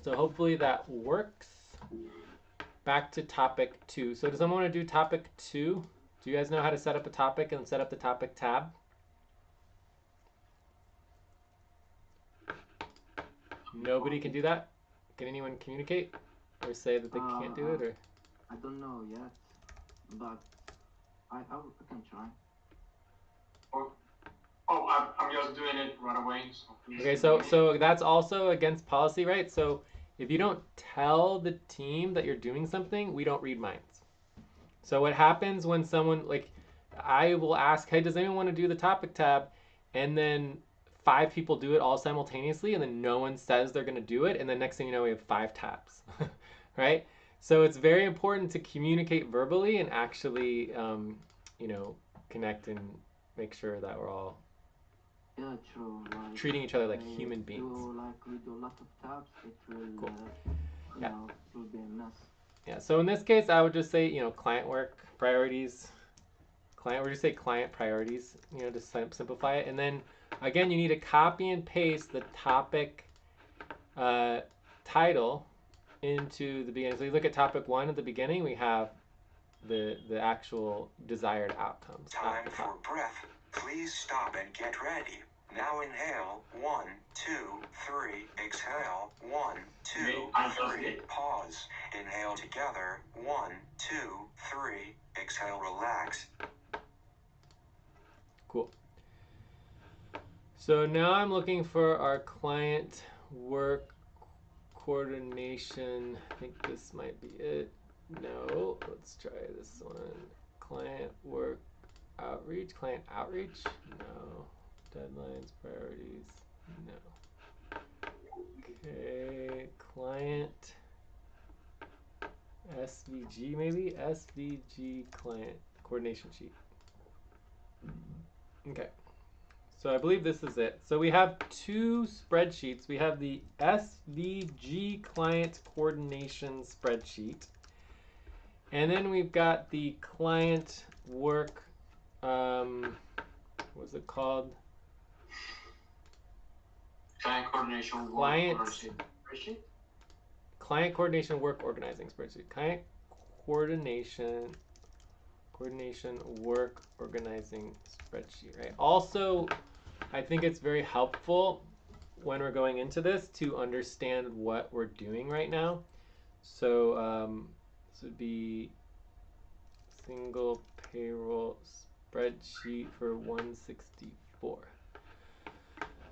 So hopefully that works. Back to topic 2. So does someone want to do topic 2? Do you guys know how to set up a topic and set up the topic tab? Nobody can do that? Can anyone communicate or say that they can't do it? Or I don't know yet, but I can try. I'm just doing it right away. Okay, so that's also against policy, right? So if you don't tell the team that you're doing something, we don't read minds. So what happens when someone, like, I will ask, hey, does anyone want to do the topic tab? And then 5 people do it all simultaneously, and then no one says they're going to do it, and then next thing you know, we have 5 tabs, right? So it's very important to communicate verbally and actually, you know, connect and make sure that we're all true. Like, treating each other like human beings. We do a lot of tabs. It will, cool. You know, it will be a mess. Yeah. So in this case, I would just say, you know, client work priorities. We're just say client priorities. You know, just simplify it, and then again, you need to copy and paste the topic title into the beginning. So you look at topic 1 at the beginning. We have the actual desired outcomes. Time for breath. Please stop and get ready. Now inhale, 1, 2, 3, exhale, 1, 2, 3, pause. Inhale together, 1, 2, 3, exhale, relax. Cool. So now I'm looking for our client work coordination. I think this might be it. No, let's try this one. Client work outreach, client outreach, no. Deadlines, priorities, no. Okay, client SVG maybe? SVG client coordination sheet. Okay, so I believe this is it. So we have 2 spreadsheets. We have the SVG client coordination spreadsheet. And then we've got the client work, what's it called? Client coordination Client coordination work organizing spreadsheet. Client coordination work organizing spreadsheet, right? Also, I think it's very helpful when we're going into this to understand what we're doing right now. So this would be single payroll spreadsheet for 164.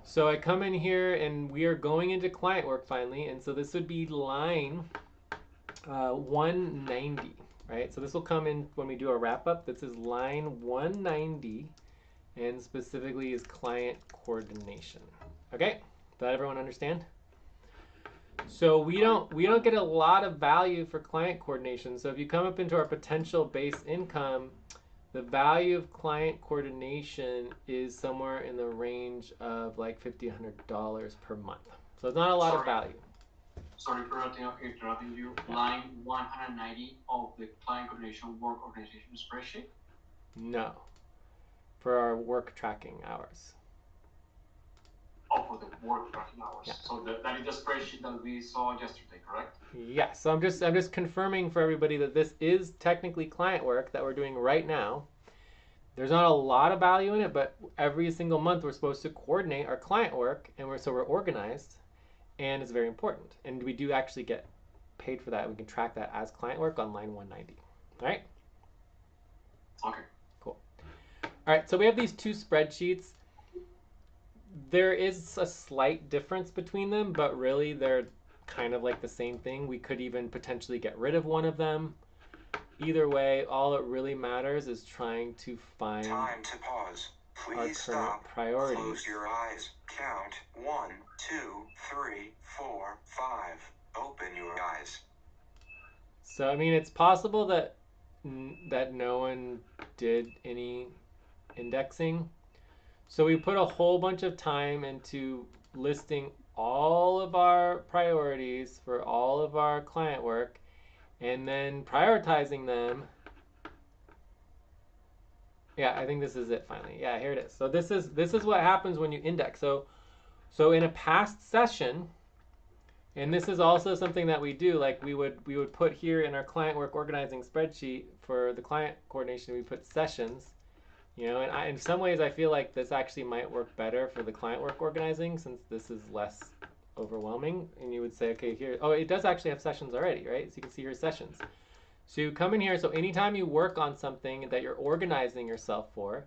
So I come in here and we are going into client work finally, and so this would be line 190, right? So this will come in when we do a wrap up. This is line 190, and specifically is client coordination. Okay, does everyone understand? So we don't get a lot of value for client coordination. So if you come up into our potential base income, the value of client coordination is somewhere in the range of like $50 to $100 per month. So it's not a lot of value. Sorry for interrupting you. Line 190 of the client coordination work organization spreadsheet? No, for our work tracking hours. Oh, for the work tracking hours. Yeah. So that is the spreadsheet that we saw yesterday, correct? Yeah, so I'm just confirming for everybody that this is technically client work that we're doing right now. There's not a lot of value in it, but every single month we're supposed to coordinate our client work, and we're organized, and it's very important. And we do actually get paid for that. We can track that as client work on line 190. All right? Okay. Cool. All right, so we have these 2 spreadsheets. There is a slight difference between them, but really they're kind of like the same thing. We could even potentially get rid of one of them. Either way, all it really matters is trying to find Time to pause. Please our current stop. priorities. Close your eyes. Count 1, 2, 3, 4, 5. Open your eyes. So I mean, it's possible that no one did any indexing. So we put a whole bunch of time into listing all of our priorities for all of our client work, and then prioritizing them. Yeah, I think this is it finally. Yeah, here it is. So this is what happens when you index. So in a past session, And this is also something that we do. Like we would put here in our client work organizing spreadsheet for the client coordination, we put sessions. You know, and in some ways I feel like this actually might work better for the client work organizing since this is less overwhelming. And you would say, okay, here, oh, it does actually have sessions already, right? So you can see your sessions. So you come in here, so anytime you work on something that you're organizing yourself for,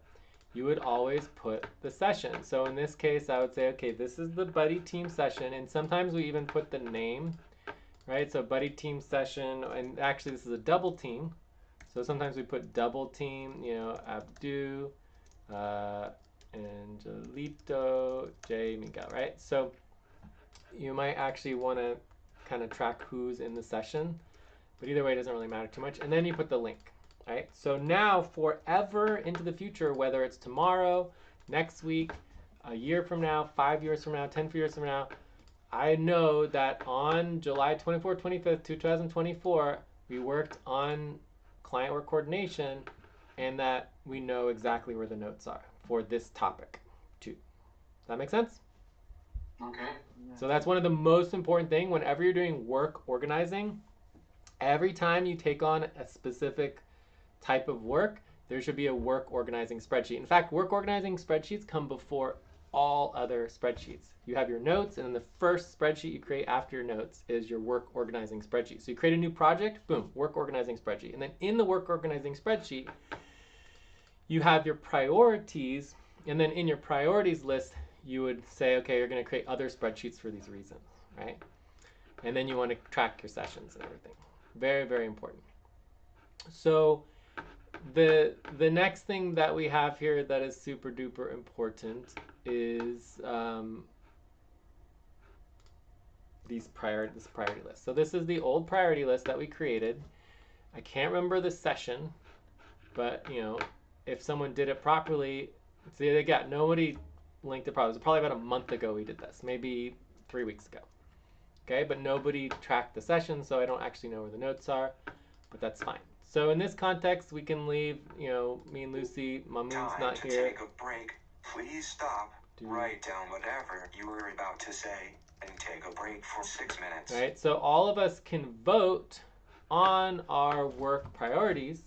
you would always put the session. So in this case, I would say, okay, this is the buddy team session, and sometimes we even put the name, right? So buddy team session, and actually this is a double team. So sometimes we put double team, you know, Abdu, Angelito, Jay, Miguel, right? So you might actually want to kind of track who's in the session, but either way, it doesn't really matter too much. And then you put the link, right? So now forever into the future, whether it's tomorrow, next week, a year from now, 5 years from now, 10 years from now, I know that on July 24th, 25th, 2024, we worked on client work coordination, and that we know exactly where the notes are for this topic too. Does that make sense? Okay. Yeah. So that's one of the most important things whenever you're doing work organizing. Every time you take on a specific type of work, there should be a work organizing spreadsheet. In fact, work organizing spreadsheets come before all other spreadsheets. You have your notes, and then the first spreadsheet you create after your notes is your work organizing spreadsheet. So you create a new project, boom, work organizing spreadsheet. And then in the work organizing spreadsheet, you have your priorities, and then in your priorities list, you would say, okay, you're going to create other spreadsheets for these reasons, right? And then you want to track your sessions and everything. Very, very important. So the next thing that we have here that is super duper important is this priority list. So this is the old priority list that we created. I can't remember the session, but you know, if someone did it properly, see, they got nobody linked it properly. It was probably about a month ago we did this, maybe 3 weeks ago. Okay, but nobody tracked the session, so I don't actually know where the notes are, but that's fine. So in this context, we can leave, you know, me and Lucy, Mamoon's not Time to here. take a break. Please stop. Write down whatever you were about to say and take a break for 6 minutes. Right, so all of us can vote on our work priorities,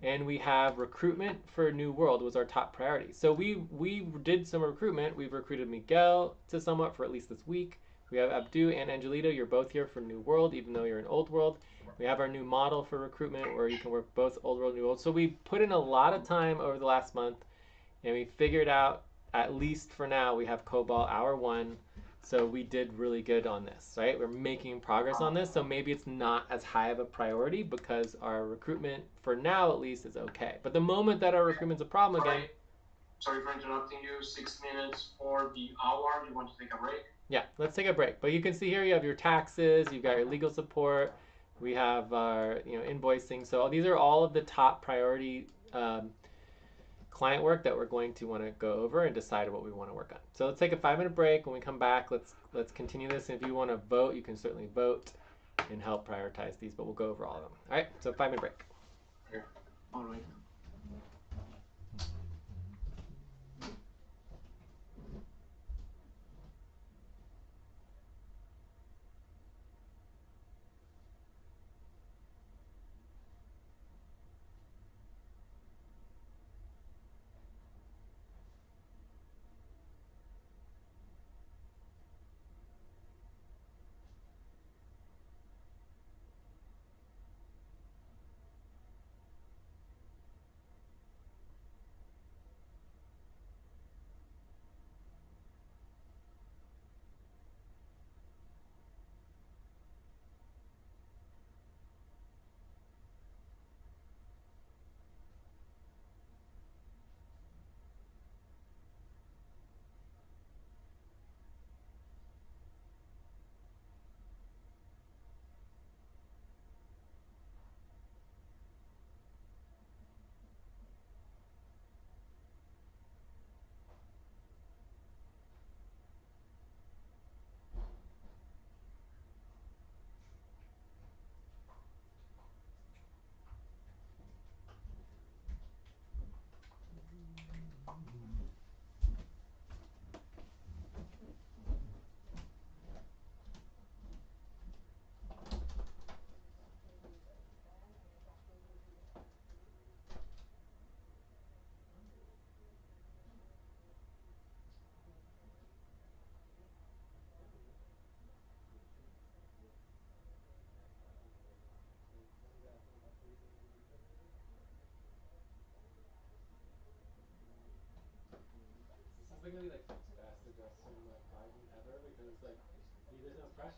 and we have recruitment for New World was our top priority. So we did some recruitment. We've recruited Miguel to somewhat for at least this week. We have Abdu and Angelito. You're both here for New World, even though you're in Old World. We have our new model for recruitment where you can work both Old World and New World. So we put in a lot of time over the last month, and we figured out, at least for now, we have COBOL hour 1. So we did really good on this, right? We're making progress on this. So maybe it's not as high of a priority because our recruitment, for now at least, is okay. But the moment that our recruitment's a problem again. Sorry for interrupting you. 6 minutes for the hour. You want to take a break? Yeah, let's take a break. But you can see here you have your taxes, you've got your legal support, we have our invoicing. So these are all of the top priority client work that we're going to want to go over and decide what we want to work on. So let's take a 5-minute break. When we come back, let's continue this. And if you want to vote, you can certainly vote and help prioritize these, but we'll go over all of them. All right, so 5-minute break. All right.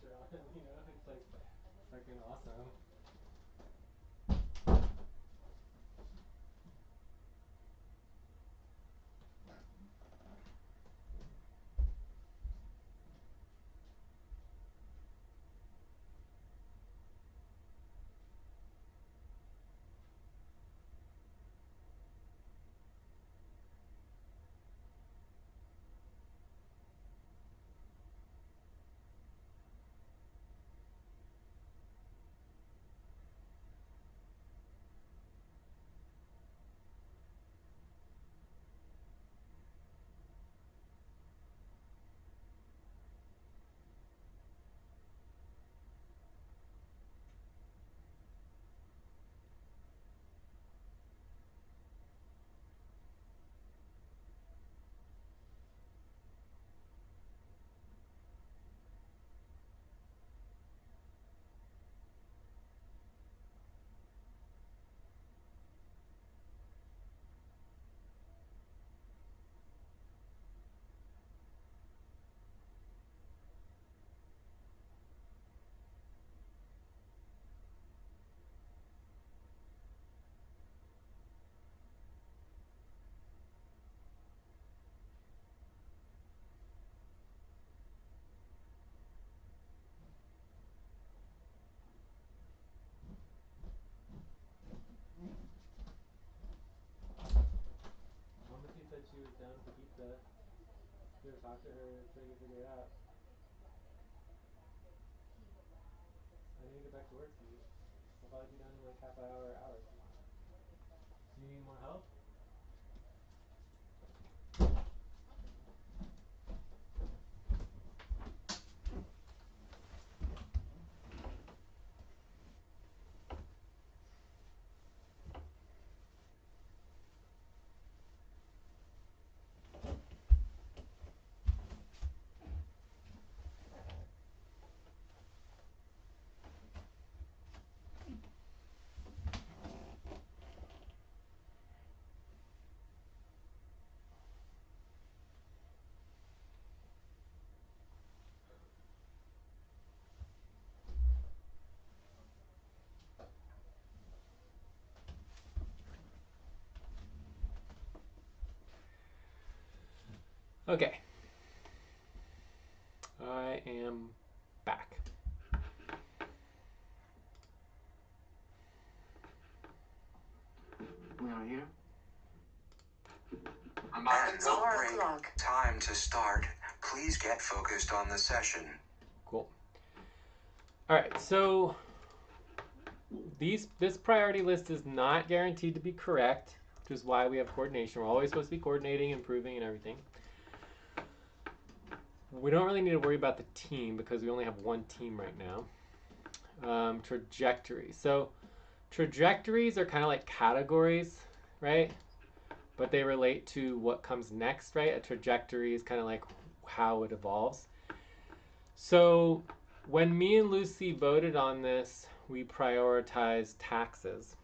pressure on him, you know? It's like freaking awesome. Mama said she was down for pizza. Go talk to her, try to figure it out. I need to get back to work soon. I'll probably be done in like half an hour. Do you need more help? Okay. I am back. We are here. I'm back. And no break. Time to start. Please get focused on the session. Cool. All right, so this priority list is not guaranteed to be correct, which is why we have coordination. We're always supposed to be coordinating, improving, and everything. We don't really need to worry about the team because we only have one team right now. Trajectory. So trajectories are kind of like categories, right? But they relate to what comes next, right? A trajectory is kind of like how it evolves. So when me and Lucy voted on this, we prioritized taxes.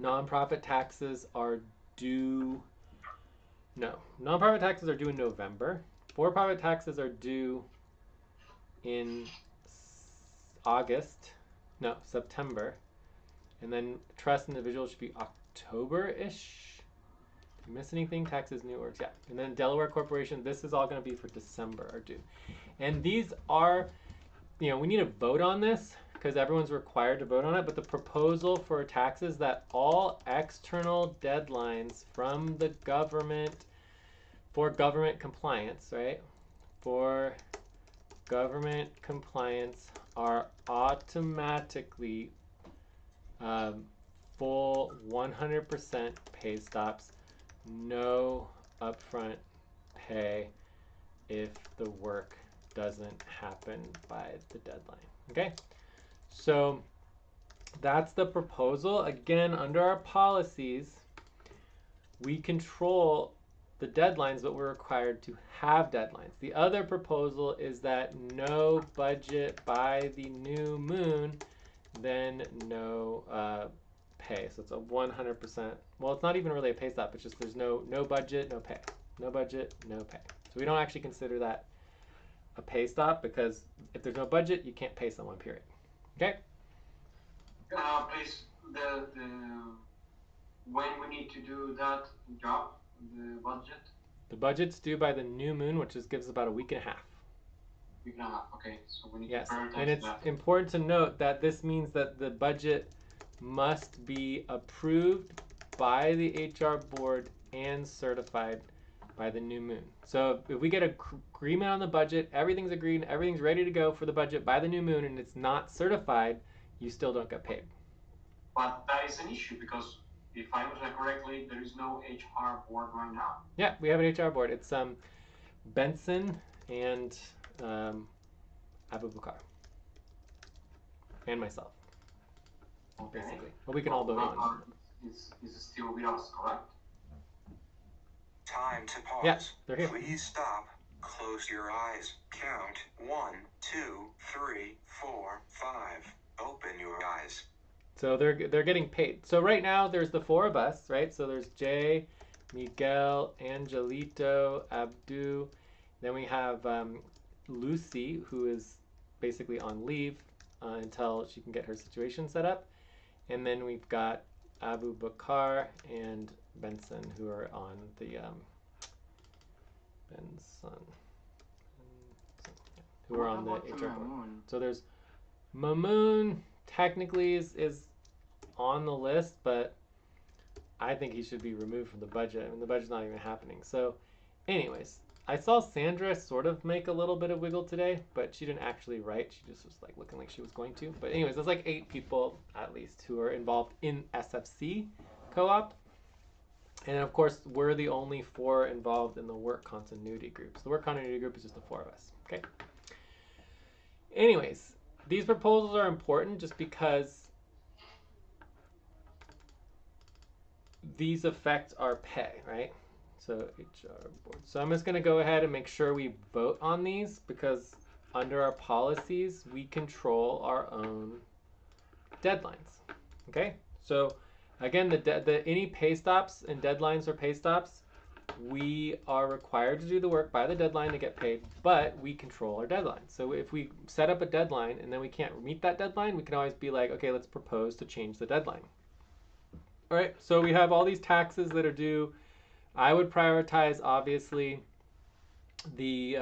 Nonprofit taxes are due, no, nonprofit taxes are due in November. For-profit taxes are due in September. And then trust individuals should be October-ish. Did I miss anything? Taxes, new orgs, yeah. And then Delaware Corporation, this is all going to be for December are due. And these are, we need to vote on this because everyone's required to vote on it, but the proposal for taxes that all external deadlines from the government for government compliance, right? For government compliance are automatically full 100% pay stops, no upfront pay if the work doesn't happen by the deadline. Okay, so that's the proposal. Again, under our policies, we control the deadlines, but we're required to have deadlines. The other proposal is that no budget by the new moon, then no pay. So it's a 100%. Well, it's not even really a pay stop. It's just there's no budget, no pay. No budget, no pay. So we don't actually consider that a pay stop, because if there's no budget, you can't pay someone, period. Okay? Please, when we need to do that job, the budget? The budget's due by the new moon, which just gives about a week and a half. Week and a half, okay. So we need Yes, to prioritize and it's that. important to note that this means that the budget must be approved by the HR board and certified by the new moon. So if we get an agreement on the budget, everything's agreed, everything's ready to go for the budget by the new moon, and it's not certified, you still don't get paid. But that is an issue, because if I understand correctly, there is no HR board right now. Yeah, we have an HR board. It's Benson and Abu Bakar and myself, Okay. basically. But we can all vote on it. Is still with us, correct? Time to pause. Yeah, they're here. Please stop. Close your eyes. Count 1, 2, 3, 4, 5. Open your eyes. So they're getting paid. So right now there's the four of us, right? So there's Jay, Miguel, Angelito, Abdu. Then we have Lucy, who is basically on leave until she can get her situation set up. And then we've got Abu Bakar and Benson, who are on the who are on the HR board. So there's Mamoon. Technically is on the list, but I think he should be removed from the budget. I mean, the budget's not even happening. So anyways, I saw Sandra sort of make a little bit of wiggle today, but she didn't actually write. She just was like looking like she was going to. But anyways, there's like 8 people at least who are involved in SFC co-op. And of course, we're the only 4 involved in the work continuity group. So the work continuity group is just the 4 of us. Okay. Anyways, these proposals are important just because these affect our pay, right? So HR board. So I'm just going to go ahead and make sure we vote on these, because under our policies, we control our own deadlines. Okay? So again, any pay stops and deadlines for pay stops, we are required to do the work by the deadline to get paid, but we control our deadline. So if we set up a deadline and then we can't meet that deadline, we can always be like, okay, let's propose to change the deadline. All right, so we have all these taxes that are due. I would prioritize, obviously, the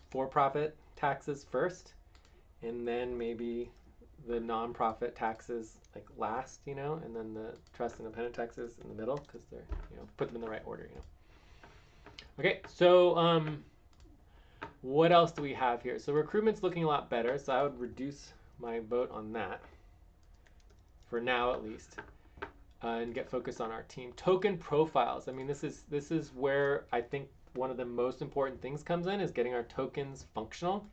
for-profit taxes first, and then maybe the non-profit taxes like last, you know, and then the trust and independent taxes in the middle, because they're, you know, put them in the right order, you know. Okay, so what else do we have here? So recruitment's looking a lot better, so I would reduce my vote on that for now, at least, and get focused on our team. Token profiles. I mean, this is where I think one of the most important things comes in, is getting our tokens functional.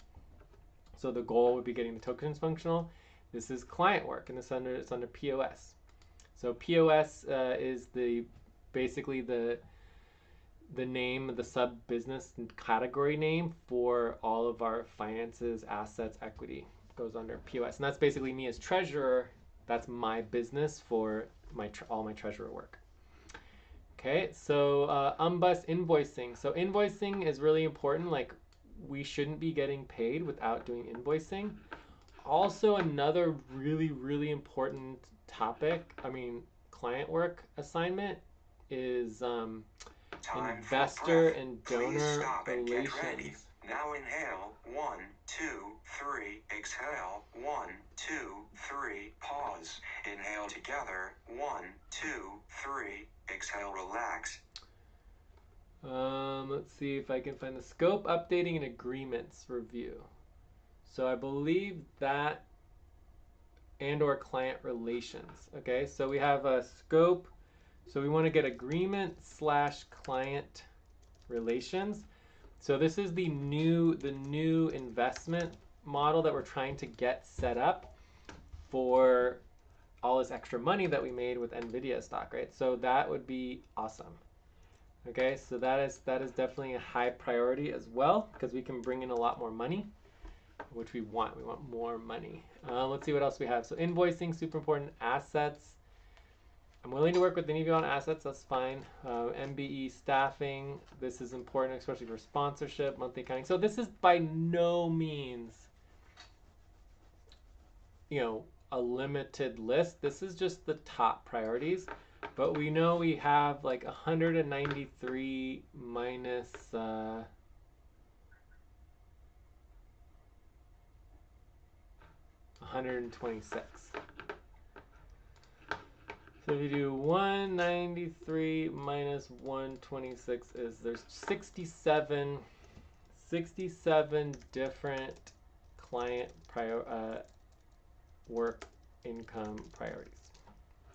So the goal would be getting the tokens functional. This is client work, and it's under POS. So POS is basically the name, the sub business category name for all of our finances, assets, equity goes under POS, and that's basically me as treasurer. That's my business for all my treasurer work. Okay, so UMBUS invoicing. So invoicing is really important. Like, we shouldn't be getting paid without doing invoicing. Also, another really, really important topic, client work assignment, is investor and donor relations. Now inhale, 1, 2, 3, exhale, 1, 2, 3, pause. Inhale together, 1, 2, 3, exhale, relax. Let's see if I can find the scope, updating, and agreements review. So I believe that and/or client relations. Okay, so we have a scope. So we want to get agreement/client relations. So this is the new investment model that we're trying to get set up for all this extra money that we made with NVIDIA stock, right? So that would be awesome. Okay, so that is definitely a high priority as well, because we can bring in a lot more money, which we want. We want more money. Let's see what else we have. So invoicing, super important. Assets. I'm willing to work with any of you on assets, that's fine. MBE staffing, this is important, especially for sponsorship, monthly accounting. So this is by no means, you know, a limited list. This is just the top priorities. But we know we have like 193 minus 126. So if you do 193 minus 126 is there's 67 different client work income priorities.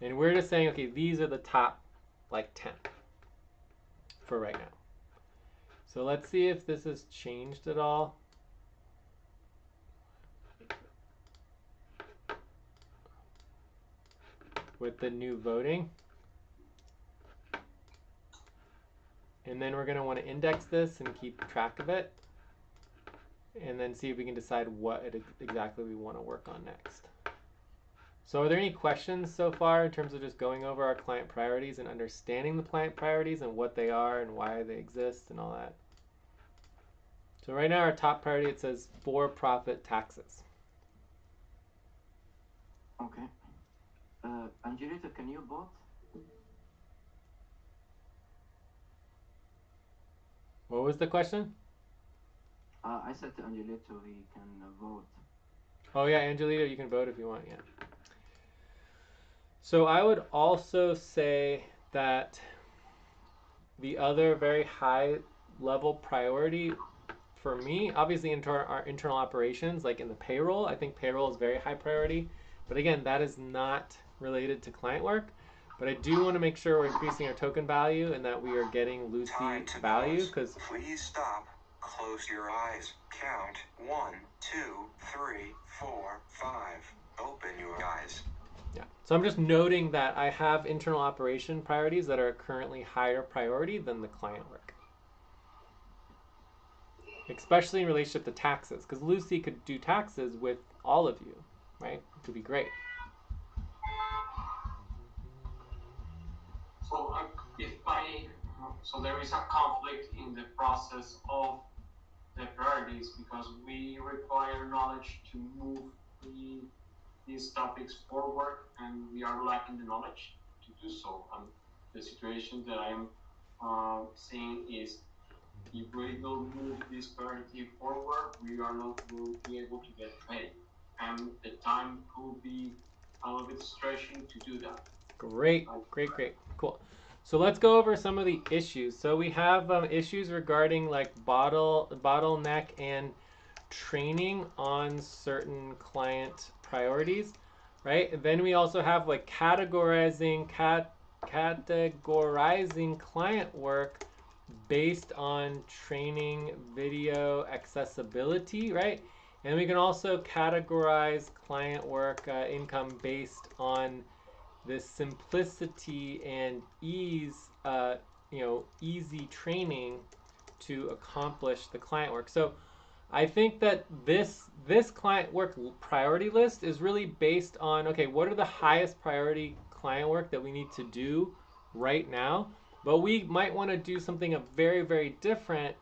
And we're just saying, okay, these are the top like 10 for right now. So let's see if this has changed at all. With the new voting. And then we're going to want to index this and keep track of it. And then see if we can decide what exactly we want to work on next. So are there any questions so far in terms of just going over our client priorities and understanding the client priorities and what they are and why they exist and all that? So right now our top priority, it says for-profit taxes. Okay. Angelita, can you vote? What was the question? I said to Angelito he can vote. Oh yeah, Angelita, you can vote if you want, yeah. So I would also say that the other very high level priority for me, obviously into our internal operations, like in the payroll, I think payroll is very high priority. But again, that is not related to client work. But I do want to make sure we're increasing our token value and that we are getting Lucy value. Because please stop. Close your eyes. Count 1, 2, 3, 4, 5. Open your eyes. Yeah. So I'm just noting that I have internal operation priorities that are currently higher priority than the client work. Especially in relationship to taxes, because Lucy could do taxes with all of you, right? It could be great. So so there is a conflict in the process of the priorities because we require knowledge to move these topics forward, and we are lacking the knowledge to do so. And the situation that I am seeing is, if we will move this priority forward, we are not going to be able to get paid, and the time could be a little bit stretching to do that. Great, cool. So let's go over some of the issues. So we have issues regarding like bottleneck and training on certain client priorities, right? And then we also have like categorizing client work based on training video accessibility, right? And we can also categorize client work income based on the simplicity and ease, easy training to accomplish the client work. So I think that this client work priority list is really based on, okay, what are the highest priority client work that we need to do right now? But we might want to do something very, very different,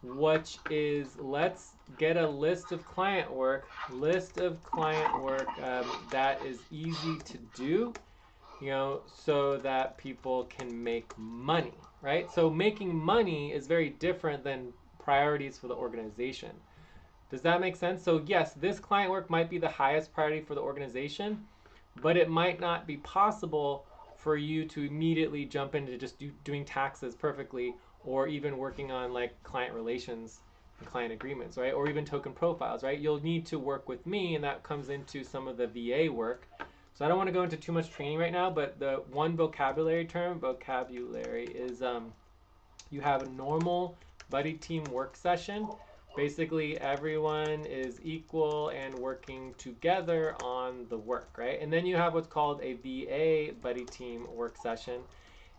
which is let's get a list of client work that is easy to do, so that people can make money, right? So making money is very different than priorities for the organization. Does that make sense? So yes, this client work might be the highest priority for the organization, but it might not be possible for you to immediately jump into just doing taxes perfectly, or even working on like client relations and client agreements, right? Or even token profiles, right? You'll need to work with me, and that comes into some of the VA work. So I don't want to go into too much training right now, but the one vocabulary is you have a normal buddy team work session. Basically, everyone is equal and working together on the work, right? And then you have what's called a VA buddy team work session.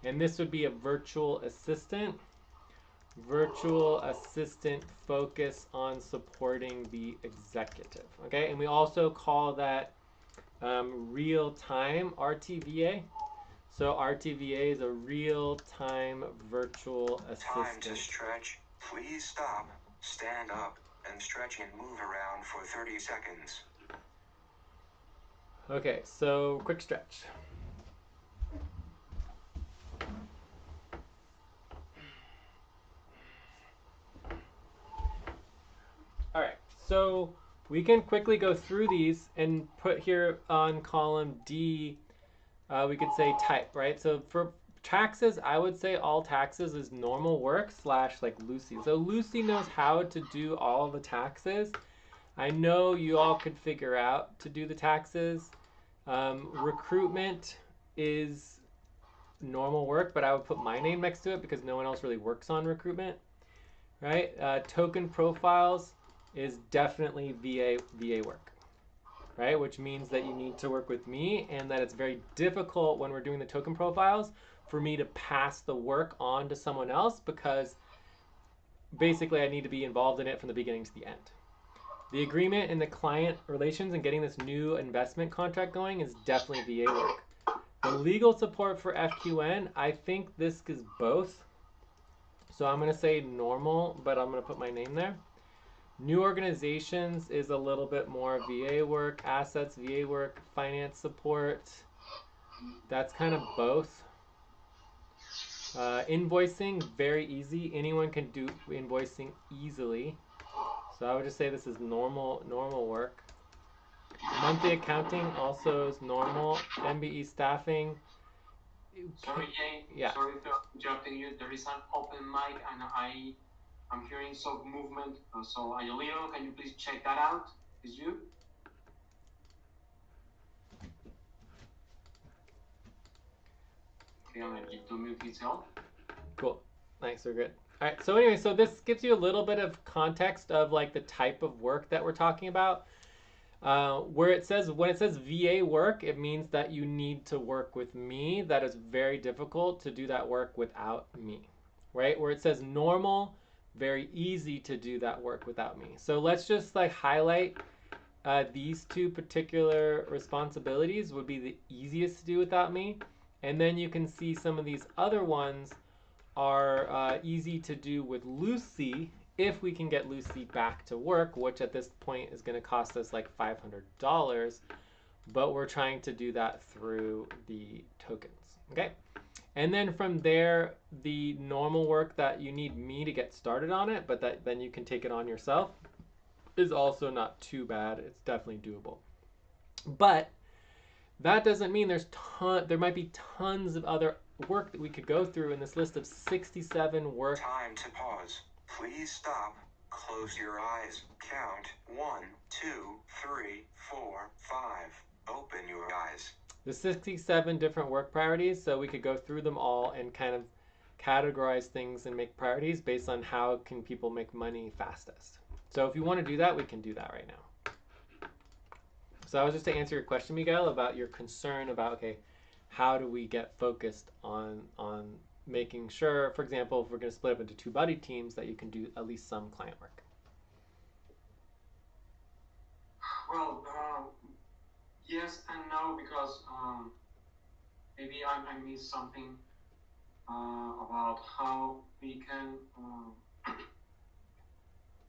And this would be a virtual assistant. Virtual assistant focus on supporting the executive, okay? And we also call that real-time RTVA. So RTVA is a real-time virtual Time to assistant. stretch. Please stop, stand up, and stretch and move around for 30 seconds. Okay, so quick stretch. All right, so we can quickly go through these and put here on column D, we could say type, right? So for taxes, I would say all taxes is normal work / like Lucy. So Lucy knows how to do all the taxes. I know you all could figure out to do the taxes. Recruitment is normal work, but I would put my name next to it because no one else really works on recruitment, right? Token profiles is definitely VA work, right? Which means that you need to work with me and that it's very difficult when we're doing the token profiles for me to pass the work on to someone else because basically I need to be involved in it from the beginning to the end. The agreement and the client relations and getting this new investment contract going is definitely VA work. The legal support for FQN, I think this is both. So I'm going to say normal, but I'm going to put my name there. New organizations is a little bit more VA work, assets, VA work, finance support. That's kind of both. Invoicing, very easy. Anyone can do invoicing easily. So I would just say this is normal work. Monthly accounting also is normal. MBE staffing. Sorry, Jay. Yeah. Sorry for interrupting you. There is an open mic and I'm hearing some movement. So Ayolino, can you please check that out? Is you? Okay, I'm gonna keep to mute itself. Cool. Nice, we're good. All right, so anyway, so this gives you a little bit of context of like the type of work that we're talking about. When it says VA work, it means that you need to work with me. That is very difficult to do that work without me, right? Where it says normal, very easy to do that work without me. So let's just like highlight these two particular responsibilities would be the easiest to do without me. And then you can see some of these other ones are easy to do with Lucy if we can get Lucy back to work, which at this point is going to cost us like $500, but we're trying to do that through the tokens, okay? And then from there, the normal work that you need me to get started on it, but that then you can take it on yourself, is also not too bad. It's definitely doable. But that doesn't mean there might be tons of other work that we could go through in this list of 67 work. Time to pause. Please stop. Close your eyes. Count 1, 2, 3, 4, 5. Open your eyes. The 67 different work priorities, so we could go through them all and kind of categorize things and make priorities based on how can people make money fastest. So if you want to do that, we can do that right now. So that was just to answer your question, Miguel, about your concern about, okay, how do we get focused on making sure, for example, if we're going to split up into 2 buddy teams, that you can do at least some client work? Well, yes and no, because maybe I missed something about how we can.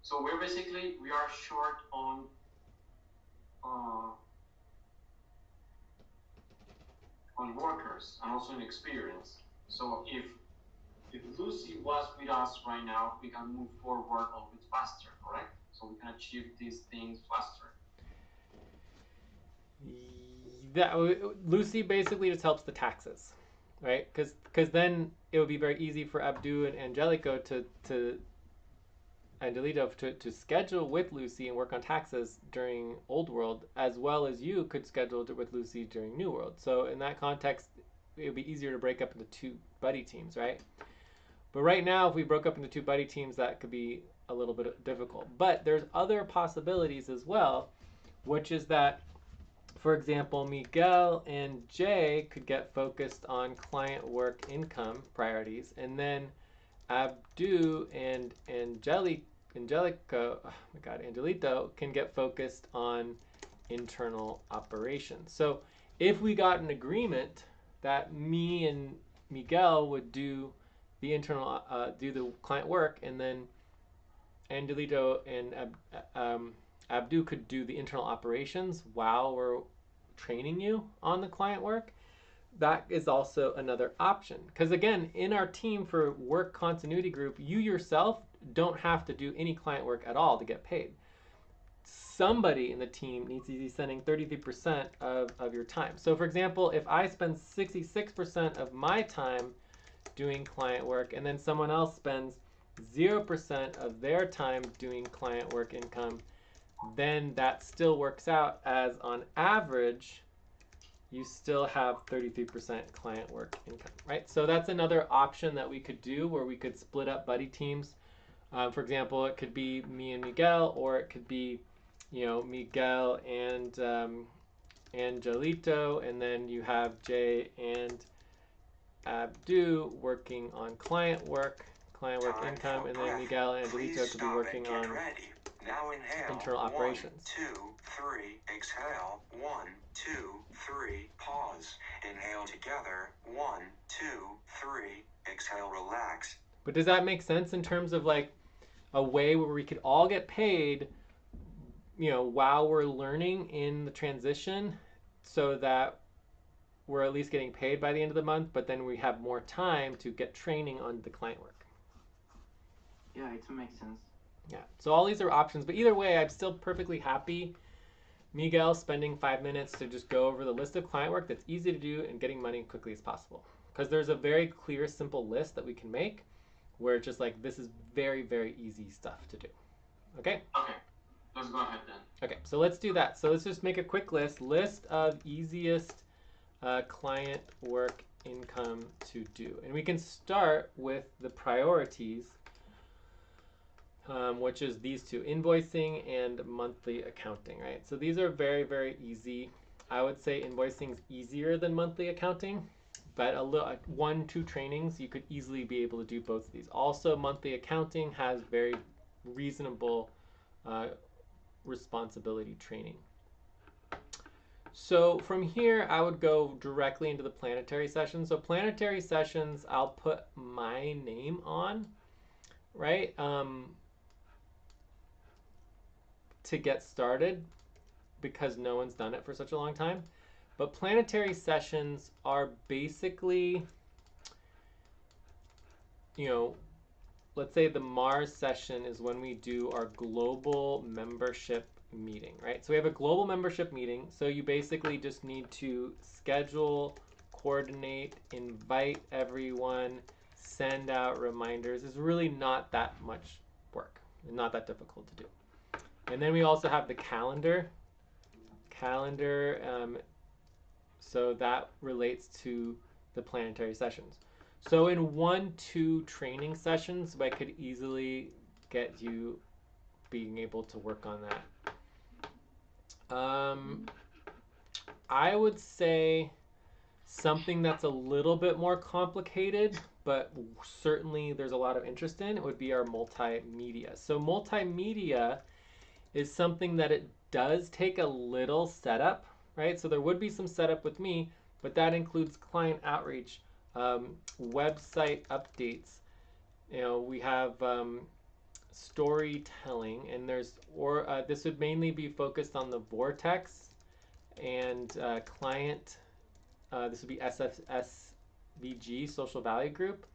So we are short on workers and also in experience. So if Lucy was with us right now, we can move forward a little bit faster, correct? So we can achieve these things faster. Lucy basically just helps the taxes, right? Because then it would be very easy for Abdu and Angelico to schedule with Lucy and work on taxes during Old World, as well as you could schedule it with Lucy during New World. So in that context, it would be easier to break up into 2 buddy teams, right? But right now, if we broke up into 2 buddy teams, that could be a little bit difficult. But there's other possibilities as well, which is that, for example, Miguel and Jay could get focused on client work income priorities, and then Abdu and Angelito can get focused on internal operations. So if we got an agreement that me and Miguel would do the internal, do the client work, and then Angelito and Abdu could do the internal operations while we're training you on the client work. That is also another option. Because again, in our team for work continuity group, you yourself don't have to do any client work at all to get paid. Somebody in the team needs to be spending 33% of your time. So for example, if I spend 66% of my time doing client work and then someone else spends 0% of their time doing client work income, then that still works out as on average, you still have 33% client work income, right? So that's another option that we could do where we could split up buddy teams. For example, it could be me and Miguel, or it could be, Miguel and Angelito, and then you have Jay and Abdu working on client work income, and then Miguel and Angelito could be working on now inhale, internal operations. 1, 2, 3, exhale, 1, 2, 3, pause, inhale together, 1, 2, 3, exhale, relax. But does that make sense in terms of like a way where we could all get paid, while we're learning in the transition, so that we're at least getting paid by the end of the month, but then we have more time to get training on the client work? Yeah, it makes sense. Yeah, so all these are options, but either way, I'm still perfectly happy Miguel spending 5 minutes to just go over the list of client work that's easy to do and getting money quickly as possible. Because there's a very clear, simple list that we can make where it's just like, this is very, very easy stuff to do. Okay? Okay, let's go ahead then. Okay, so let's do that. So let's just make a quick list of easiest client work income to do. And we can start with the priorities, which is these two, invoicing and monthly accounting, right? So these are very, very easy. I would say invoicing is easier than monthly accounting, but 1-2 trainings, you could easily be able to do both of these. Also, monthly accounting has very reasonable responsibility training. So from here, I would go directly into the planetary sessions. So planetary sessions, I'll put my name on, right? To get started, because no one's done it for such a long time. But planetary sessions are basically, let's say the Mars session is when we do our global membership meeting, right? So we have a global membership meeting. So you basically just need to schedule, coordinate, invite everyone, send out reminders. It's really not that much work, not that difficult to do. And then we also have the calendar. So that relates to the planetary sessions. So in 1-2 training sessions, I could easily get you being able to work on that. I would say something that's a little bit more complicated, but certainly there's a lot of interest in, it would be our multimedia. So multimedia is something that it does take a little setup, right? So there would be some setup with me, but that includes client outreach, website updates. We have storytelling, and this would mainly be focused on the Vortex and client. This would be SVG, Social Value Group,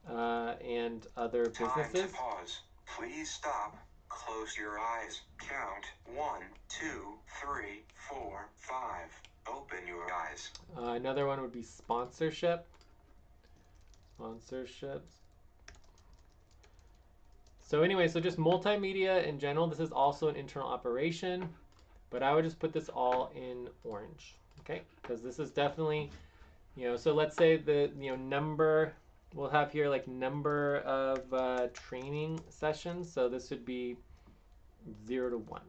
and other businesses. Time to pause. Please stop. Close your eyes. Count 1, 2, 3, 4, 5. Open your eyes. Another one would be sponsorships. So anyway, so just multimedia in general. This is also an internal operation, but I would just put this all in orange, okay? Because this is definitely, so let's say the, number, we'll have here like number of training sessions. So this would be 0 to 1.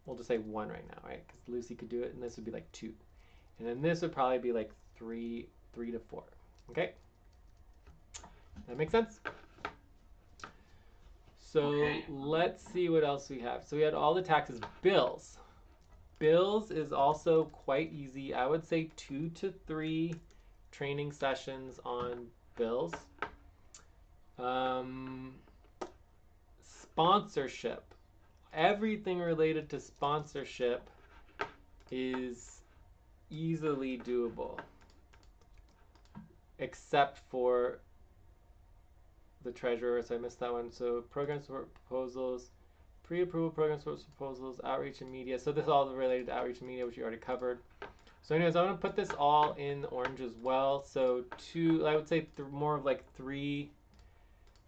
We'll just say 1 right now, right? Because Lucy could do it, and this would be like 2. And then this would probably be like 3 to 4, okay? That makes sense? So let's see what else we have. So we had all the taxes, bills. Bills is also quite easy. I would say 2 to 3 training sessions on bills. Sponsorship. Everything related to sponsorship is easily doable, except for the treasurer. So I missed that one. So program support proposals, pre-approval program support proposals, outreach and media. So this is all related to outreach and media, which you already covered. So anyways, I'm going to put this all in orange as well. So I would say more of like 3,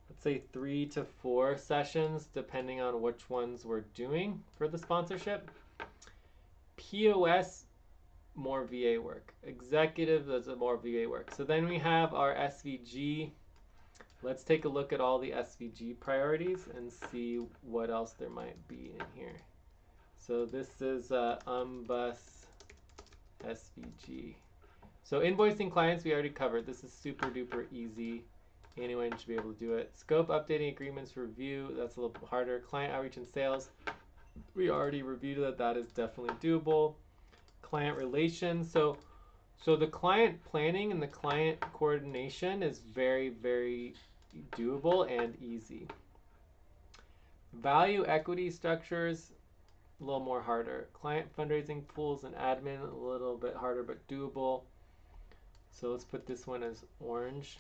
let's say 3 to 4 sessions, depending on which ones we're doing for the sponsorship. POS, more VA work. Executive, that's more VA work. So then we have our SVG. Let's take a look at all the SVG priorities and see what else there might be in here. So this is UMBUS SVG. So invoicing clients we already covered. This is super duper easy. Anyone should be able to do it. Scope updating agreements review. That's a little bit harder. Client outreach and sales. We already reviewed that. That is definitely doable. Client relations. So the client planning and the client coordination is very, very doable and easy. Value equity structures, a little more harder. Client fundraising pools and admin, a little bit harder but doable. So let's put this one as orange.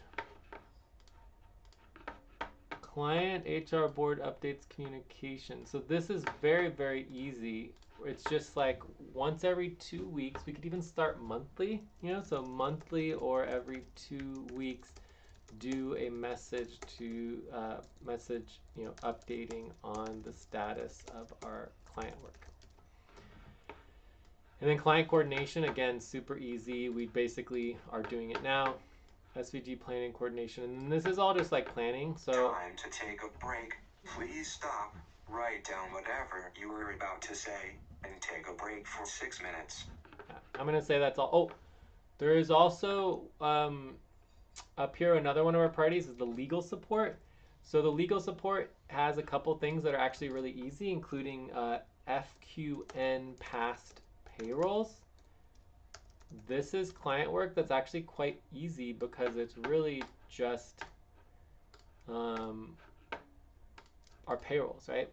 Client HR board updates communication. So this is very, very easy. It's just like once every 2 weeks. We could even start monthly, so monthly or every 2 weeks, do a message updating on the status of our client work. And then client coordination, again, super easy. We basically are doing it now. SVG planning coordination, and this is all just like planning. So time to take a break. Please stop, write down whatever you were about to say, and take a break for 6 minutes. I'm gonna say that's all. Oh, there is also up here another one of our priorities is the legal support. So the legal support has a couple things that are actually really easy, including FQN past payrolls. This is client work that's actually quite easy because it's really just our payrolls, right?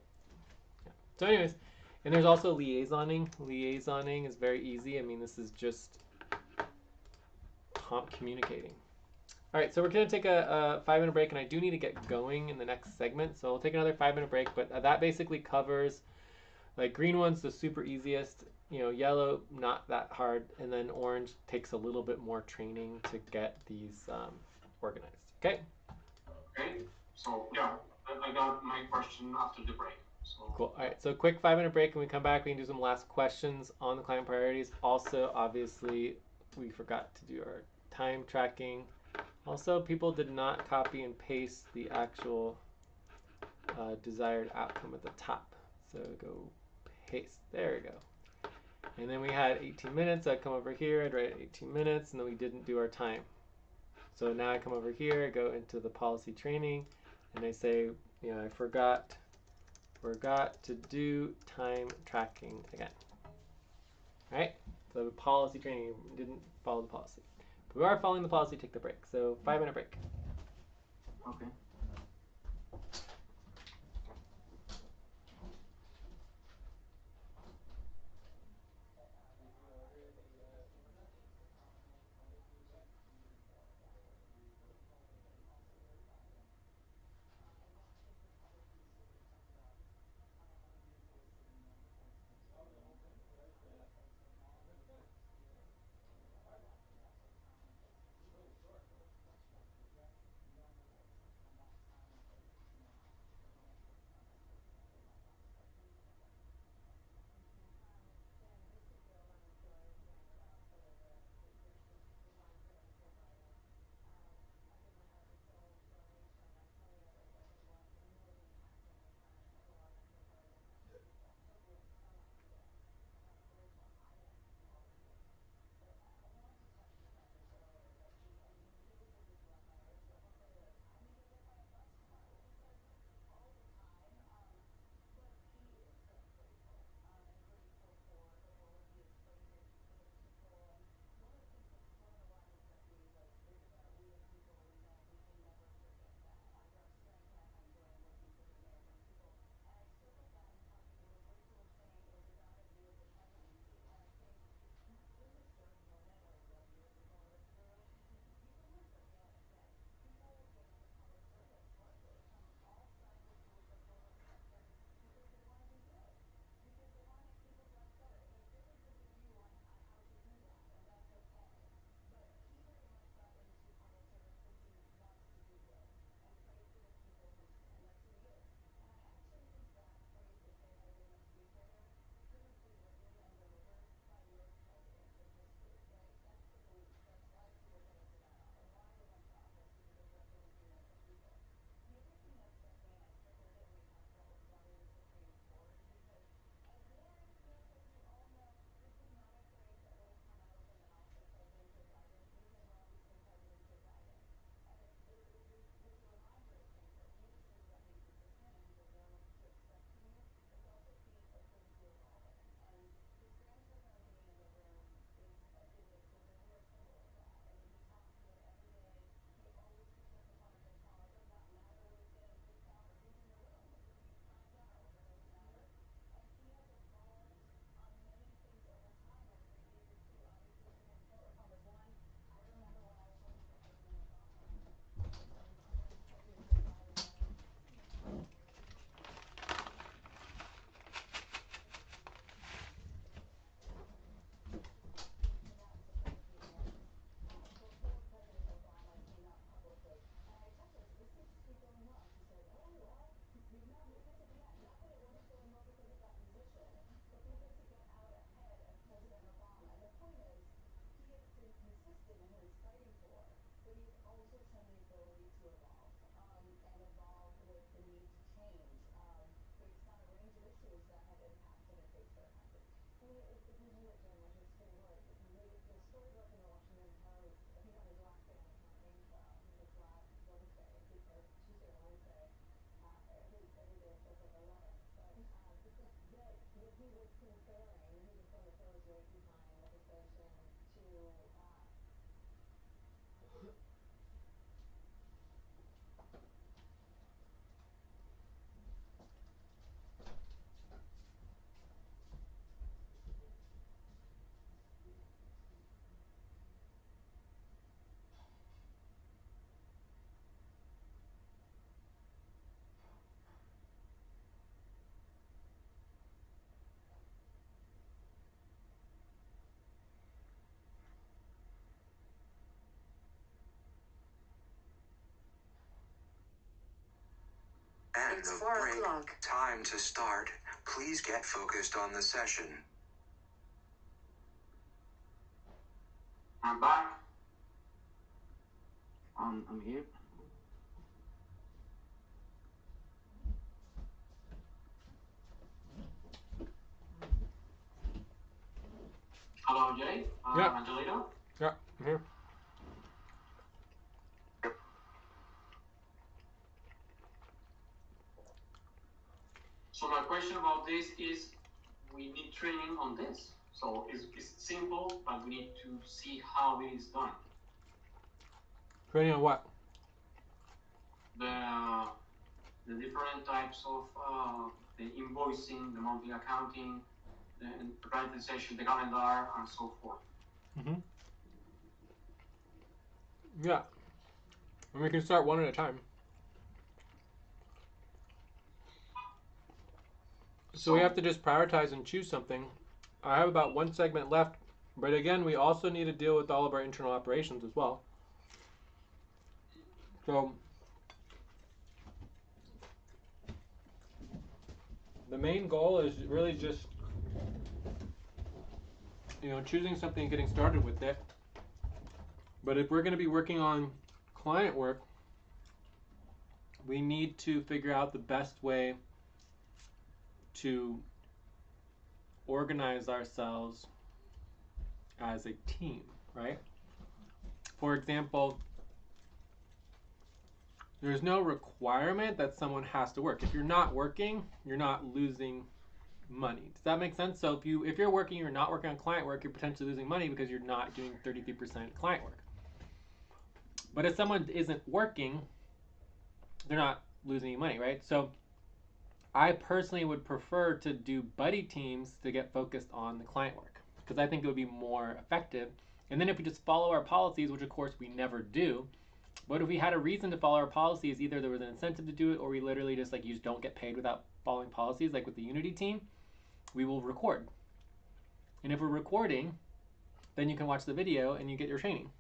Yeah. So anyways, and there's also liaisoning. Liaisoning is very easy. I mean, this is just communicating. All right, so we're going to take a 5-minute break, and I do need to get going in the next segment. So we'll take another 5-minute break, but that basically covers, like, green one's the super easiest. Yellow, not that hard, and then orange takes a little bit more training to get these organized. Okay? Okay, so yeah, I got my question after the break. So cool. All right, so quick 5-minute break, and we come back. We can do some last questions on the client priorities. Also, obviously, we forgot to do our time tracking. Also, people did not copy and paste the actual desired outcome at the top. So go paste. There we go. And then we had 18 minutes. I'd come over here, I'd write 18 minutes, and then we didn't do our time. So now I come over here, I go into the policy training, and I say, I forgot to do time tracking again. All right? So the policy training, didn't follow the policy. If we are following the policy, take the break. So 5-minute break. Okay. End It's of 4 break. o'clock. Time to start. Please get focused on the session. I'm back. I'm here. Hello, Jay. Yeah. Angelina. Yeah, I'm here. So my question about this is, we need training on this. So it's simple, but we need to see how it is done. Training on what? The different types of the invoicing, the monthly accounting, the prioritization, the calendar, and so forth. Mm-hmm. Yeah. And we can start one at a time. So we have to just prioritize and choose something. I have about one segment left, but again, we also need to deal with all of our internal operations as well. So the main goal is really just, choosing something and getting started with it. But if we're going to be working on client work, we need to figure out the best way to organize ourselves as a team, right? For example, there's no requirement that someone has to work. If you're not working, you're not losing money. Does that make sense? So if you're working, you're not working on client work, you're potentially losing money because you're not doing 33% client work. But if someone isn't working, they're not losing any money, right? So I personally would prefer to do buddy teams to get focused on the client work because I think it would be more effective. And then if we just follow our policies, which of course we never do, but if we had a reason to follow our policies, either there was an incentive to do it or we literally just you just don't get paid without following policies, like with the Unity team, we will record. And if we're recording, then you can watch the video and you get your training.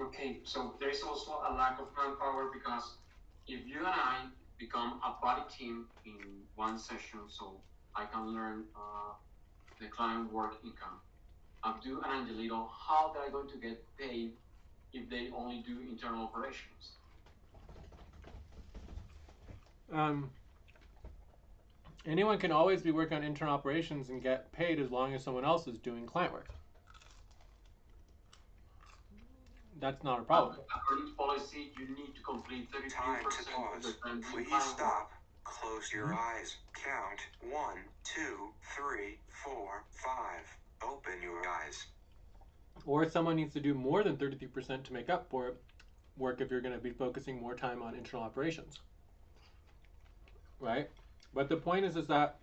Okay, so there is also a lack of manpower because if you and I become a buddy team in one session, so I can learn the client work income, Abdu and Angelito, how they're going to get paid if they only do internal operations? Anyone can always be working on internal operations and get paid as long as someone else is doing client work. That's not a problem. According to policy, you need to complete 33% Time to of the pause. time. Please stop. Close your eyes. Count 1, 2, 3, 4, 5. Open your eyes. Or someone needs to do more than 33% to make up for work if you're going to be focusing more time on internal operations. Right? But the point is that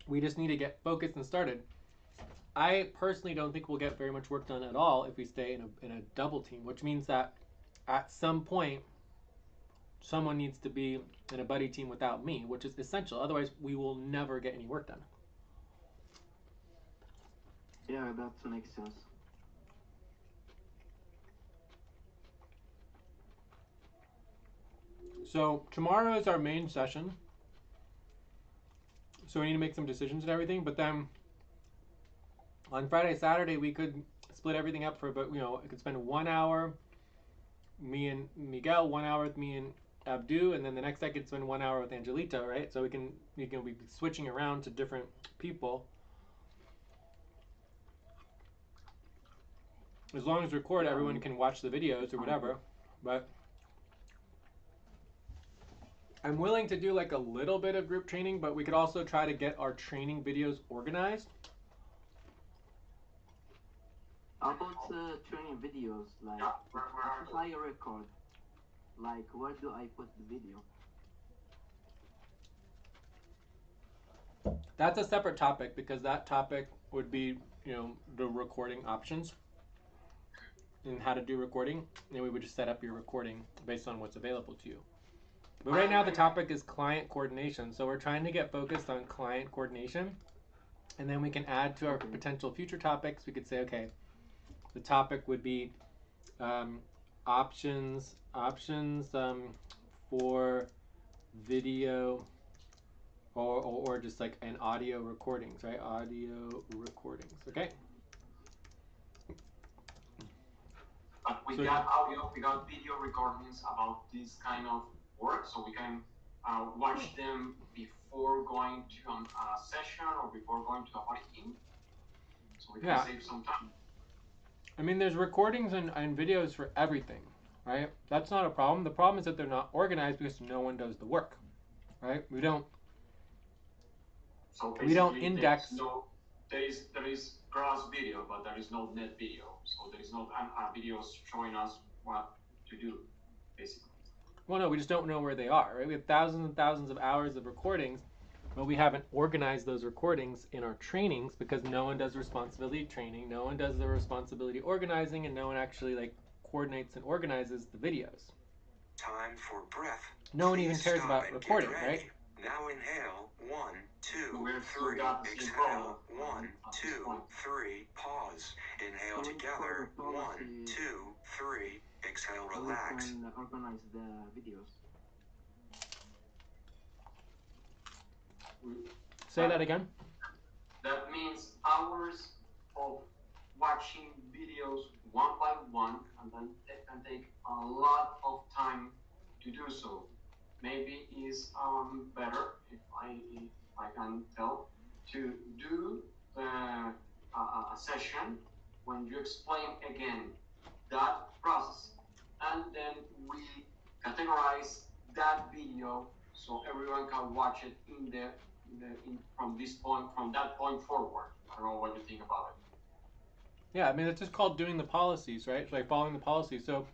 we just need to get focused and started. I personally don't think we'll get very much work done at all if we stay in a double team, which means that at some point someone needs to be in a buddy team without me, which is essential. Otherwise, we will never get any work done. Yeah, that makes sense. So tomorrow is our main session. So we need to make some decisions and everything, but then on Friday, Saturday, we could split everything up for, I could spend 1 hour me and Miguel, 1 hour with me and Abdu, and then the next I could spend 1 hour with Angelito, right? So we can be switching around to different people. As long as record, everyone can watch the videos or whatever. But I'm willing to do like a little bit of group training, but we could also try to get our training videos organized. About training videos, like if I record, like where do I put the video? That's a separate topic because that topic would be, you know, the recording options and how to do recording. And we would just set up your recording based on what's available to you. But right now the topic is client coordination. So we're trying to get focused on client coordination. And then we can add to our potential future topics. We could say, okay, the topic would be options for video or just like an audio recordings, right? Audio recordings, okay? But we got audio, we got video recordings about this kind of work, so we can watch them before going to a session or before going to a meeting, so we can save some time. I mean, there's recordings and videos for everything, right? That's not a problem. The problem is that they're not organized because no one does the work, right? We don't index. There is gross video, but there is no net video. So there is no videos showing us what to do, basically. Well, no, we just don't know where they are, right? We have thousands and thousands of hours of recordings, but we haven't organized those recordings in our trainings because no one does responsibility training, no one does the responsibility organizing, and no one actually like coordinates and organizes the videos. Time for breath. No one even cares about recording, right? Now inhale, 1, 2, 3, exhale, 1, 2, 3, pause, inhale together, 1, 2, 3, exhale, relax. We can organize the videos. Say that again. That means hours of watching videos one by one, and then it can take a lot of time to do so. Maybe is better if I can tell to do a session when you explain again that process, and then we categorize that video so everyone can watch it from that point forward. I don't know what you think about it. Yeah, I mean, it's just called doing the policies, right? It's like following the policies. So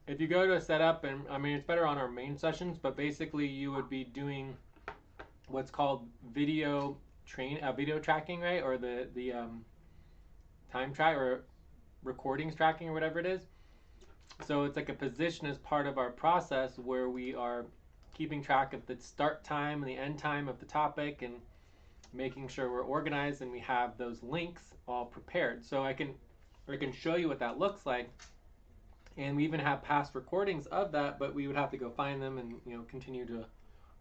if you go to setup, and I mean, it's better on our main sessions, but basically you would be doing what's called video tracking, right? Or the time track or recordings tracking or whatever it is. So it's like a position as part of our process where we are keeping track of the start time and the end time of the topic and making sure we're organized and we have those links all prepared. So I can show you what that looks like. And we even have past recordings of that, but we would have to go find them and, you know, continue to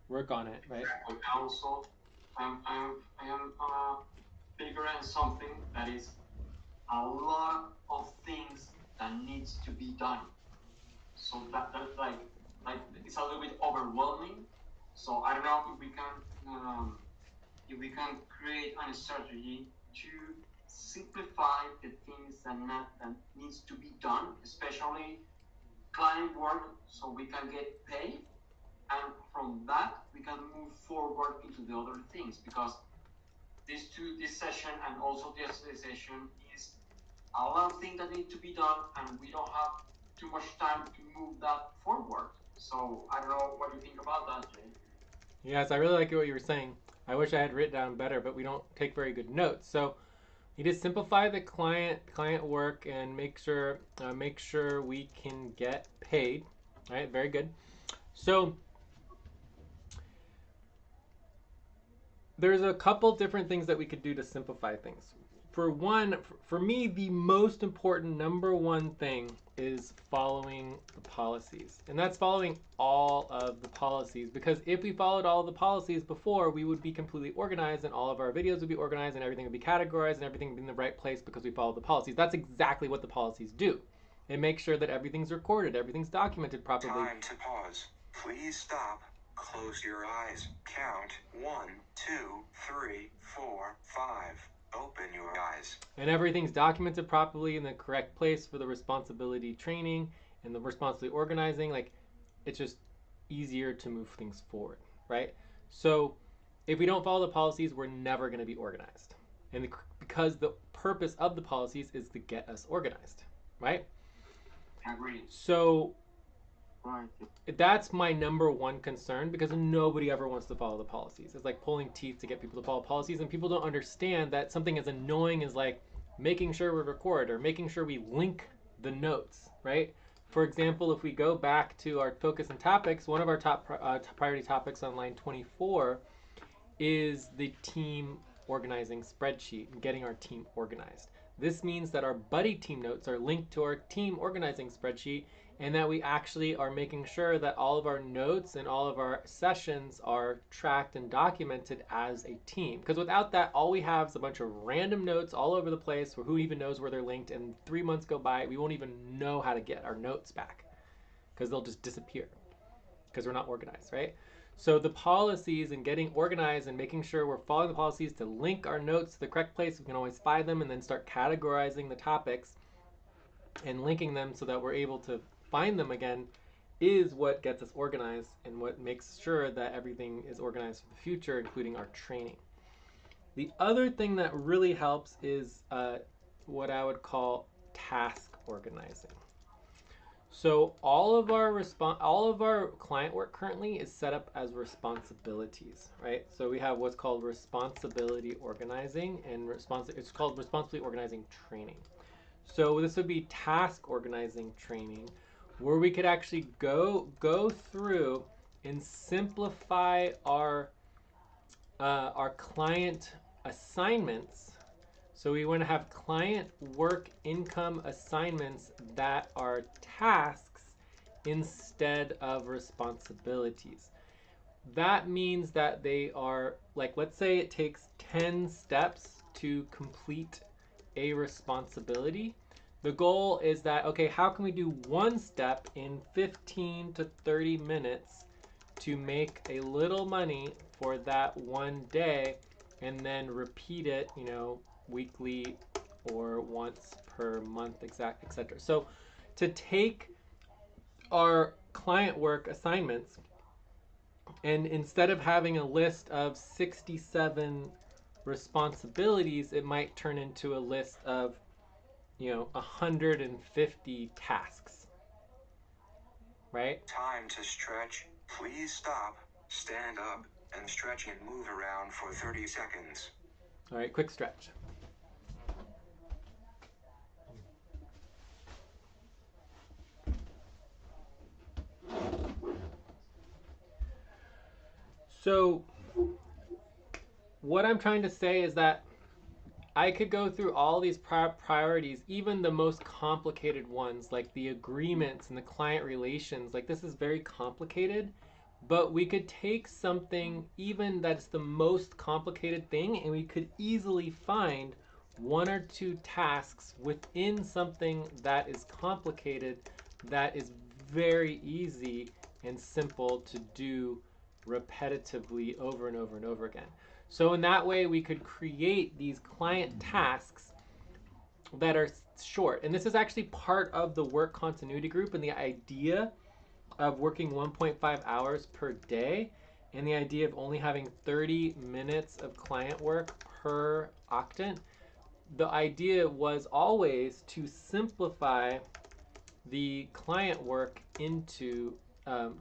work on it, right? Also, I am figuring something that is a lot of things that needs to be done. So that like it's a little bit overwhelming. So I don't know if we can create a strategy to simplify the things that needs to be done, especially client work, so we can get paid, and from that we can move forward into the other things, because this session and also the session is a lot of things that need to be done, and we don't have too much time to move that forward. So I don't know what you think about that, Jay. Yes, I really like what you were saying. I wish I had written down better, but we don't take very good notes. So you just simplify the client work and make sure we can get paid. All right, very good. So there's a couple different things that we could do to simplify things. For me, the most important number one thing is following the policies. And that's following all of the policies, because if we followed all of the policies before, we would be completely organized and all of our videos would be organized and everything would be categorized and everything would be in the right place because we followed the policies. That's exactly what the policies do. and make sure that everything's recorded, everything's documented properly. Time to pause. Please stop. Close your eyes. Count 1, 2, 3, 4, 5. Open your eyes. And everything's documented properly in the correct place for the responsibility training and the responsibility organizing. Like, it's just easier to move things forward, right? So if we don't follow the policies, we're never going to be organized. And because the purpose of the policies is to get us organized, right? Agreed. So Right. that's my number one concern, because nobody ever wants to follow the policies. It's like pulling teeth to get people to follow policies, and people don't understand that something as annoying as like making sure we record or making sure we link the notes, right? For example, if we go back to our focus and topics, one of our top priority topics on line 24 is the team organizing spreadsheet and getting our team organized. This means that our buddy team notes are linked to our team organizing spreadsheet, and that we actually are making sure that all of our notes and all of our sessions are tracked and documented as a team. Because without that, all we have is a bunch of random notes all over the place, where who even knows where they're linked, and 3 months go by, we won't even know how to get our notes back, because they'll just disappear because we're not organized, right? So the policies and getting organized and making sure we're following the policies to link our notes to the correct place, we can always find them, and then start categorizing the topics and linking them so that we're able to find them again, is what gets us organized and what makes sure that everything is organized for the future, including our training. The other thing that really helps is what I would call task organizing. So all of our client work currently is set up as responsibilities, right? So we have what's called responsibility organizing, and it's called responsibility organizing training. So this would be task organizing training, where we could actually go through and simplify our client assignments. So we want to have client work income assignments that are tasks instead of responsibilities. That means that they are, like, let's say it takes 10 steps to complete a responsibility. The goal is that, okay, how can we do one step in 15 to 30 minutes to make a little money for that one day, and then repeat it, you know, weekly or once per month, etc. So to take our client work assignments, and instead of having a list of 67 responsibilities, it might turn into a list of, you know, 150 tasks, right? Time to stretch. Please stop, stand up, and stretch and move around for 30 seconds. All right, quick stretch. So what I'm trying to say is that I could go through all these priorities, even the most complicated ones, like the agreements and the client relations. Like, this is very complicated, but we could take something even that's the most complicated thing, and we could easily find 1 or 2 tasks within something that is complicated, that is very easy and simple to do repetitively over and over and over again. So in that way, we could create these client tasks that are short. And this is actually part of the work continuity group, and the idea of working 1.5 hours per day, and the idea of only having 30 minutes of client work per octant. The idea was always to simplify the client work into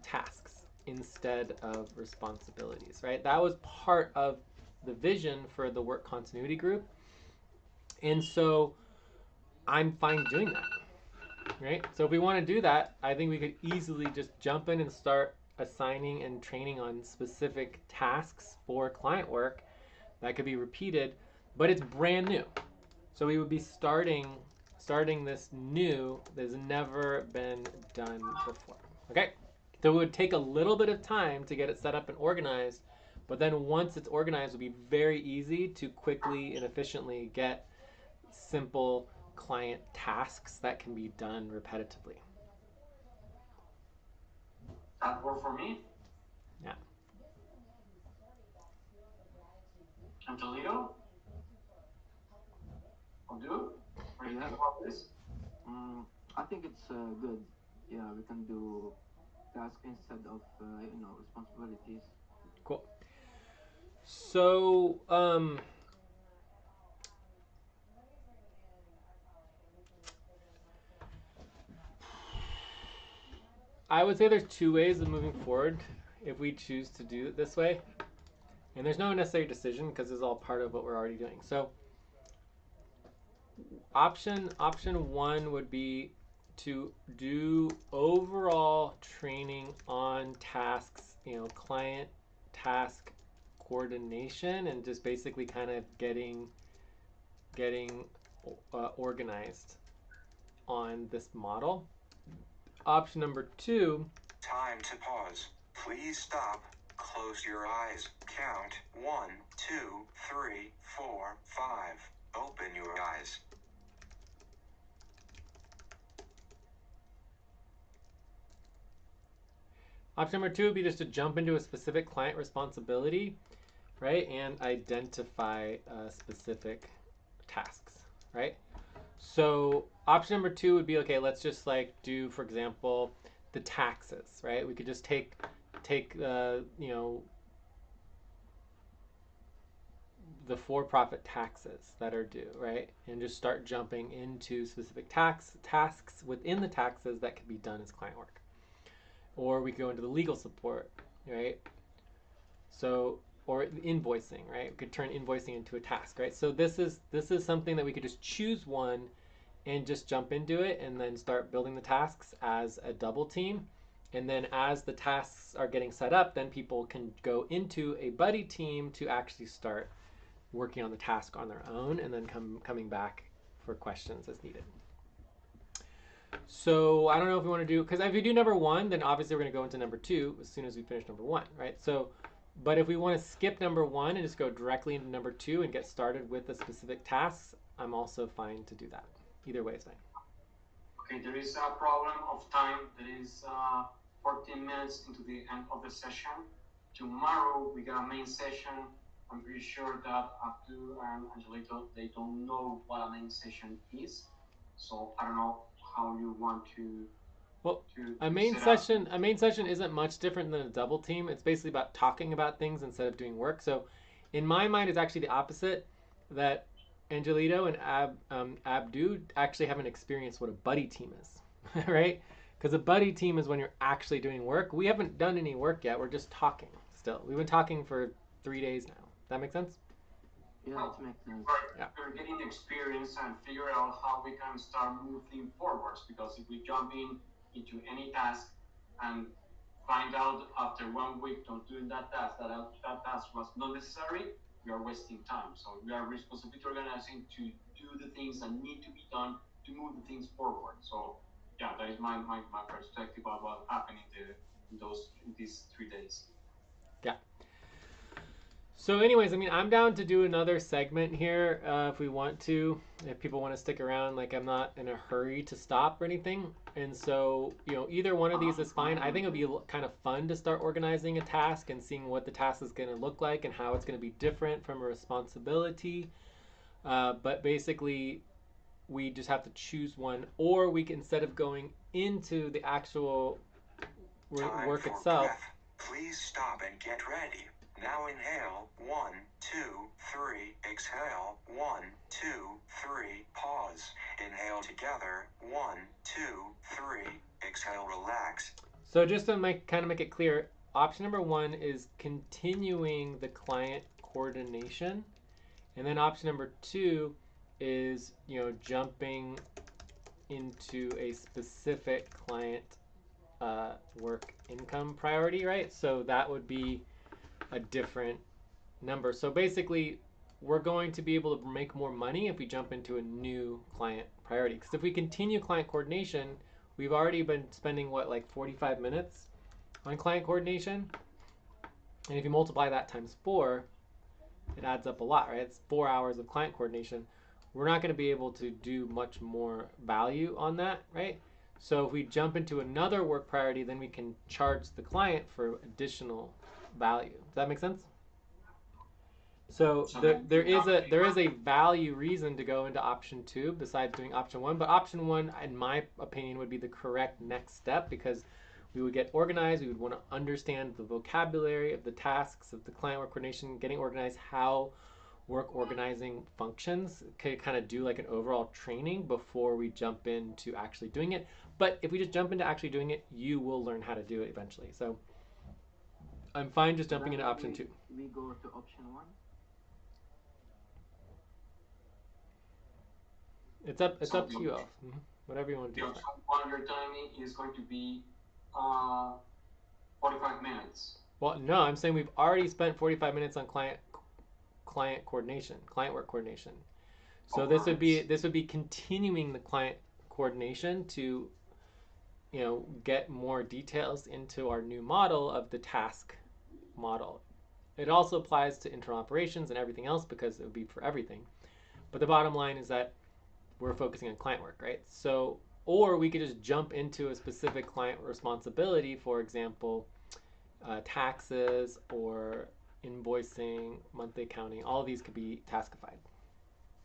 tasks instead of responsibilities, right? That was part of the vision for the work continuity group. And so I'm fine doing that, right? So if we want to do that, I think we could easily just jump in and start assigning and training on specific tasks for client work that could be repeated, but it's brand new. So we would be starting this new that has never been done before, okay? So it would take a little bit of time to get it set up and organized, but then once it's organized, it would be very easy to quickly and efficiently get simple client tasks that can be done repetitively. That worked for me. Yeah. And Toledo? What do you think Yeah. about this? I think it's good. Yeah, we can do tasks instead of responsibilities. Cool. So, I would say there's two ways of moving forward if we choose to do it this way. And there's no necessary decision because it's all part of what we're already doing. So option one would be to do overall training on tasks, client task coordination, and just basically kind of getting organized on this model. Option number two. Time to pause. Please stop. Close your eyes. Count 1, 2, 3, 4, 5. Open your eyes. Option number two would be just to jump into a specific client responsibility, right, and identify specific tasks, right? So option number two would be, okay, let's just like do, for example, the taxes, right? We could just take the for-profit taxes that are due, right? And just start jumping into specific tasks within the taxes that can be done as client work. Or we could go into the legal support, right? So, or invoicing, right? We could turn invoicing into a task, right? So this is something that we could just choose one and just jump into it and then start building the tasks as a double team. And then as the tasks are getting set up, then people can go into a buddy team to actually start working on the task on their own, and then coming back for questions as needed. So I don't know if we want to do, because if you do number one, then obviously we're going to go into number two as soon as we finish number one, right? So, but if we want to skip number one and just go directly into number two and get started with the specific tasks, I'm also fine to do that. Either way is fine. Okay, there is a problem of time. There is 14 minutes into the end of the session. Tomorrow we got a main session. I'm pretty sure that Abdu and Angelito, they don't know what a main session is. So I don't know how you want to. Well, a main session isn't much different than a double team. It's basically about talking about things instead of doing work. So in my mind, it's actually the opposite, that Angelito and Abdu actually haven't experienced what a buddy team is, right? Because a buddy team is when you're actually doing work. We haven't done any work yet. We're just talking still. We've been talking for 3 days now. That make sense? Yeah, it makes sense. We're getting the experience and figure out how we can start moving forwards, because if we jump into any task and find out after 1 week of doing that task that task was not necessary, we are wasting time. So we are responsible to organizing to do the things that need to be done to move the things forward. So yeah, that is my perspective about what happened in these 3 days. Yeah. So anyways, I mean, I'm down to do another segment here if we want to, if people want to stick around. Like, I'm not in a hurry to stop or anything. And so, either one of these is fine. I think it would be kind of fun to start organizing a task and seeing what the task is going to look like and how it's going to be different from a responsibility. But basically, we just have to choose one, or we can, instead of going into the actual work itself. Breath. Please stop and get ready. Now inhale, 1, 2, 3, exhale, 1, 2, 3, pause. Inhale together, 1, 2, 3, exhale, relax. So just to make it clear, option number one is continuing the client coordination. And then option number two is, jumping into a specific client work income priority, right? So that would be a different number. So basically, we're going to be able to make more money if we jump into a new client priority. Because if we continue client coordination, we've already been spending, like 45 minutes on client coordination. And if you multiply that times 4, it adds up a lot, right? It's 4 hours of client coordination. we're not going to be able to do much more value on that, right? So if we jump into another work priority, then we can charge the client for additional value. Does that make sense? So there is a value reason to go into option 2 besides doing option 1, but option 1, in my opinion, would be the correct next step, because we would get organized. We would want to understand the vocabulary of the tasks of the client work coordination, getting organized, how work organizing functions, kind of do like an overall training before we jump into actually doing it. But if we just jump into actually doing it, you will learn how to do it eventually. So I'm fine just jumping into option 2. We go to option 1. It's up to you all. Whatever you want to do. The option 1 you're telling me is going to be 45 minutes. Well, no, I'm saying we've already spent 45 minutes on client coordination, client work coordination. So this would be continuing the client coordination to, get more details into our new model of the task model. It also applies to internal operations and everything else because it would be for everything. But the bottom line is that we're focusing on client work, right? So, or we could just jump into a specific client responsibility, for example, taxes or invoicing, monthly accounting. All of these could be taskified.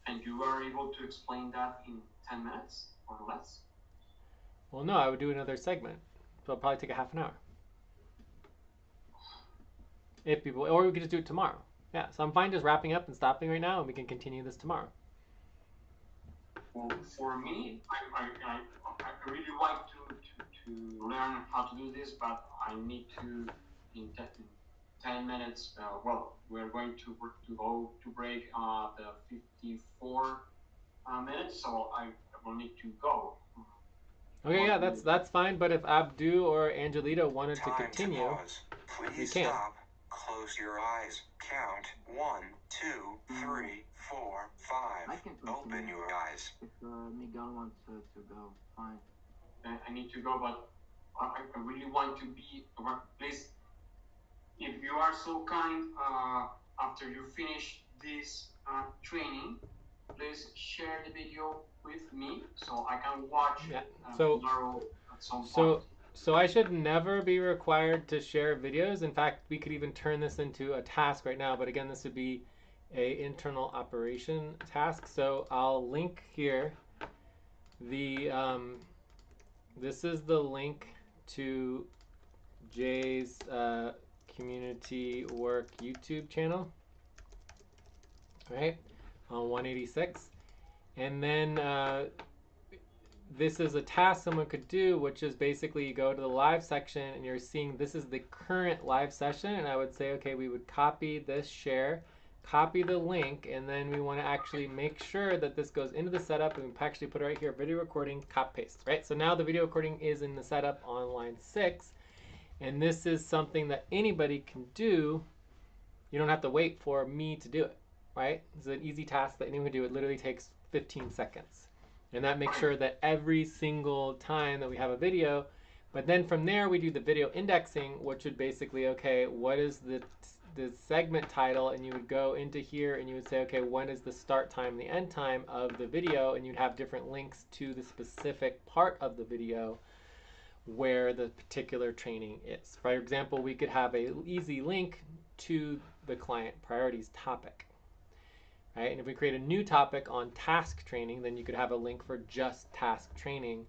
And you are able to explain that in 10 minutes or less? Well, no, I would do another segment. So it'll probably take a half an hour. If people, or we could just do it tomorrow. Yeah, so I'm fine just wrapping up and stopping right now, and we can continue this tomorrow. Well, for me, I really like to learn how to do this, but I need to, in 10 minutes, we're going to go to break the 54 minutes, so I will need to go. Okay, yeah, that's fine, but if Abdu or Angelita wanted to continue, Please we can. Stop. Close your eyes. Count 1, 2, 3, 4, 5. I can continue. Open your eyes. If Miguel wants to go, fine. I need to go, but I really want to be. Please, if you are so kind, after you finish this training, please share the video with me so I can watch tomorrow at some point. So I should never be required to share videos. In fact, we could even turn this into a task right now, but again, this would be a internal operation task. So I'll link here this is the link to Jay's community work YouTube channel, right, on 186. And then this is a task someone could do, which is basically you go to the live section and you're seeing this is the current live session, and I would say, okay, we would copy this share, copy the link, and then we want to actually make sure that this goes into the setup, and we actually put it right here, video recording, copy paste, right? So now the video recording is in the setup on line 6, and this is something that anybody can do. You don't have to wait for me to do it, right? It's an easy task that anyone can do. It literally takes 15 seconds. And that makes sure that every single time that we have a video, but then from there we do the video indexing, which would basically, okay, what is the segment title, and you would go into here and you would say, okay, when is the start time and the end time of the video, and you'd have different links to the specific part of the video where the particular training is. For example, we could have an easy link to the client priorities topic. Right? And if we create a new topic on task training, then you could have a link for just task training.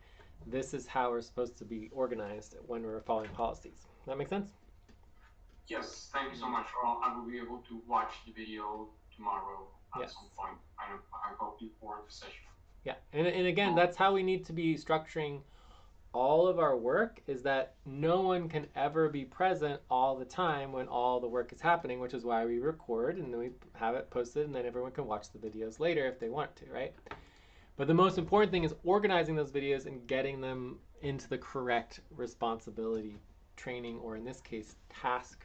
This is how we're supposed to be organized when we're following policies. Does that make sense? Yes, thank you so much. Well, I will be able to watch the video tomorrow at some point. I hope before the session. Yeah, and again, that's how we need to be structuring all of our work, is that no one can ever be present all the time when all the work is happening, which is why we record and then we have it posted, and then everyone can watch the videos later if they want to, right? But the most important thing is organizing those videos and getting them into the correct responsibility training, or in this case, task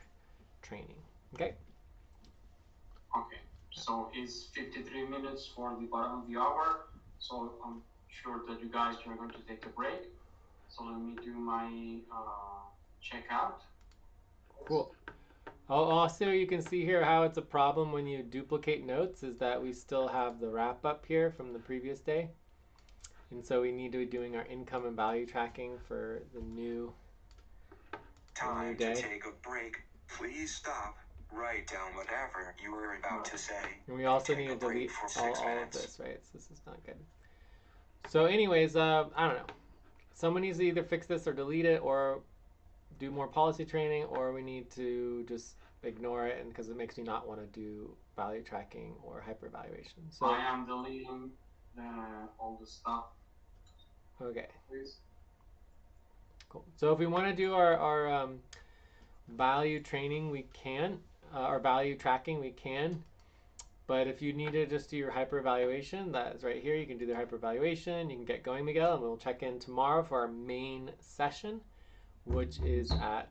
training. Okay? Okay, so it's 53 minutes for the bottom of the hour, so I'm sure that you guys are going to take a break. So let me do my checkout. Cool. Also, you can see here how it's a problem when you duplicate notes is that we still have the wrap up here from the previous day. And so we need to be doing our income and value tracking for the new Time day. to take a break. Please stop. Write down whatever you were about to say. And we also need to delete all of this, right? So this is not good. So anyways, I don't know. Someone needs to either fix this or delete it or do more policy training, or we need to just ignore it, and because it makes me not want to do value tracking or hyper-evaluation. So I am deleting all the stuff. Okay. Please. Cool. So if we want to do our value training, we can. Our value tracking, we can. But if you need to just do your hyper-evaluation, that is right here. You can do the hyper-evaluation. You can get going, Miguel, and we'll check in tomorrow for our main session, which is at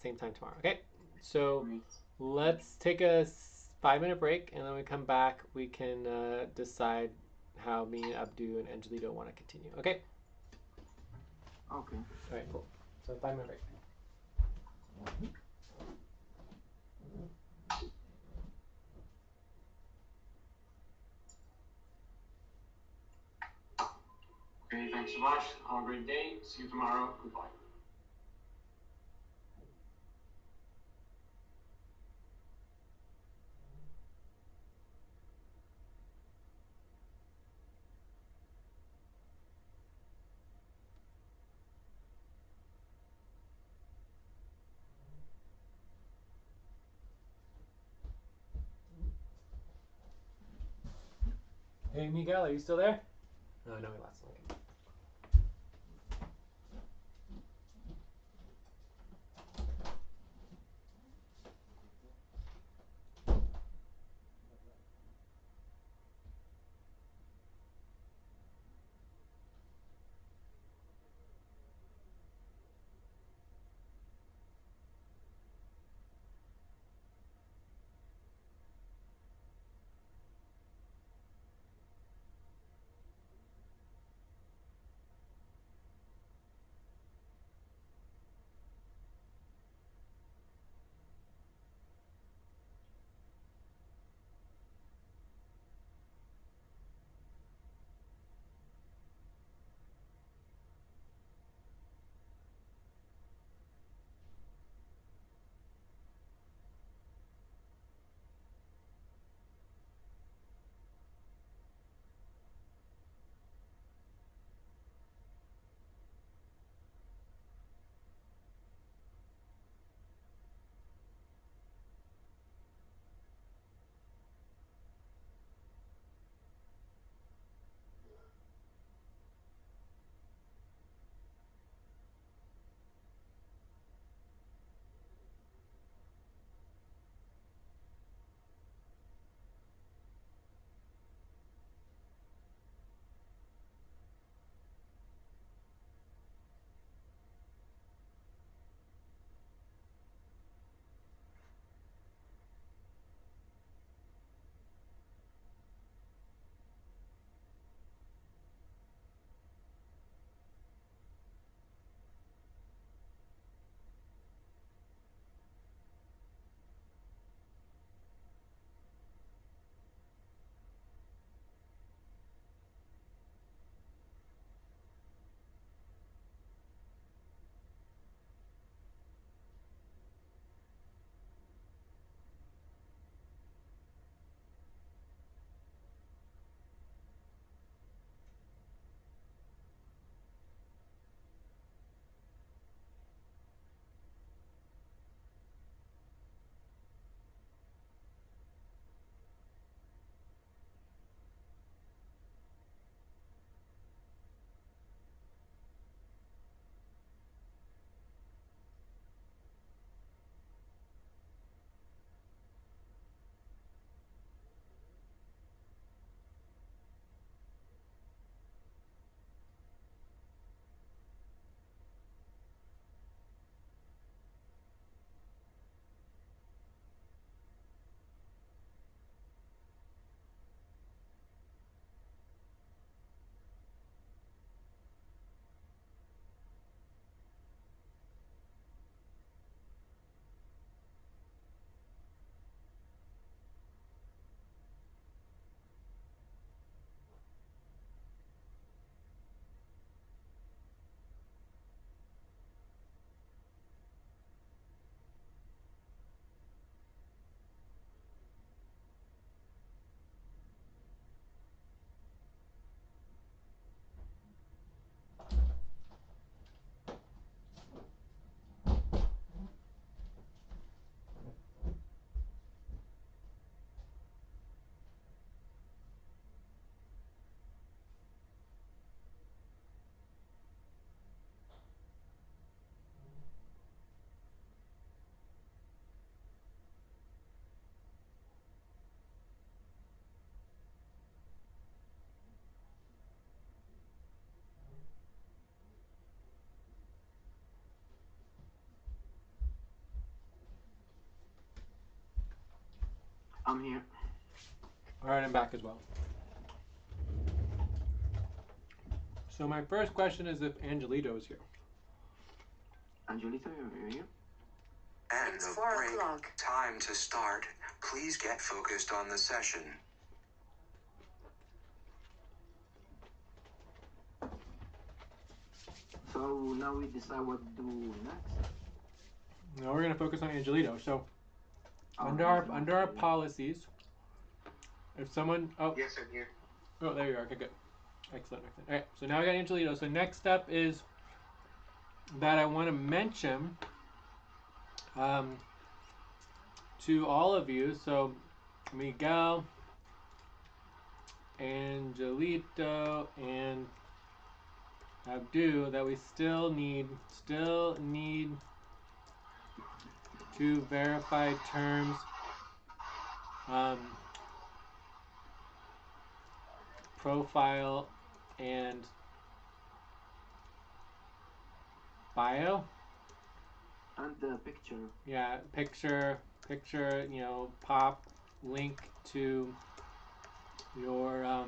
same time tomorrow. Okay, so let's take a 5-minute break, and then when we come back, we can decide how me and Abdu and Angelito want to continue. Okay? Okay. All right, cool. So 5-minute break. Okay, thanks so much. Have a great day. See you tomorrow. Goodbye. Hey, Miguel, are you still there? Oh, no, we lost him. Okay. I'm here. All right, I'm back as well. So my first question is if Angelito is here. Angelito, you're here? End It's of 4 break. o'clock. Time to start. Please get focused on the session. So now we decide what to do next. Now we're gonna focus on Angelito. So Oh, under our policies, if someone Yes, I'm here. oh there you are, okay, good, excellent. All right, so now I got Angelito. So next step is that I want to mention to all of you. So Miguel, Angelito, and Abdu, that we still need to verify terms profile and bio. And the picture. Yeah, picture, you know, pop, link to your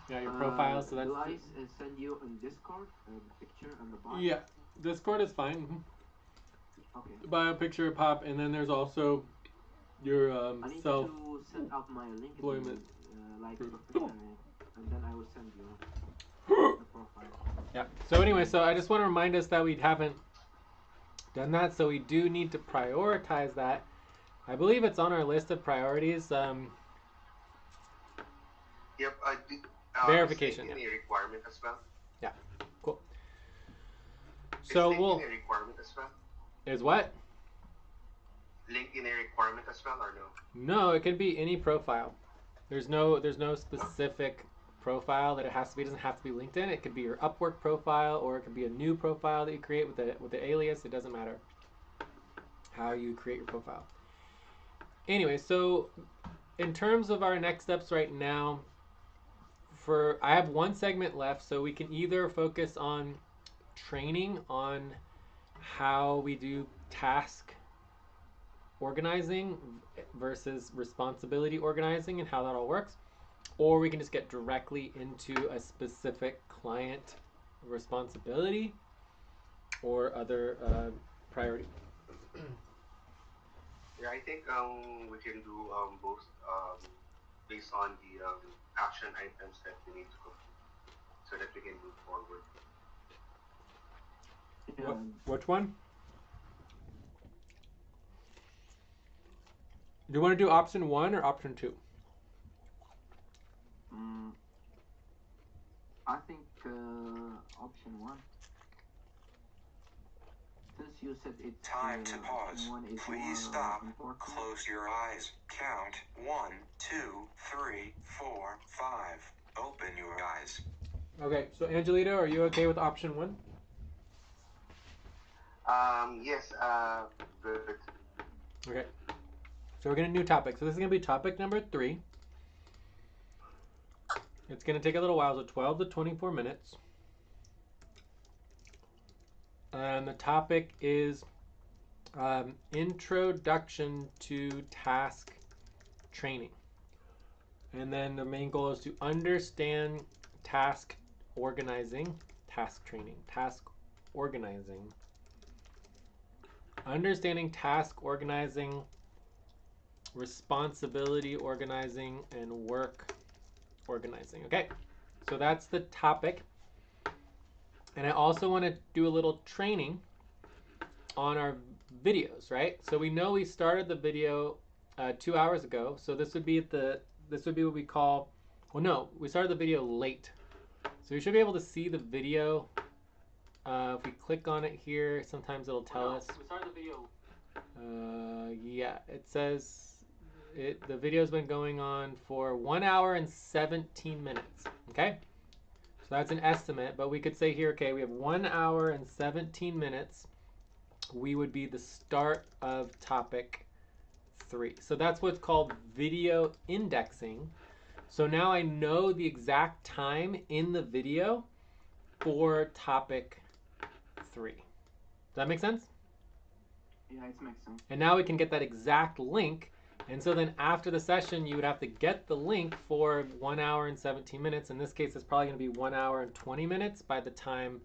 your profile. So that's do I send you on Discord the picture and the bio? yeah, Discord is fine. Okay. Bio, picture, pop, and then there's also your I need self. to set up my LinkedIn employment like group. professionally, and then I will send you the profile. Yeah. So anyway, so I just want to remind us that we haven't done that, so we do need to prioritize that. I believe it's on our list of priorities. Yep, I did. Verification, Is yeah. a requirement as well? Yeah. Cool. Is So LinkedIn we'll a requirement as well? is what? LinkedIn a requirement as well, or no? No, it can be any profile. There's no specific profile that it has to be. It doesn't have to be LinkedIn. It could be your Upwork profile, or it could be a new profile that you create with the alias. It doesn't matter how you create your profile. Anyway, so in terms of our next steps right now, I have one segment left, so we can either focus on training on how we do task organizing versus responsibility organizing and how that all works, or we can just get directly into a specific client responsibility or other priority. Yeah, I think we can do both based on the action items that we need to complete so that we can move forward. Yeah. Which one? Do you want to do option 1 or option 2? I think option 1. Since you said it's Time to pause. option 1 is Please more stop. important. Close your eyes. Count 1, 2, 3, 4, 5. Open your eyes. Okay, so Angelito, are you okay with option 1? Yes, good. Okay. So we're getting a new topic. So this is going to be topic number 3. It's going to take a little while, so 12 to 24 minutes. And the topic is introduction to task training. And then the main goal is to understand task organizing, task training, task organizing. Understanding task organizing, responsibility organizing, and work organizing. Okay, so that's the topic. And I also want to do a little training on our videos, right? So we know we started the video 2 hours ago. So this would be what we call, well, no, we started the video late. So you should be able to see the video. If we click on it here, sometimes it'll tell us. We started the video. Yeah, it says the video's been going on for 1 hour and 17 minutes. Okay, so that's an estimate, but we could say here, okay, we have 1 hour and 17 minutes. We would be the start of topic 3. So that's what's called video indexing. So now I know the exact time in the video for topic 3. Does that make sense? Yeah, it makes sense. And now we can get that exact link And so then after the session, you would have to get the link for 1 hour and 17 minutes. In this case, it's probably going to be 1 hour and 20 minutes by the time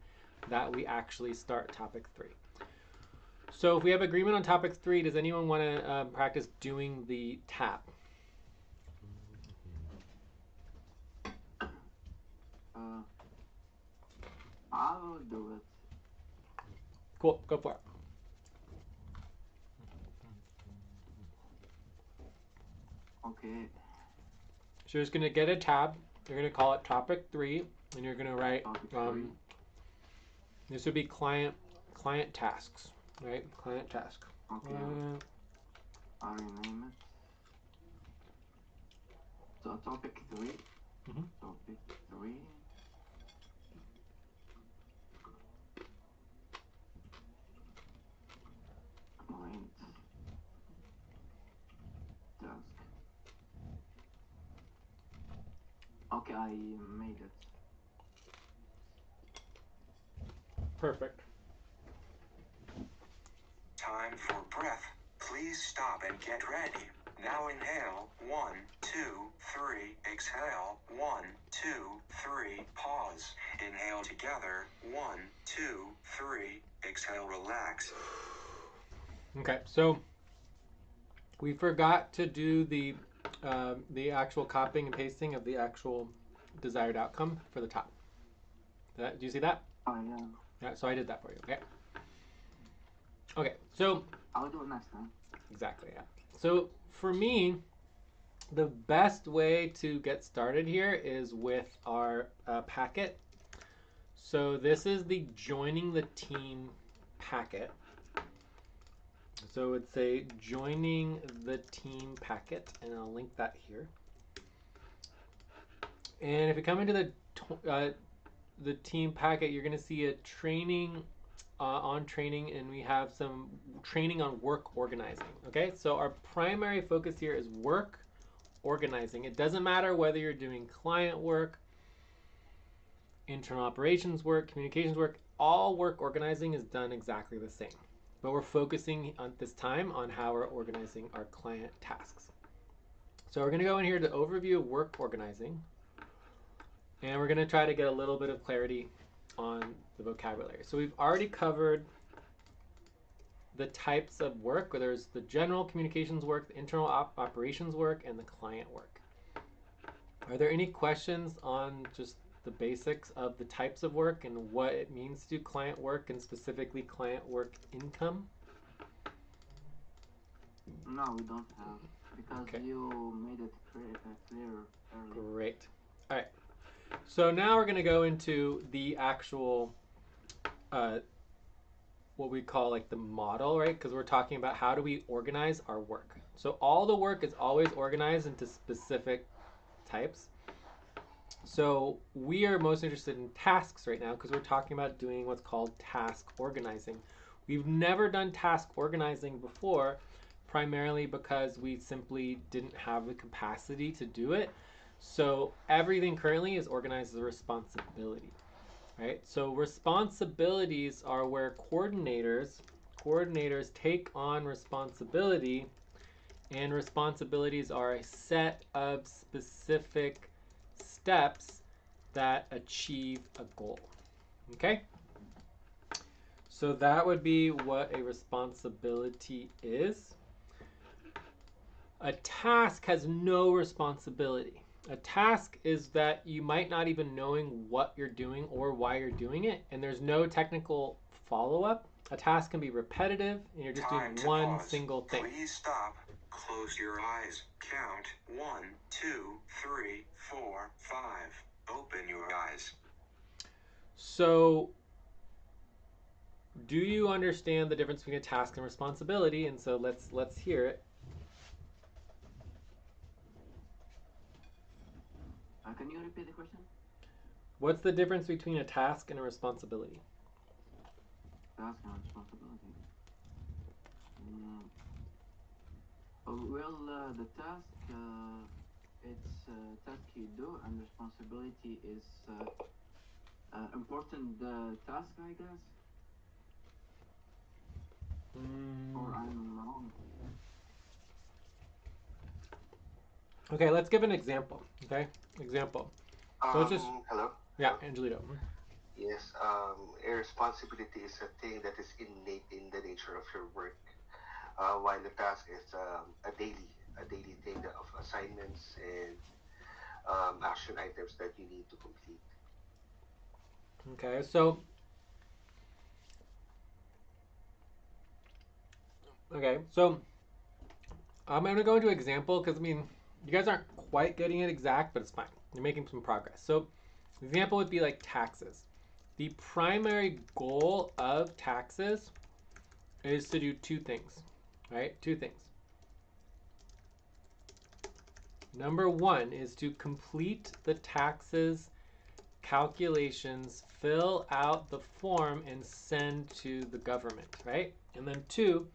that we actually start topic 3. So if we have agreement on topic 3, does anyone want to practice doing the tap? I will do it. Cool, go for it. Okay. So you're just going to get a tab. You're going to call it topic 3, and you're going to write, this would be client tasks, right? Client task. Okay. I'll rename it. So topic 3. Topic 3. Client task. Okay, I made it. Perfect. Time for breath. Please stop and get ready. Now inhale, 1, 2, 3, exhale, 1, 2, 3, pause. Inhale together, 1, 2, 3, exhale, relax. Okay, so we forgot to do the actual copying and pasting of the actual desired outcome for the top. Do you see that? Oh, yeah. Yeah, so I did that for you, okay? Okay, so... I'll do it next time. Exactly, yeah. So for me, the best way to get started here is with our packet. So this is the joining the team packet. So it's a joining the team packet, and I'll link that here. And if you come into the team packet, you're going to see a training on training, and we have some training on work organizing. Okay, so our primary focus here is work organizing. It doesn't matter whether you're doing client work, internal operations work, communications work, all work organizing is done exactly the same. But we're focusing on this time on how we're organizing our client tasks. So we're going to go in here to overview of work organizing, and we're going to try to get a little bit of clarity on the vocabulary. So we've already covered the types of work, where there's the general communications work, the internal operations work, and the client work. Are there any questions on just the basics of the types of work and what it means to do client work, and specifically client work income? No, we don't have, because you made it clear earlier. Great. All right. So now we're going to go into the actual, what we call like the model, right? Because we're talking about how do we organize our work. So all the work is always organized into specific types. So we are most interested in tasks right now because we're talking about doing what's called task organizing. We've never done task organizing before, primarily because we simply didn't have the capacity to do it. So everything currently is organized as a responsibility, right? So responsibilities are where coordinators take on responsibility, and responsibilities are a set of specific steps that achieve a goal. Okay? So that would be what a responsibility is. A task has no responsibility. A task is that you might not even knowing what you're doing or why you're doing it, and there's no technical follow-up. A task can be repetitive, and you're just doing one single thing. Please stop. Close your eyes. Count 1, 2, 3, 4, 5. Open your eyes. So, do you understand the difference between a task and responsibility? And so let's hear it. Can you repeat the question? What's the difference between a task and a responsibility? Task and responsibility. Well, the task, it's a task you do, and responsibility is important task, I guess. Or I'm wrong. Okay, let's give an example. Okay, example. So it's just Hello. yeah, Angelito. Yes. A responsibility is a thing that is innate in the nature of your work, while the task is a daily thing of assignments and action items that you need to complete. Okay, so I'm gonna go into example because I mean you guys aren't quite getting it exact, but it's fine. You're making some progress. So example would be like taxes. The primary goal of taxes is to do two things, right? Two things. Number one is to complete the taxes calculations, fill out the form, and send to the government, right? And then two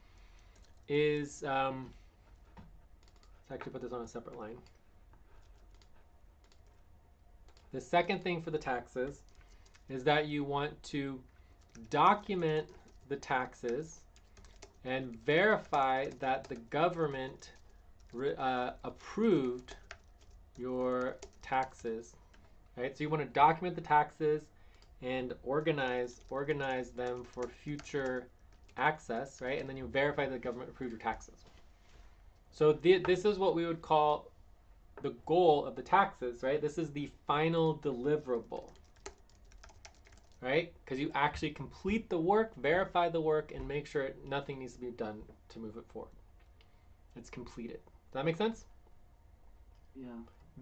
is, let's actually put this on a separate line. The second thing for the taxes is that you want to document the taxes and verify that the government approved your taxes, right? So you want to document the taxes and organize them for future access, right? And then you verify that the government approved your taxes. So this is what we would call the goal of the taxes, right? This is the final deliverable, right? Because you actually complete the work, verify the work, and make sure nothing needs to be done to move it forward. It's completed. Does that make sense? Yeah.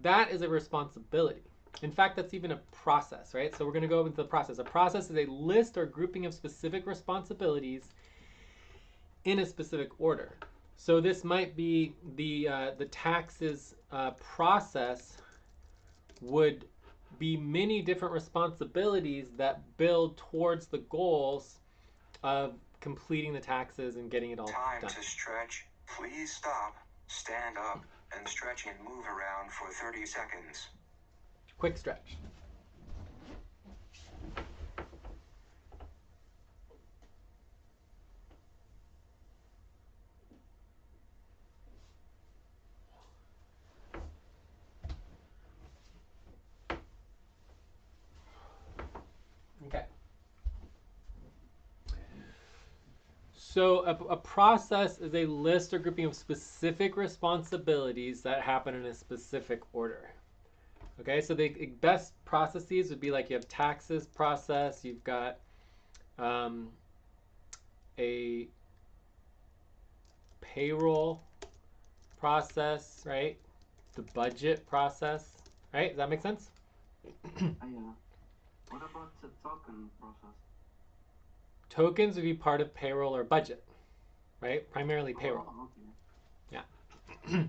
That is a responsibility. In fact, that's even a process, right? So we're going to go into the process. A process is a list or grouping of specific responsibilities in a specific order. So this might be the taxes process would be many different responsibilities that build towards the goals of completing the taxes and getting it all Time done. to stretch. Please stop, stand up, and stretch and move around for 30 seconds. Quick stretch. Okay. So a process is a list or grouping of specific responsibilities that happen in a specific order. Okay, so the best processes would be like you have taxes process, you've got a payroll process, right? The budget process, right? Does that make sense? Yeah. What about the token process? Tokens would be part of payroll or budget, right? Primarily payroll. Oh, okay. Yeah.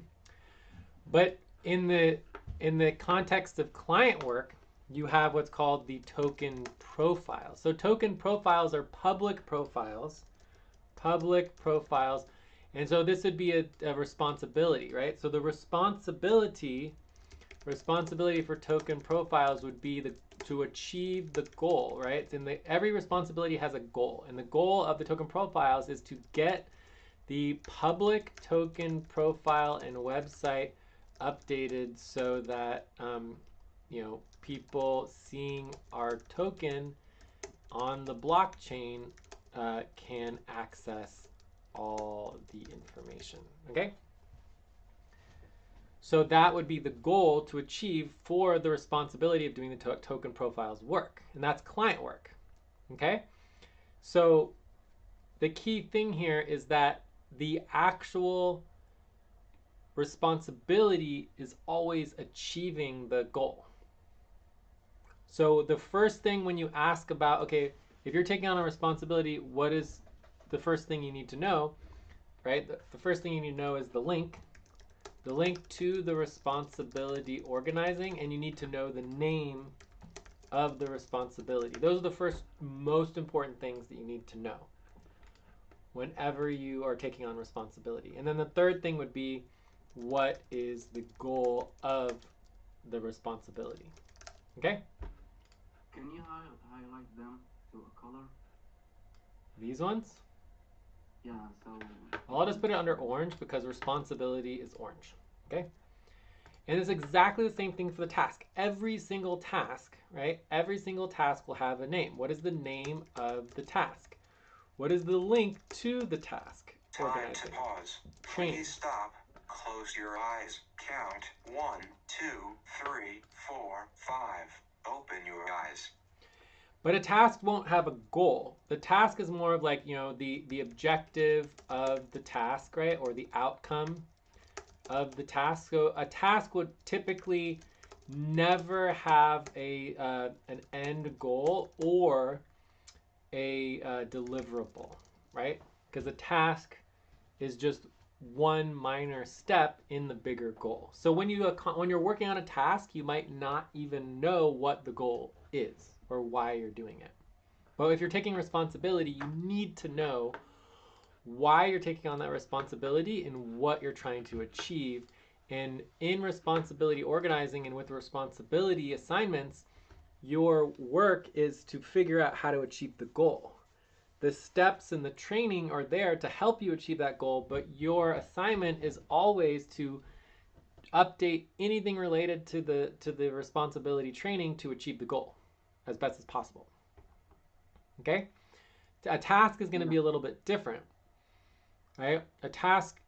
But in the context of client work, you have what's called the token profile. So token profiles are public profiles. And so this would be a responsibility, right? So the responsibility for token profiles would be to achieve the goal, right? Every responsibility has a goal, and the goal of the token profiles is to get the public token profile and website updated so that people seeing our token on the blockchain can access all the information. Okay. So that would be the goal to achieve for the responsibility of doing the token profiles work, and that's client work. Okay. So the key thing here is that the actual responsibility is always achieving the goal. So the first thing when you ask about, okay, if you're taking on a responsibility, what is the first thing you need to know, right? The first thing you need to know is the link to the responsibility organizing, and you need to know the name of the responsibility. Those are the first most important things that you need to know whenever you are taking on responsibility. And then the third thing would be, what is the goal of the responsibility? Okay? Can you highlight them to a color? These ones? Yeah, so... I'll just put it under orange because responsibility is orange. Okay? And it's exactly the same thing for the task. Every single task, right? Every single task will have a name. What is the name of the task? What is the link to the task? Time to pause. Please stop. Close your eyes. Count 1, 2, 3, 4, 5. Open your eyes. But a task won't have a goal. The task is more of like, you know, the objective of the task, right? Or the outcome of the task. So a task would typically never have an end goal or a deliverable, right? Because a task is just one minor step in the bigger goal. So when you're working on a task, you might not even know what the goal is or why you're doing it. But if you're taking responsibility, you need to know why you're taking on that responsibility and what you're trying to achieve. And in responsibility organizing and with responsibility assignments, your work is to figure out how to achieve the goal. The steps and the training are there to help you achieve that goal, but your assignment is always to update anything related to the responsibility training to achieve the goal as best as possible. Okay? A task is going to be a little bit different, right? A task,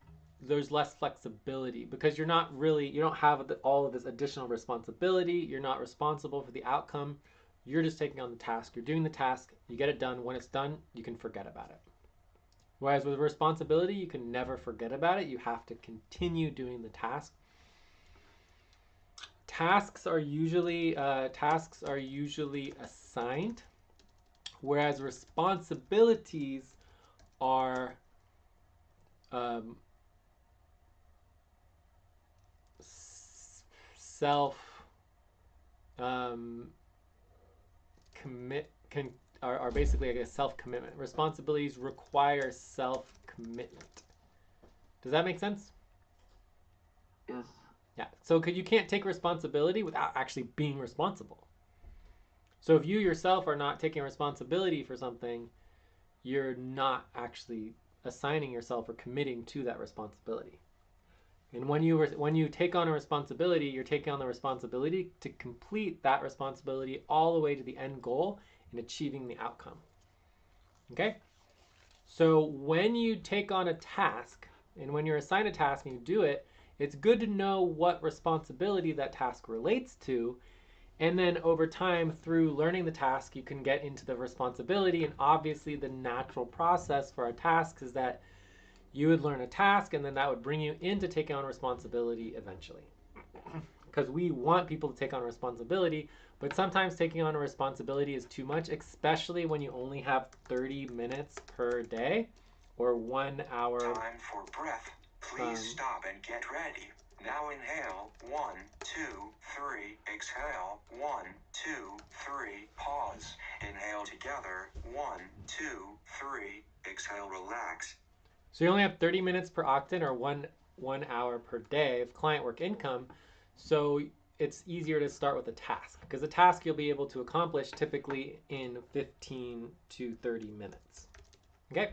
there's less flexibility because you don't have all of this additional responsibility. You're not responsible for the outcome. You're just taking on the task. You're doing the task. You get it done. When it's done, you can forget about it. Whereas with responsibility, you can never forget about it. You have to continue doing the task. Tasks are usually assigned, whereas responsibilities are are basically like a self-commitment. Responsibilities require self-commitment. Does that make sense? Yes. Yeah. So you can't take responsibility without actually being responsible. So if you yourself are not taking responsibility for something, you're not actually assigning yourself or committing to that responsibility. And when you take on a responsibility, you're taking on the responsibility to complete that responsibility all the way to the end goal and achieving the outcome. Okay? So when you take on a task, and when you're assigned a task and you do it, it's good to know what responsibility that task relates to. And then over time, through learning the task, you can get into the responsibility. And obviously the natural process for a task is that you would learn a task and then that would bring you into taking on responsibility eventually. Because we want people to take on responsibility, but sometimes taking on a responsibility is too much, especially when you only have 30 minutes per day or 1 hour. Time for breath. Please stop and get ready. Now inhale, 1, 2, 3, exhale, 1, 2, 3, pause. Inhale together, 1, 2, 3, exhale, relax. So you only have 30 minutes per octant or one hour per day of client work income. So it's easier to start with a task because a task you'll be able to accomplish typically in 15 to 30 minutes. Okay?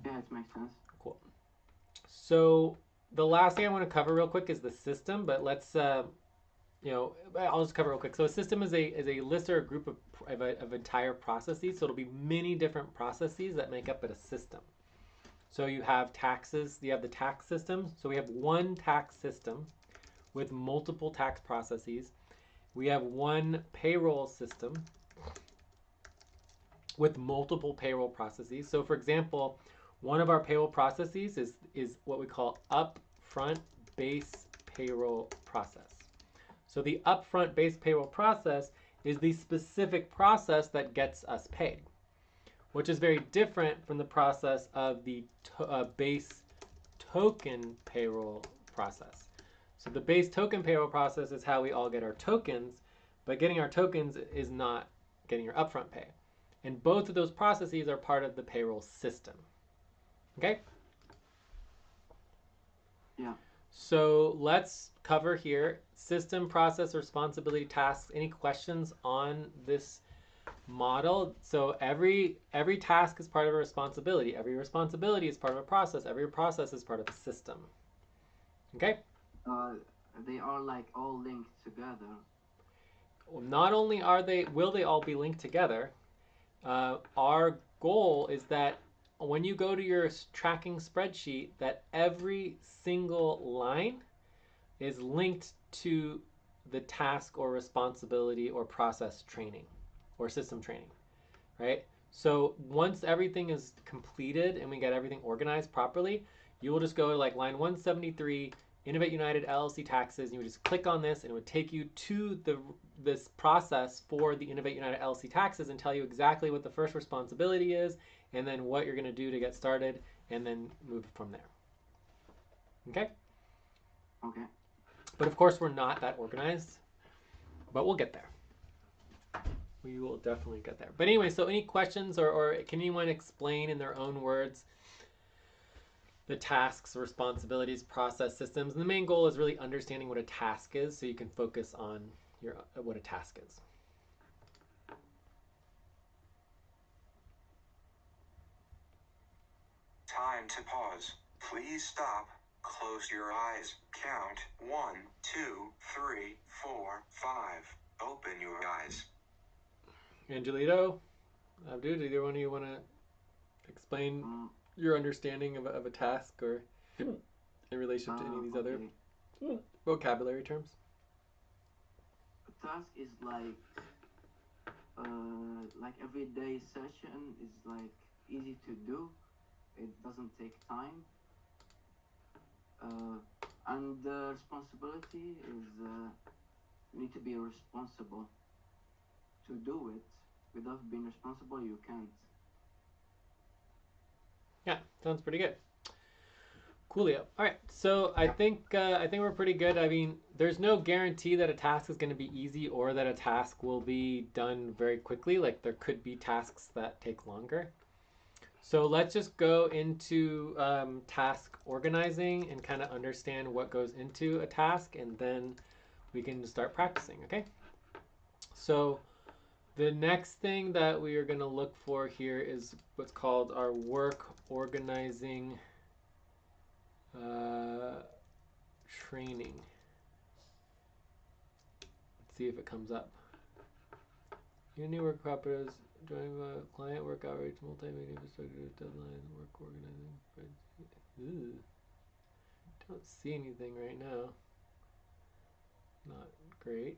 Yeah, it makes sense. Cool. So the last thing I want to cover real quick is the system, but let's, I'll just cover real quick. So a system is a list or a group of entire processes. So it'll be many different processes that make up a system. So you have taxes, you have the tax system. So we have one tax system with multiple tax processes. We have one payroll system with multiple payroll processes. So for example, one of our payroll processes is what we call upfront base payroll process. So the upfront base payroll process is the specific process that gets us paid, which is very different from the process of the base token payroll process. So the base token payroll process is how we all get our tokens, but getting our tokens is not getting your upfront pay. And both of those processes are part of the payroll system. Okay? Yeah. So let's cover here system, process, responsibility, tasks. Any questions on this model? So every task is part of a responsibility. Every responsibility is part of a process. Every process is part of a system. Okay? They are like all linked together. Not only will they all be linked together, our goal is that when you go to your tracking spreadsheet, that every single line is linked to the task or responsibility or process training or system training, right? So once everything is completed and we get everything organized properly, you will just go to like line 173, Innovate United LLC taxes, and you would just click on this and it would take you to this process for the Innovate United LLC taxes and tell you exactly what the first responsibility is and then what you're going to do to get started and then move from there. Okay? Okay. But of course, we're not that organized, but we'll get there. We will definitely get there. But anyway, so any questions or can anyone explain in their own words the tasks, responsibilities, process, systems? And the main goal is really understanding what a task is so you can focus on what a task is. Time to pause. Please stop. Close your eyes. Count 1, 2, 3, 4, 5. Open your eyes. Angelito, Abdu, do either one of you want to explain your understanding of a task or in relation to any of these other vocabulary terms? A task is like everyday session is like easy to do. It doesn't take time. And the responsibility is you need to be responsible to do it. Without being responsible, you can't. Yeah, sounds pretty good. Coolio. All right, so I think we're pretty good. I mean, there's no guarantee that a task is going to be easy or that a task will be done very quickly. Like there could be tasks that take longer. So let's just go into task organizing and kind of understand what goes into a task, and then we can start practicing, okay? So the next thing that we are going to look for here is what's called our work organizing training. Let's see if it comes up. Unity work cooperatives, joining client work outreach, multimedia infrastructure, deadline, work organizing. Ooh. Don't see anything right now. Not great.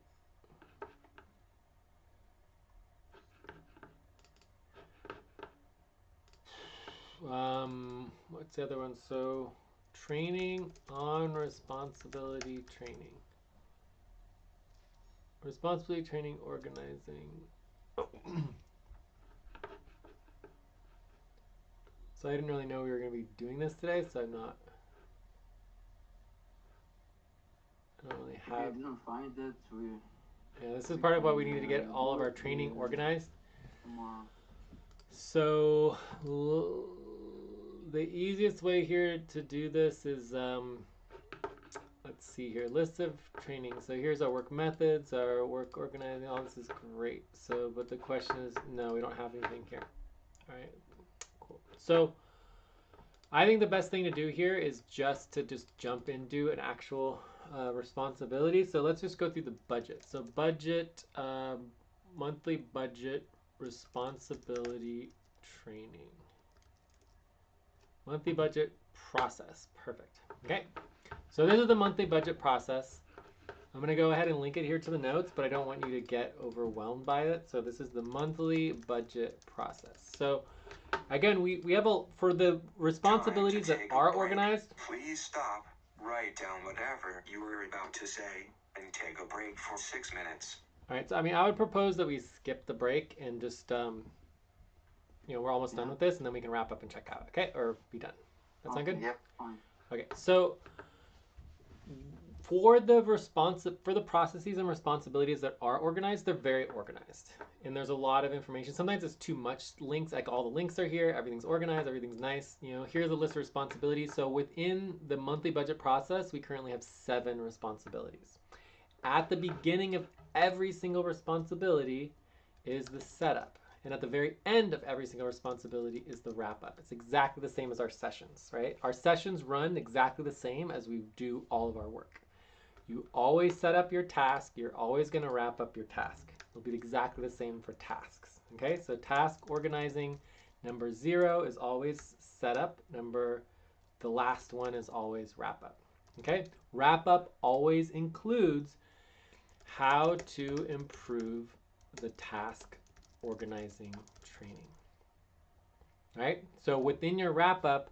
What's the other one? So, training on responsibility training. Responsibility training organizing. So I didn't really know we were going to be doing this today, so I don't really have. If you didn't find it, Yeah, this is part of why we needed to get all of our training organized. Tomorrow. So the easiest way here to do this is, let's see here, list of training. So here's our work methods, our work organizing, all this is great. So, but the question is, no, we don't have anything here. All right, cool. So I think the best thing to do here is just jump into an actual responsibility. So let's just go through the budget. So budget, monthly budget, responsibility training. Monthly budget process. Perfect. Okay. So this is the monthly budget process. I'm going to go ahead and link it here to the notes, but I don't want you to get overwhelmed by it. So this is the monthly budget process. So again, we have for the responsibilities that are organized. Please stop, write down whatever you were about to say, and take a break for 6 minutes. All right, so I mean, I would propose that we skip the break and just, we're almost done with this, and then we can wrap up and check out, okay? Or be done. That sound good? Yep, fine. Okay, so for the processes and responsibilities that are organized, they're very organized. And there's a lot of information. Sometimes it's too much links, like all the links are here, everything's organized, everything's nice. Here's a list of responsibilities. So within the monthly budget process, we currently have 7 responsibilities. At the beginning of every single responsibility is the setup. And at the very end of every single responsibility is the wrap up. It's exactly the same as our sessions, right? Our sessions run exactly the same as we do all of our work. You always set up your task. You're always going to wrap up your task. It'll be exactly the same for tasks. Okay, so task organizing, number 0 is always set up. The last one is always wrap up. Okay, wrap up always includes how to improve the task organizing training. Right? So within your wrap up,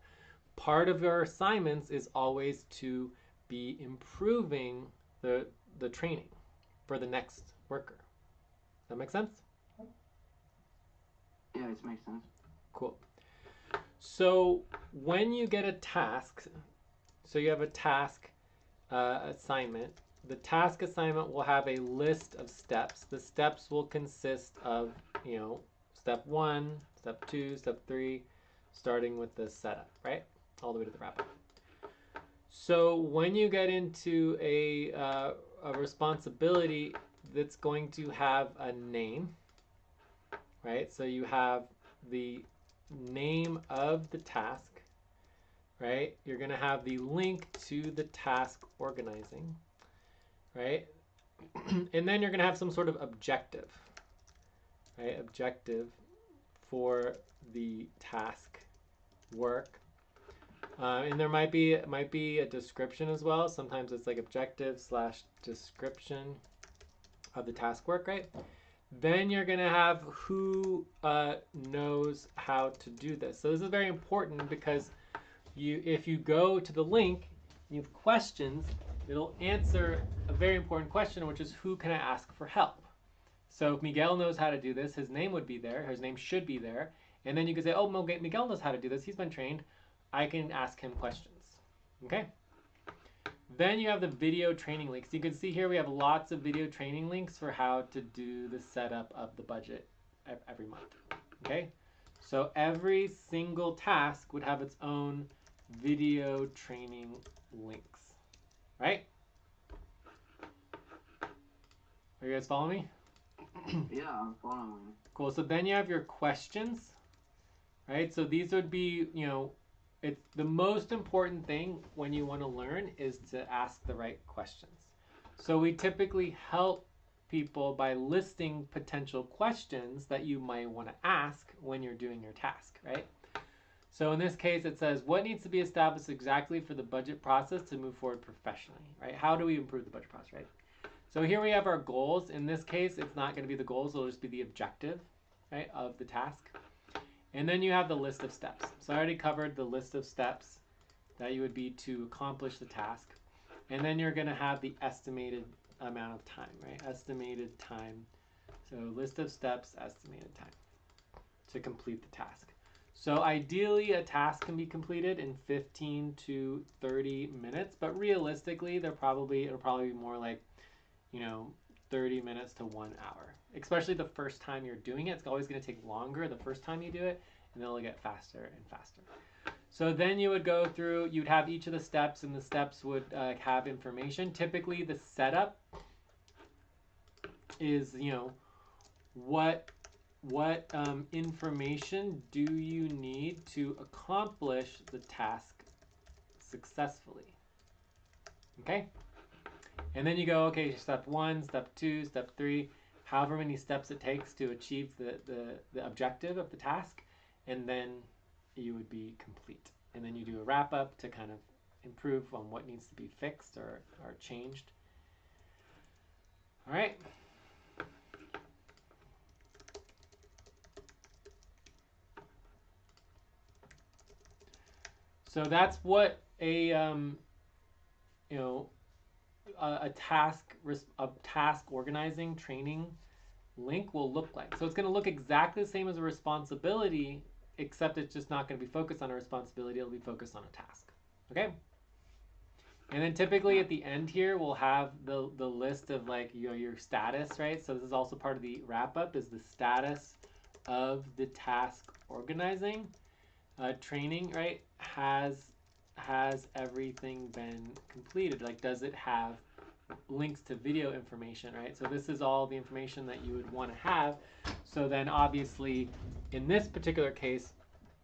part of your assignments is always to be improving the training for the next worker. Does that make sense? Yeah, it makes sense. Cool. So when you get a task, so you have a task assignment, the task assignment will have a list of steps. The steps will consist of, step 1, step 2, step 3, starting with the setup, right? All the way to the wrap up. So when you get into a responsibility that's going to have a name, right? So you have the name of the task, right? You're going to have the link to the task organizing, right? And then you're going to have some sort of objective, right? Objective for the task work. And there might be a description as well. Sometimes it's like objective / description of the task work, right? Then you're going to have who knows how to do this. So this is very important because if you go to the link, you have questions, it'll answer a very important question, which is who can I ask for help? So if Miguel knows how to do this, his name would be there, his name should be there. And then you can say, oh, Miguel knows how to do this, he's been trained, I can ask him questions. Okay? Then you have the video training links. You can see here we have lots of video training links for how to do the setup of the budget every month. Okay? So every single task would have its own video training links. Right? Are you guys following me? Yeah, I'm following. Cool. So then you have your questions. Right? So these would be, it's the most important thing when you want to learn is to ask the right questions. So we typically help people by listing potential questions that you might want to ask when you're doing your task, right? So in this case, it says, what needs to be established exactly for the budget process to move forward professionally, right? How do we improve the budget process, right? So here we have our goals. In this case, it's not going to be the goals, it'll just be the objective, right, of the task. And then you have the list of steps. So I already covered the list of steps that you would be to accomplish the task. And then you're going to have the estimated amount of time, right? Estimated time. So list of steps, estimated time to complete the task. So ideally, a task can be completed in 15 to 30 minutes, but realistically, it'll probably be more like, 30 minutes to 1 hour. Especially the first time you're doing it, it's always going to take longer the first time you do it, and then it'll get faster and faster. So then you would go through, you'd have each of the steps, and the steps would have information. Typically, the setup is, what information do you need to accomplish the task successfully? Okay? And then you go, okay, step 1, step 2, step 3, however many steps it takes to achieve the objective of the task, and then you would be complete. And then you do a wrap up to kind of improve on what needs to be fixed or changed. All right. So that's what a task organizing training link will look like. So it's going to look exactly the same as a responsibility, except it's just not going to be focused on a responsibility. It'll be focused on a task. Okay? And then typically at the end here, we'll have the list of like your status, right? So this is also part of the wrap up, is the status of the task organizing training, right? Has everything been completed? Like, does it have links to video information, right? So this is all the information that you would want to have. So then obviously in this particular case,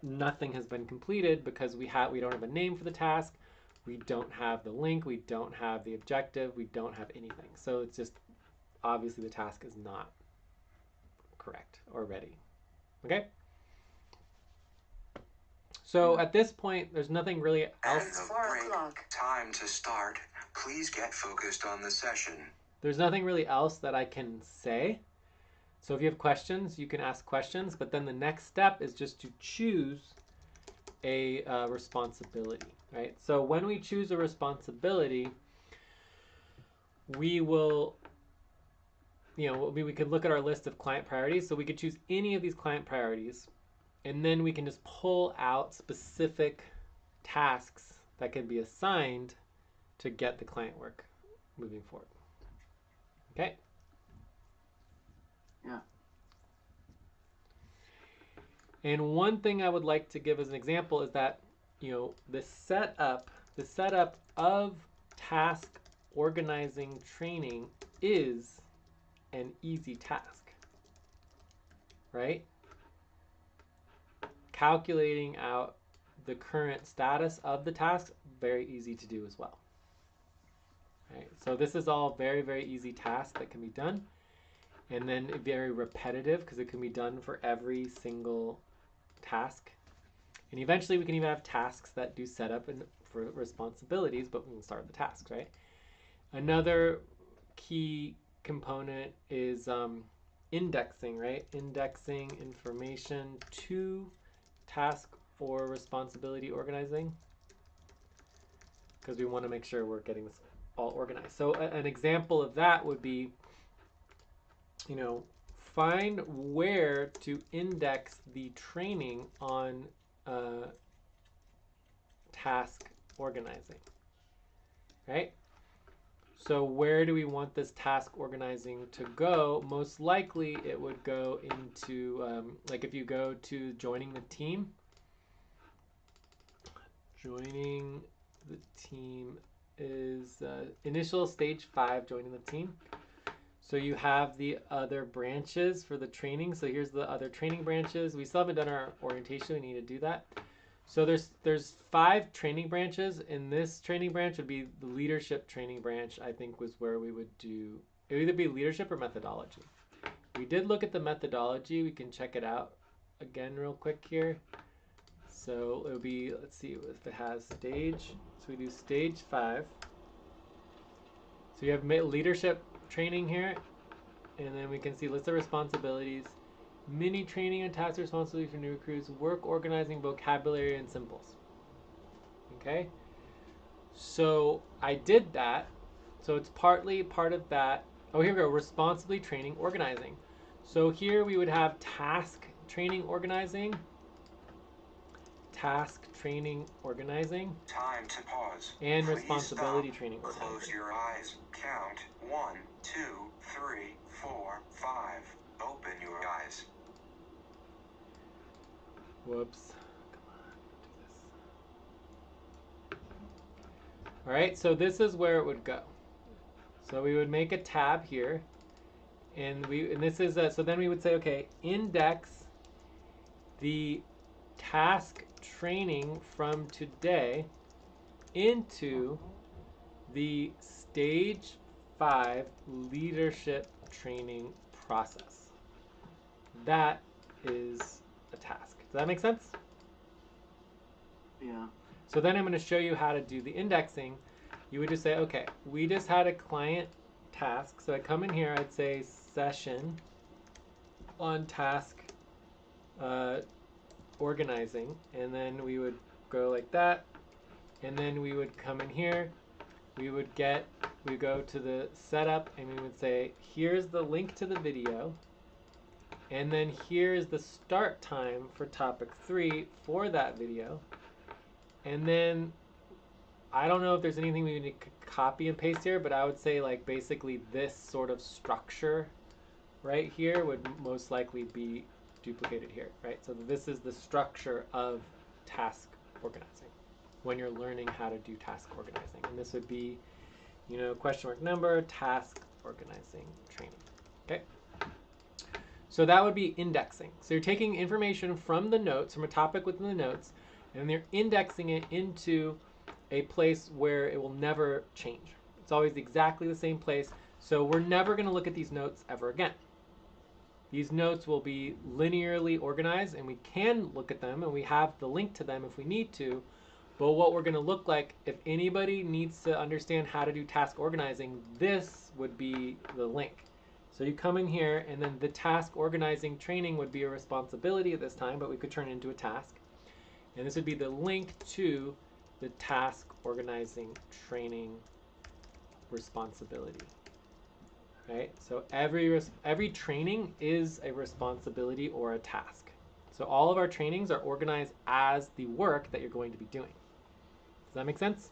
nothing has been completed because we don't have a name for the task. we don't have the link, we don't have the objective, we don't have anything. So it's just, obviously the task is not correct or ready. Okay? So at this point, there's nothing really else. It's 4 o'clock. Time to start. Please get focused on the session. There's nothing really else that I can say. So if you have questions, you can ask questions, but then the next step is just to choose a responsibility, right? So when we choose a responsibility, we will, we could look at our list of client priorities. So we could choose any of these client priorities, and then we can just pull out specific tasks that can be assigned to get the client work moving forward. Okay? Yeah. And one thing I would like to give as an example is that, the setup of task organizing training is an easy task, right? Calculating out the current status of the task, very easy to do as well. Right? So this is all very, very easy tasks that can be done, and then very repetitive because it can be done for every single task. And eventually we can even have tasks that do setup and for responsibilities, but we can start with the tasks, right? Another key component is indexing, right? Indexing information to task or responsibility organizing, because we want to make sure we're getting this all organized. So an example of that would be, find where to index the training on task organizing, right? So where do we want this task organizing to go? Most likely it would go into, like if you go to joining the team, joining the team is initial stage 5, joining the team. So you have the other branches for the training. So here's the other training branches. We still haven't done our orientation. We need to do that. So there's 5 training branches, and this training branch would be the leadership training branch, I think was where we would do, it would either be leadership or methodology. We did look at the methodology. We can check it out again real quick here. So it would be, let's see if it has stage. So we do stage 5. So you have leadership training here, and then we can see list of responsibilities, mini training and task responsibility for new recruits, work organizing, vocabulary, and symbols. Okay, so I did that. So it's partly part of that. Oh, here we go, responsibly training organizing. So here we would have task training organizing, task training organizing, time to pause, and please responsibility stop. training organizing. Close your eyes, count 1, 2, 3, 4, 5, open your eyes. Whoops. Come on, do this. All right, so this is where it would go. So we would make a tab here, and this is so then we would say, okay, index the task training from today into the stage 5 leadership training process. That is a task. Does that make sense? Yeah. So then I'm going to show you how to do the indexing. You would just say, okay, we just had a client task. So I come in here, I'd say session on task organizing, and then we would go like that, and then we would come in here, we go to the setup, and we would say, here's the link to the video, and then here's the start time for topic 3 for that video, and then I don't know if there's anything we need to copy and paste here, but I would say like basically this sort of structure right here would most likely be duplicated here, right? So this is the structure of task organizing when you're learning how to do task organizing. And this would be, question mark number, task organizing training, okay? So that would be indexing. So you're taking information from the notes, from a topic within the notes, and you're indexing it into a place where it will never change. It's always exactly the same place. So we're never going to look at these notes ever again. These notes will be linearly organized, and we can look at them, and we have the link to them if we need to. But what we're going to look like, if anybody needs to understand how to do task organizing, this would be the link. So you come in here, and then the task organizing training would be a responsibility at this time, but we could turn it into a task. And this would be the link to the task organizing training responsibility. Right? So every training is a responsibility or a task. So all of our trainings are organized as the work that you're going to be doing. Does that make sense?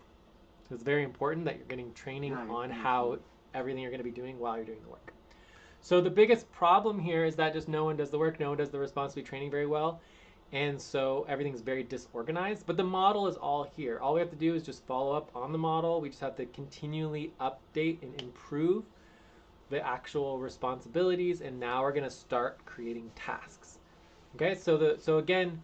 So it's very important that you're getting training on how everything you're going to be doing while you're doing the work. So the biggest problem here is that just no one does the work, no one does the responsibility training very well. And so everything's very disorganized, but the model is all here. All we have to do is just follow up on the model. We just have to continually update and improve the actual responsibilities, and now we're going to start creating tasks. Okay, so again,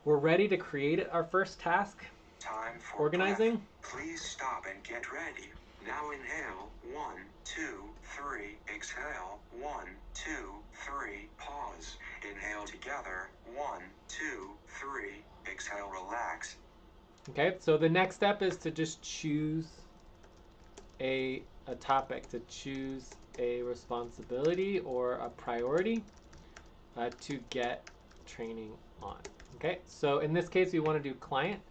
we're ready to create our first task. Time for organizing. Breath. Please stop and get ready. Now inhale, 1, 2, 3. Exhale, 1, 2, 3. Pause. Inhale together, 1, 2, 3. Exhale, relax. Okay, so the next step is to just choose a topic, to choose a responsibility or a priority to get training on. Okay, so in this case we want to do client,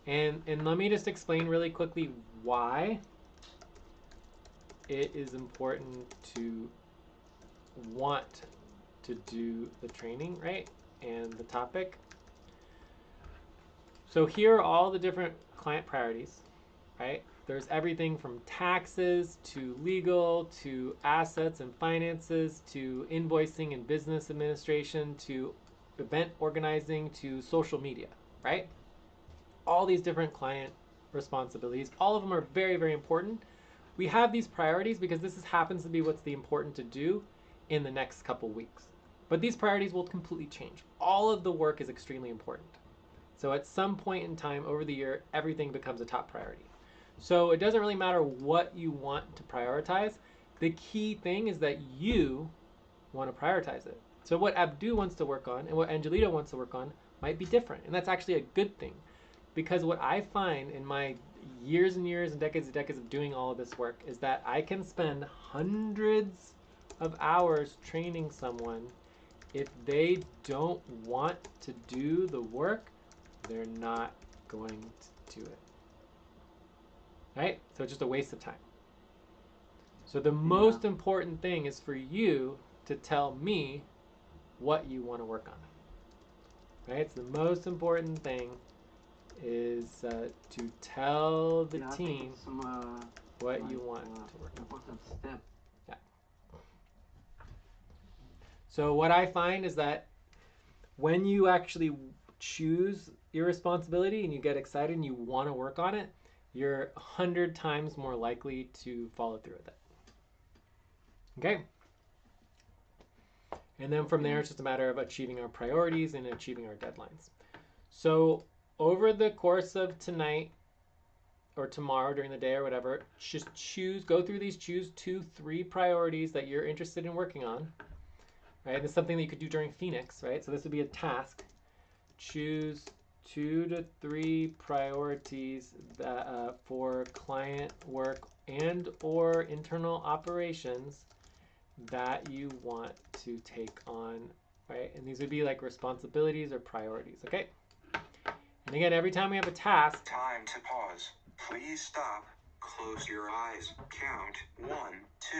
and let me just explain really quickly why it is important to want to do the training, right, and the topic. So here are all the different client priorities, right? There's everything from taxes to legal to assets and finances to invoicing and business administration to event organizing to social media, right? All these different client responsibilities, all of them are very, very important. We have these priorities because this happens to be what's the important to do in the next couple weeks. But these priorities will completely change. All of the work is extremely important. So at some point in time over the year, everything becomes a top priority. So it doesn't really matter what you want to prioritize. The key thing is that you want to prioritize it. So what Abdu wants to work on and what Angelita wants to work on might be different. And that's actually a good thing. Because what I find in my years and years and decades of doing all of this work is that I can spend hundreds of hours training someone. If they don't want to do the work, they're not going to do it. Right? So it's just a waste of time. So the most important thing is for you to tell me what you want to work on. Right? So the most important thing is to tell the team what you want to work on. Important step. Yeah. So what I find is that when you actually choose your responsibility and you get excited and you want to work on it, you're 100 times more likely to follow through with it. Okay? And then from there, it's just a matter of achieving our priorities and achieving our deadlines. So over the course of tonight or tomorrow during the day or whatever, just go through these, choose 2, 3 priorities that you're interested in working on. Right? It's something that you could do during Phoenix, right? So this would be a task. Choose 2 to 3 priorities that, for client work and or internal operations that you want to take on, right? And these would be like responsibilities or priorities, okay? And again, every time we have a task. Time to pause. Please stop. Close your eyes. Count 1, 2,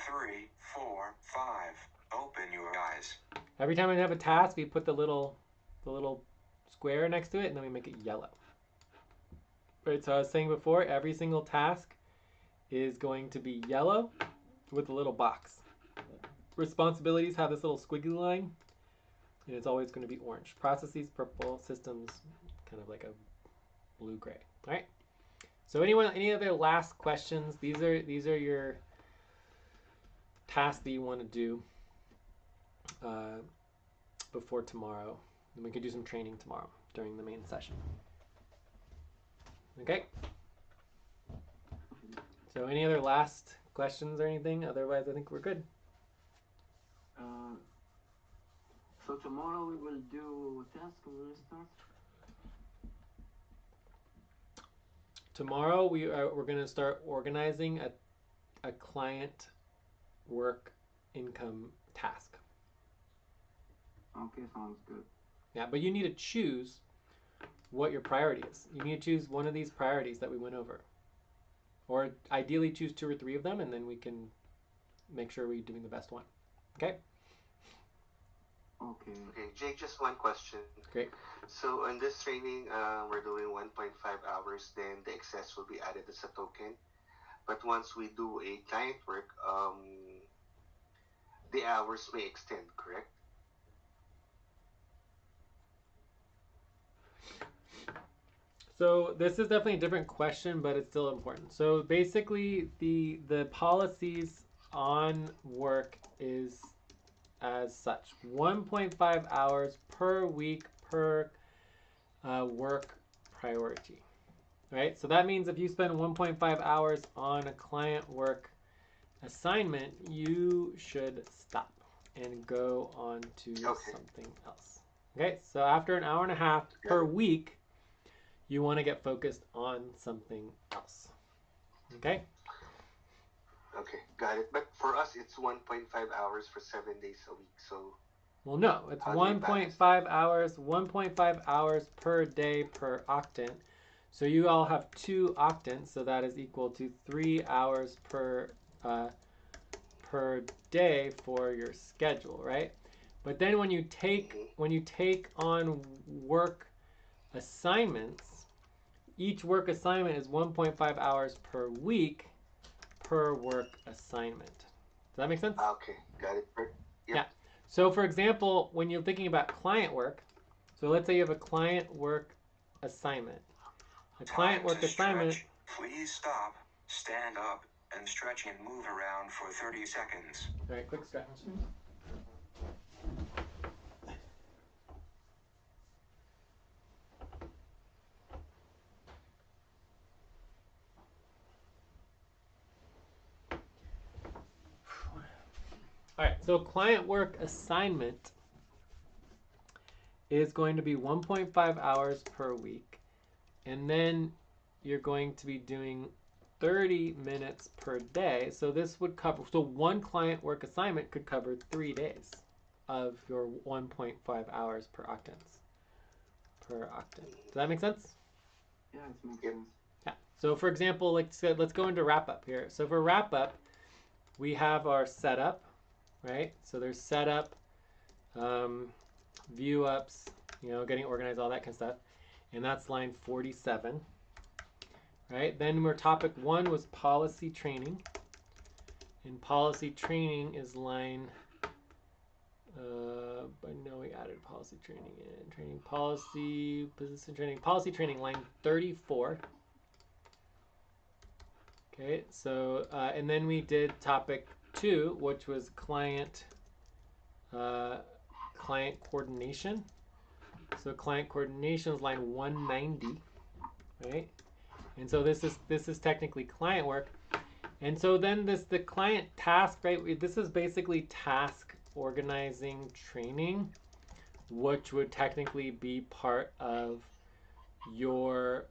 3, 4, 5. Open your eyes. Every time we have a task, we put the little square next to it, and then we make it yellow. Right, so I was saying before, every single task is going to be yellow with a little box. Responsibilities have this little squiggly line, and it's always going to be orange. Processes, purple. Systems, kind of like a blue-gray. All right. So any other last questions? These are your tasks that you want to do before tomorrow. And we could do some training tomorrow during the main session. Okay. So any other last questions or anything? Otherwise, I think we're good. So tomorrow we will do task. We will start. Tomorrow we're going to start organizing a client work income task. Okay, sounds good. Yeah, but you need to choose what your priority is. You need to choose one of these priorities that we went over. Or ideally choose 2 or 3 of them, and then we can make sure we're doing the best one. Okay? Okay. Okay, Jake, just one question. Great. So in this training, we're doing 1.5 hours, then the excess will be added as a token. But once we do a client work, the hours may extend, correct? So this is definitely a different question, but it's still important. So basically, the policies on work is as such: 1.5 hours per week per work priority. Right? So that means if you spend 1.5 hours on a client work assignment, you should stop and go on to something else. Okay? So after an hour and a half per week, you want to get focused on something else. Okay? Okay, got it. But for us, it's 1.5 hours for 7 days a week. So, well, no, it's 1.5 hours, 1.5 hours per day per octant. So you all have 2 octants, so that is equal to 3 hours per day for your schedule, right? But then when you take on work assignments, each work assignment is 1.5 hours per week per work assignment. Does that make sense? Okay, got it. Yep. Yeah. So for example, when you're thinking about client work, so let's say you have a client work assignment. A client work assignment. Please stop, stand up, and stretch and move around for 30 seconds. All right, quick stretch. All right, so client work assignment is going to be 1.5 hours per week, and then you're going to be doing 30 minutes per day. So this would cover, so one client work assignment could cover 3 days of your 1.5 hours per octant. Does that make sense? Yeah, it makes sense. Yeah. So for example, let's go into wrap up here. So for wrap up, we have our setup, right? So there's setup, view ups, getting organized, all that kind of stuff. And that's line 47. Right? Then topic 1 was policy training. And policy training is line, I know we added policy training in. Training policy, business and training. Policy training, line 34. Okay, so, and then we did topic 2, which was client coordination. So client coordination is line 190, right? And so this is technically client work. And so then the client task, right? This is basically task organizing training, which would technically be part of your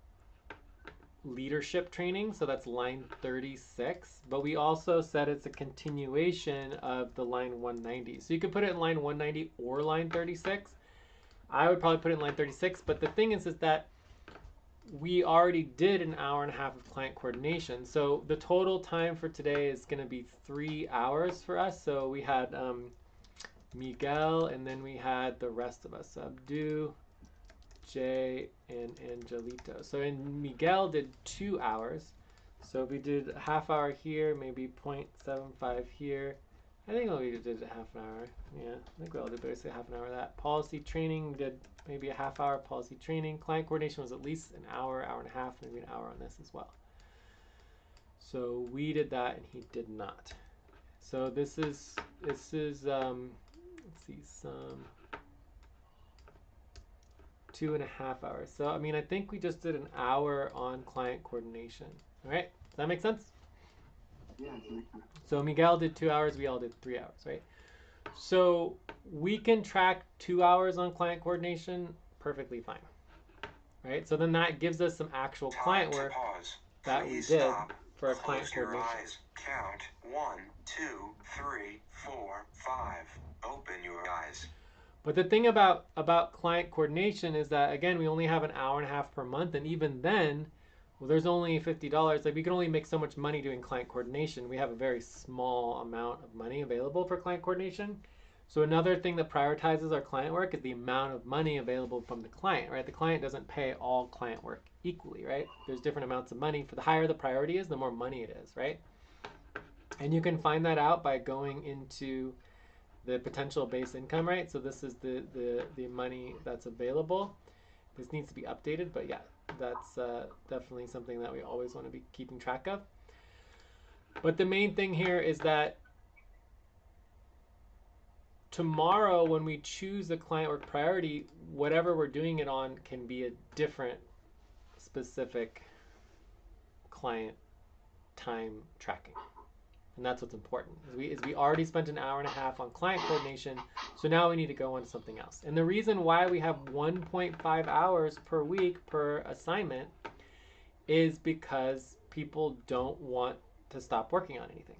leadership training. So that's line 36. But we also said it's a continuation of the line 190. So you could put it in line 190 or line 36. I would probably put it in line 36. But the thing is that we already did an hour and a half of client coordination. So the total time for today is going to be 3 hours for us. So we had Miguel, and then we had the rest of us, Abdu, Jay, and Angelito. So Miguel did 2 hours. So we did a half hour here, maybe 0.75 here. I think we did a half an hour. Yeah, I think we all did basically half an hour of that. Policy training, did maybe a half hour policy training. Client coordination was at least an hour, hour and a half, maybe an hour on this as well. So we did that and he did not. So this is let's see, some 2.5 hours. So, I mean, I think we just did an hour on client coordination. All right, does that make sense? Yeah, it makes sense. So Miguel did 2 hours, we all did 3 hours, right? So we can track 2 hours on client coordination perfectly fine, right? So then that gives us some actual client work that we did for a client coordination. Close your eyes. Count 1, 2, 3, 4, 5. Open your eyes. But the thing about client coordination is that, again, we only have an hour and a half per month, and even then, well, there's only $50. Like, we can only make so much money doing client coordination. We have a very small amount of money available for client coordination. So another thing that prioritizes our client work is the amount of money available from the client, right? The client doesn't pay all client work equally, right? There's different amounts of money. For the higher the priority is, the more money it is, right? And you can find that out by going into the potential base income, right? So this is the money that's available. This needs to be updated, but yeah, that's definitely something that we always want to be keeping track of. But the main thing here is that tomorrow, when we choose the client work priority, whatever we're doing it on can be a different specific client time tracking. And that's what's important. Is we already spent an hour and a half on client coordination, so now we need to go on to something else. And the reason why we have 1.5 hours per week per assignment is because people don't want to stop working on anything,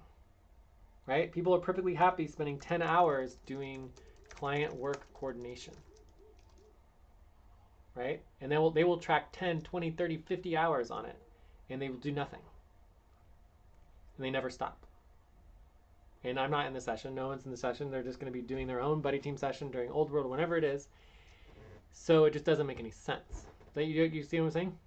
right? People are perfectly happy spending 10 hours doing client work coordination, right? And they will track 10, 20, 30, 50 hours on it, and they will do nothing. And they never stop. And I'm not in the session. No one's in the session. They're just going to be doing their own buddy team session during Old World, whenever it is. So it just doesn't make any sense. You see what I'm saying?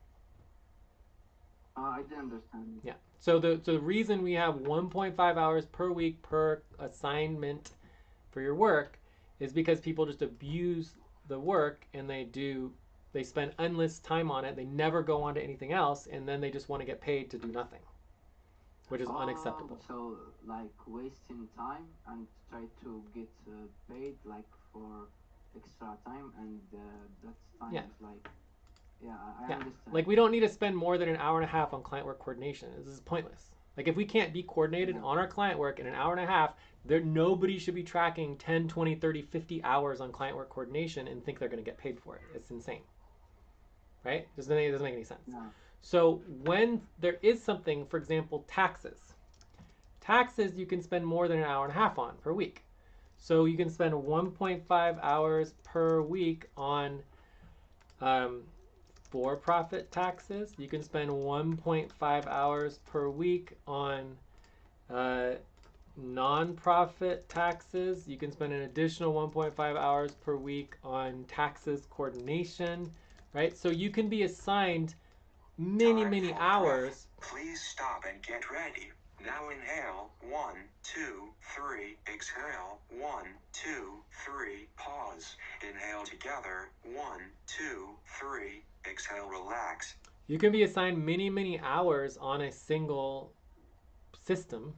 I did understand. Yeah. So the reason we have 1.5 hours per week per assignment for your work is because people just abuse the work, and they spend endless time on it. They never go on to anything else, and then they just want to get paid to do nothing, which is unacceptable. So, like, wasting time and try to get paid, like, for extra time, and that time is like, I understand. Like, we don't need to spend more than an hour and a half on client work coordination. This is pointless. Like, if we can't be coordinated on our client work in an hour and a half, nobody should be tracking 10, 20, 30, 50 hours on client work coordination and think they're going to get paid for it. It's insane. Right? It doesn't make any sense. No. So when there is something, for example, taxes. Taxes you can spend more than an hour and a half on per week. So you can spend 1.5 hours per week on for-profit taxes. You can spend 1.5 hours per week on non-profit taxes. You can spend an additional 1.5 hours per week on taxes coordination, right? So you can be assigned many hours. Please stop and get ready. Now inhale. 1, 2, 3. Exhale. 1, 2, 3. Pause. Inhale together. 1, 2, 3. Exhale. Relax. You can be assigned many hours on a single system,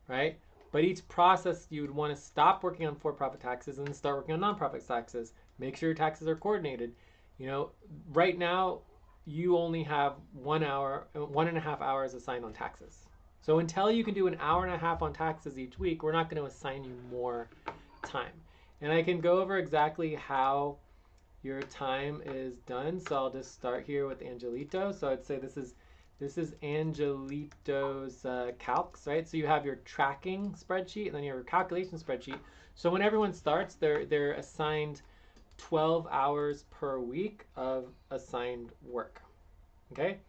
right? But each process, you would want to stop working on for-profit taxes and start working on non-profit taxes. Make sure your taxes are coordinated. You know, right now, you only have 1.5 hours assigned on taxes. So until you can do an hour and a half on taxes each week, we're not going to assign you more time. And I can go over exactly how your time is done. So I'll just start here with Angelito. So I'd say this is Angelito's calcs, right? So you have your tracking spreadsheet and then your calculation spreadsheet. So when everyone starts, they're assigned 12 hours per week of assigned work. Okay?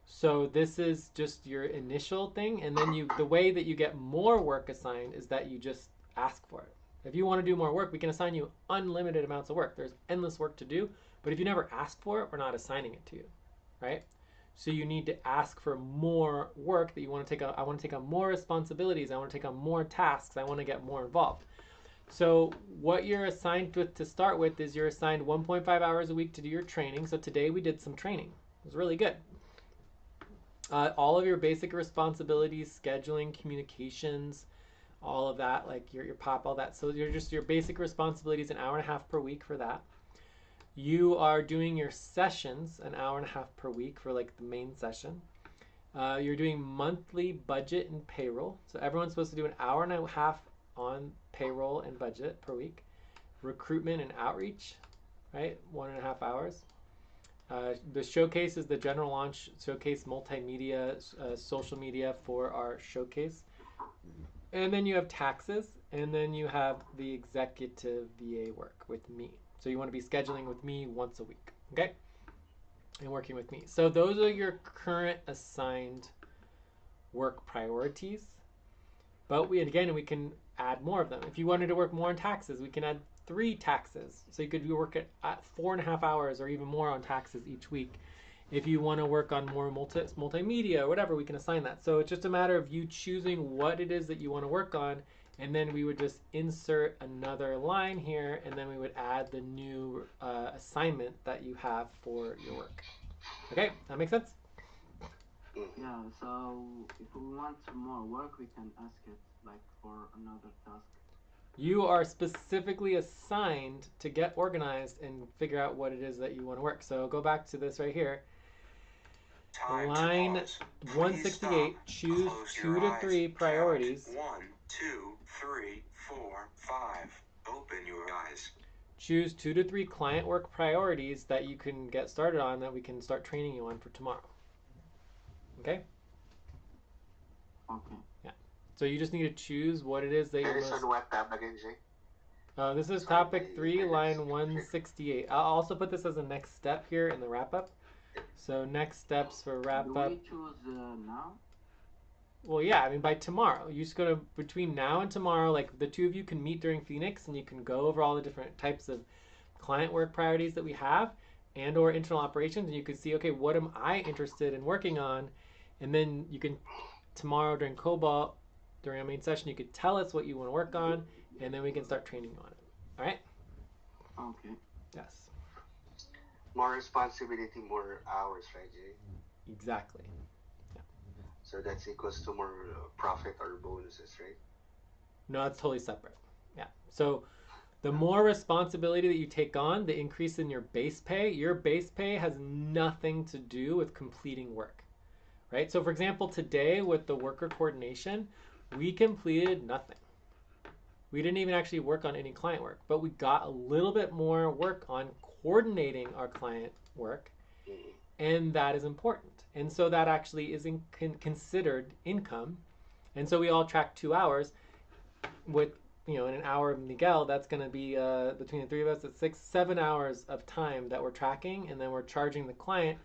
So this is just your initial thing, and then the way that you get more work assigned is that you just ask for it. If you want to do more work, we can assign you unlimited amounts of work. There's endless work to do, but if you never ask for it, we're not assigning it to you, right? So you need to ask for more work that you want to take on. I want to take on more responsibilities. I want to take on more tasks. I want to get more involved. So what you're assigned with to start with is you're assigned 1.5 hours a week to do your training. So today we did some training. It was really good. All of your basic responsibilities, scheduling, communications, all of that, like your pop, all that. So you're just your basic responsibilities, an hour and a half per week for that. You are doing your sessions an hour and a half per week for like the main session. You're doing monthly budget and payroll. So everyone's supposed to do an hour and a half on payroll and budget per week. Recruitment and outreach, right? 1.5 hours. The showcase is the general launch showcase, multimedia, social media for our showcase. And then you have taxes, and then you have the executive VA work with me. So you want to be scheduling with me once a week, okay? And working with me. So those are your current assigned work priorities. But we can add more of them. If you wanted to work more on taxes, we can add 3 taxes. So you could work at 4.5 hours or even more on taxes each week. If you want to work on more multimedia or whatever, we can assign that. So it's just a matter of you choosing what it is that you want to work on, and then we would just insert another line here, and then we would add the new assignment that you have for your work. Okay, that makes sense? Yeah, so if we want more work, we can ask it like for another task. You are specifically assigned to get organized and figure out what it is that you want to work. So go back to this right here. Line 168, choose 2 to 3 priorities. 1, 2, 3, 4, 5. Open your eyes. Choose 2 to 3 client work priorities that you can get started on, that we can start training you on for tomorrow. Okay? Okay. Yeah. So you just need to choose what it is that you're This on what tab again, Jay? this is topic 3, line 168. I'll also put this as a next step here in the wrap-up. So next steps for wrap-up. Do we choose now? Well, yeah, I mean, by tomorrow. You just go to, between now and tomorrow, like the 2 of you can meet during Phoenix and you can go over all the different types of client work priorities that we have and or internal operations, and you can see, okay, what am I interested in working on? And then you can, tomorrow during Cobalt, during our main session, you could tell us what you want to work on, and then we can start training you on it. All right? Okay. Yes. More responsibility, more hours, right, Jay? Exactly. So that's equals to more profit or bonuses, right? No, it's totally separate. Yeah. So the more responsibility that you take on, the increase in your base pay has nothing to do with completing work, right? So for example, today with the worker coordination, we completed nothing. We didn't even actually work on any client work, but we got a little bit more work on coordinating our client work, and that is important. And so that actually is considered income. And so we all track 2 hours with, in an hour of Miguel, that's going to be between the 3 of us, it's 7 hours of time that we're tracking, and then we're charging the client,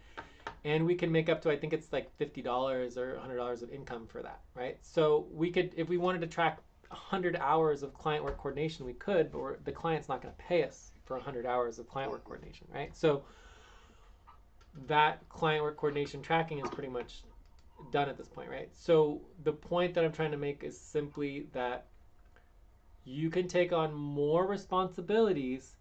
and we can make up to, I think it's like $50 or $100 of income for that, right? So we could, if we wanted to track 100 hours of client work coordination, we could, but the client's not going to pay us for 100 hours of client work coordination, right? So that client work coordination tracking is pretty much done at this point, right? So the point that I'm trying to make is simply that you can take on more responsibilities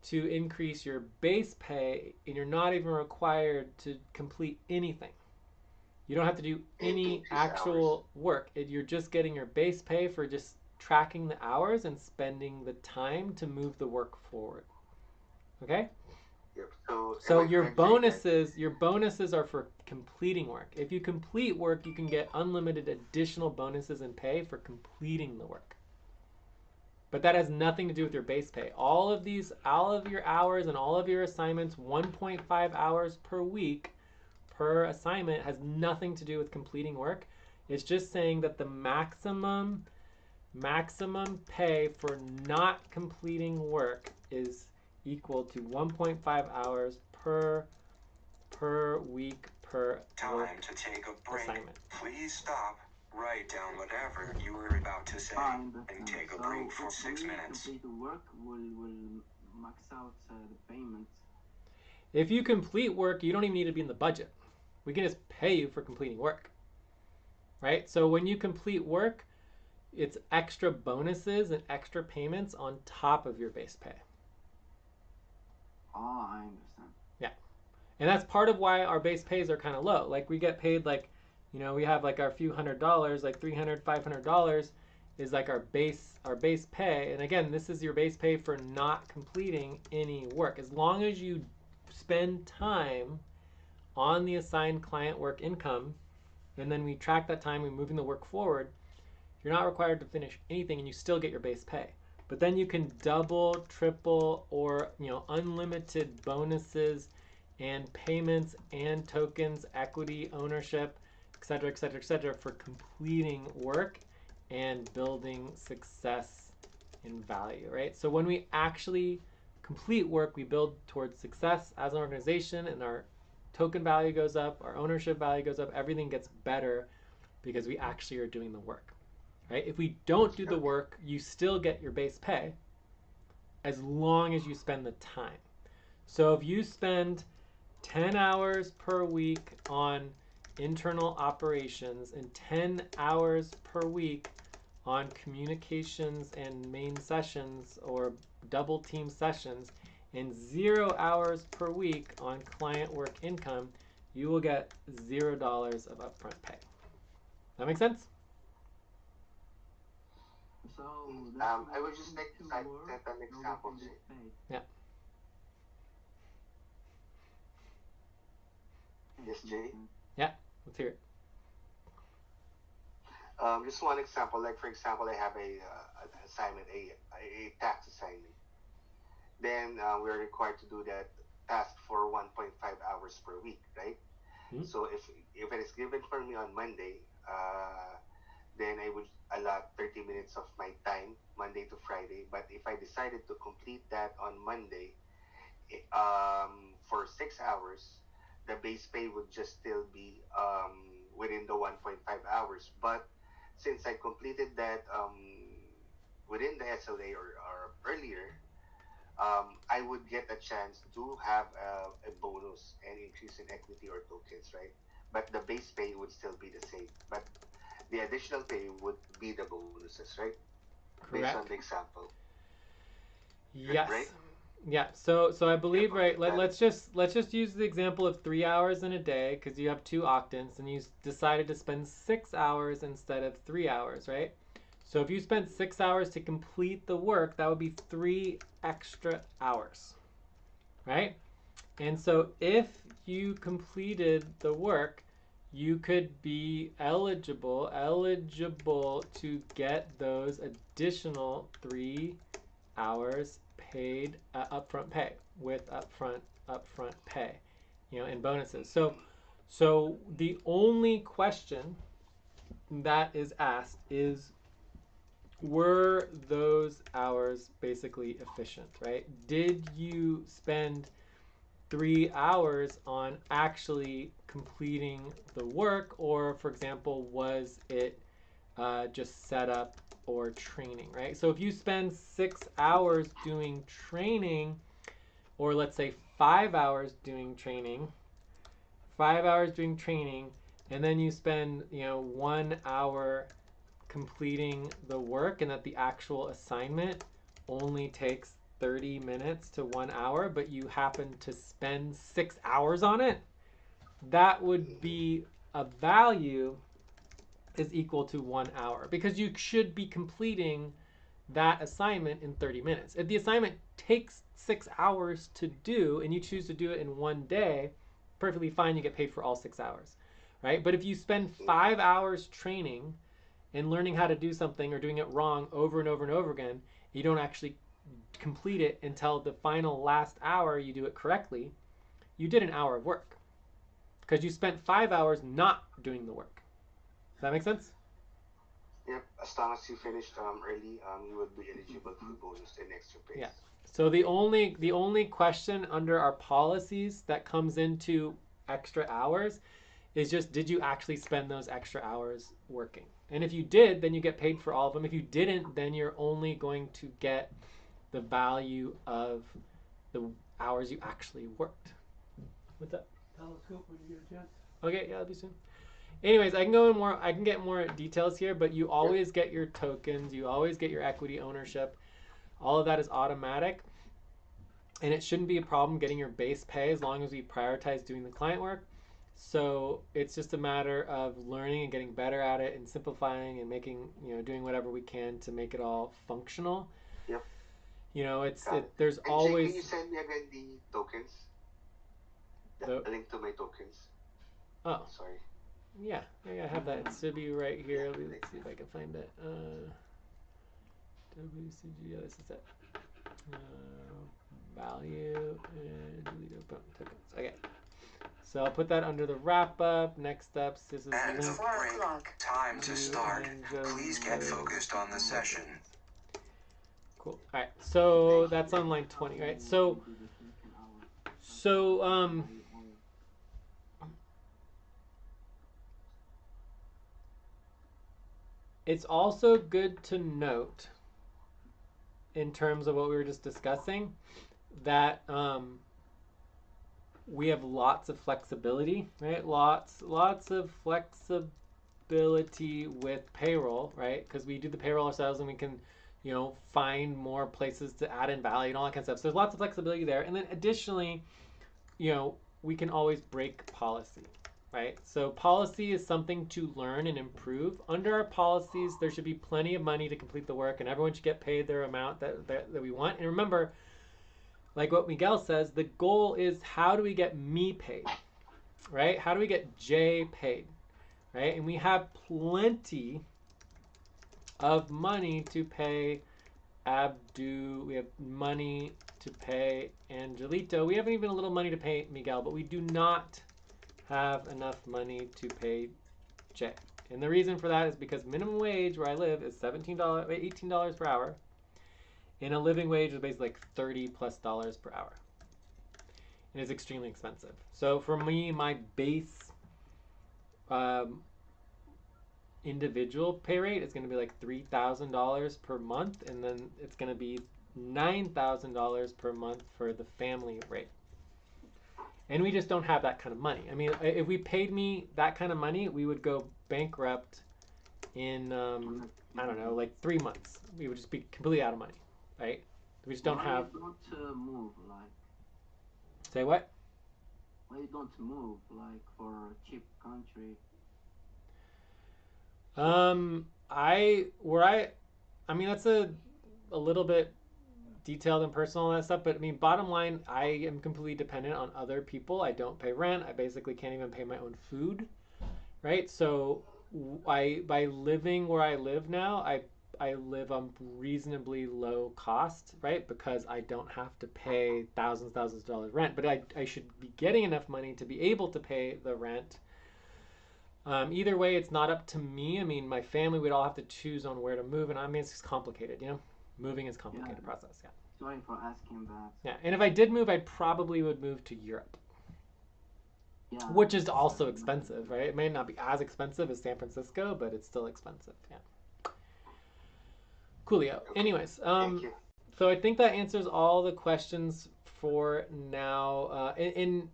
to increase your base pay, and you're not even required to complete anything. You don't have to do any actual work. You're just getting your base pay for just tracking the hours and spending the time to move the work forward. Okay? Yep. So your bonuses are for completing work. If you complete work, you can get unlimited additional bonuses and pay for completing the work. But that has nothing to do with your base pay. All of your hours and all of your assignments, 1.5 hours per week per assignment, has nothing to do with completing work. It's just saying that the maximum pay for not completing work is equal to 1.5 hours per week per Time to take a break. assignment. Please stop. Write down whatever you were about to say and take a break for 6 minutes. Complete the work will max out the payment. If you complete work, you don't even need to be in the budget. We can just pay you for completing work, right? So when you complete work, it's extra bonuses and extra payments on top of your base pay. Oh, I understand. Yeah. And that's part of why our base pays are kind of low. Like we get paid like, we have like our few $100, like $300, $500, is like our base pay. And again, this is your base pay for not completing any work. As long as you spend time on the assigned client work income, and then we track that time, we're moving the work forward, you're not required to finish anything and you still get your base pay. But then you can double, triple, or unlimited bonuses and payments and tokens, equity, ownership, etc., etc., etc., for completing work and building success and value, right? So when we actually complete work, we build towards success as an organization, and our token value goes up, our ownership value goes up, everything gets better because we actually are doing the work, right? If we don't do the work, you still get your base pay as long as you spend the time. So if you spend 10 hours per week on internal operations and 10 hours per week on communications and main sessions or double team sessions, and 0 hours per week on client work income, you will get $0 of upfront pay. That make sense? So I would just like to set an example. Yeah. Yes, Jay? Yeah, let's hear it. Just one example, like for example, I have an assignment, a tax assignment. Then we're required to do that task for 1.5 hours per week, right? Mm-hmm. So if it is given for me on Monday, then I would allot 30 minutes of my time, Monday to Friday. But if I decided to complete that on Monday for 6 hours, the base pay would just still be within the 1.5 hours. But since I completed that within the SLA or earlier, I would get a chance to have a bonus and increase in equity or tokens, right? But the base pay would still be the same. But the additional pay would be the bonuses, right? Correct. Based on the example. Yes. Right? Yeah. So I believe, right, let's just use the example of 3 hours in a day, because you have 2 octants and you decided to spend 6 hours instead of 3 hours, right? So if you spent 6 hours to complete the work, that would be 3 extra hours, right? And so if you completed the work, you could be eligible to get those additional 3 hours paid upfront pay with upfront pay, and bonuses. So the only question that is asked is, were those hours basically efficient, right? Did you spend 3 hours on actually completing the work, or for example, was it just setup or training, right? So if you spend 6 hours doing training, or let's say 5 hours doing training, and then you spend 1 hour completing the work, and that the actual assignment only takes 30 minutes to 1 hour, but you happen to spend 6 hours on it, that would be a value is equal to 1 hour, because you should be completing that assignment in 30 minutes. If the assignment takes 6 hours to do and you choose to do it in 1 day, perfectly fine, you get paid for all 6 hours, right? But if you spend 5 hours training and learning how to do something or doing it wrong over and over and over again, you don't actually complete it until the final last hour you do it correctly, you did an hour of work because you spent 5 hours not doing the work. Does that make sense? Yep. As long as you finished early, you would be eligible for bonus and extra pay. Yeah. So the only question under our policies that comes into extra hours is just, did you actually spend those extra hours working? And if you did, then you get paid for all of them. If you didn't, then you're only going to get the value of the hours you actually worked. What's up? Telescope when you get a chance. Okay, yeah, that'll be soon. Anyways, I can get more details here, but you always get your tokens, you always get your equity ownership. All of that is automatic. And it shouldn't be a problem getting your base pay as long as we prioritize doing the client work. So it's just a matter of learning and getting better at it and simplifying and making, doing whatever we can to make it all functional. Yep. There's and always. Jay, can you send me again the tokens? The link to my tokens. Oh. Sorry. Yeah, I have that. It should be right here. Let's see if I can find it. WCG, yeah, this is it. Value and delete tokens. Okay. So I'll put that under the wrap up. Next steps. This is and link. Time to start. Please get focused on the session. Cool. All right. So that's on line 20. Right. So it's also good to note, in terms of what we were just discussing, that we have lots of flexibility, right? Lots of flexibility with payroll, right? Because we do the payroll ourselves and we can, find more places to add in value and all that kind of stuff. So there's lots of flexibility there. And then additionally, we can always break policy, right? So policy is something to learn and improve. Under our policies, there should be plenty of money to complete the work and everyone should get paid their amount that we want. And remember, like what Miguel says, the goal is how do we get me paid, right? How do we get Jay paid, right? And we have plenty of money to pay Abdu. We have money to pay Angelito. We haven't even a little money to pay Miguel, but we do not have enough money to pay Jay. And the reason for that is because minimum wage where I live is $18 per hour. And a living wage is basically like $30+ per hour. And it's extremely expensive. So for me, my base individual pay rate is going to be like $3,000 per month. And then it's going to be $9,000 per month for the family rate. And we just don't have that kind of money. I mean, if we paid me that kind of money, we would go bankrupt in, I don't know, like 3 months. We would just be completely out of money. Right? We just don't have. Why you don't move, like? Say what? Why you don't move, like, for a cheap country? I mean, that's a little bit detailed and personal and that stuff, but I mean, bottom line, I am completely dependent on other people. I don't pay rent. I basically can't even pay my own food, right? So by living where I live now, I live on reasonably low cost, right? Because I don't have to pay thousands of dollars rent, but I should be getting enough money to be able to pay the rent. Either way, it's not up to me. I mean, my family would all have to choose on where to move, and I mean, it's just complicated, Moving is a complicated process, yeah. Sorry for asking that. Yeah, and if I did move, I probably would move to Europe. Yeah, which is also expensive, right? It may not be as expensive as San Francisco, but it's still expensive, yeah. Coolio. Anyways, so I think that answers all the questions for now. In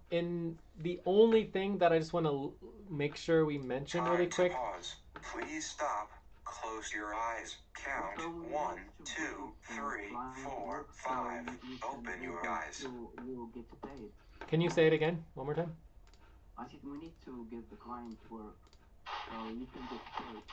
the only thing that I just want to make sure we mention really quick. Pause. Please stop. Close your eyes. Count 1, 2, 3, 4, 5. Open your eyes. You get paid. Can you say it again one more time? I said we need to give the client work so you can get paid.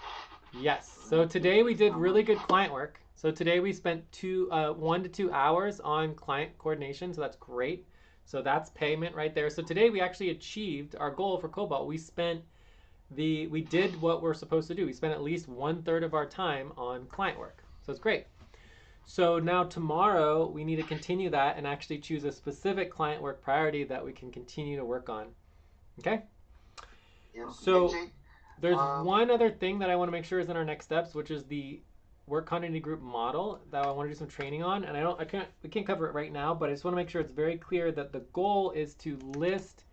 Yes. So today we did really good client work. So today we spent 1 to 2 hours on client coordination. So that's great. So that's payment right there. So today we actually achieved our goal for Cobalt. We did what we're supposed to do. We spent at least 1/3 of our time on client work. So it's great. So now tomorrow we need to continue that and actually choose a specific client work priority that we can continue to work on. Okay? Yep. So there's one other thing that I want to make sure is in our next steps, which is the work continuity group model that I want to do some training on. And we can't cover it right now, but I just want to make sure it's very clear that the goal is to list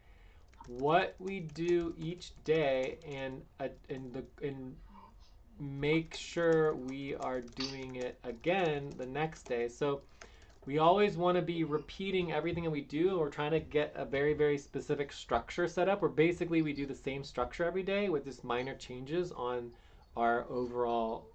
what we do each day and make sure we are doing it again the next day. So we always want to be repeating everything that we do, and we're trying to get a very, very specific structure set up where basically we do the same structure every day with just minor changes on our overall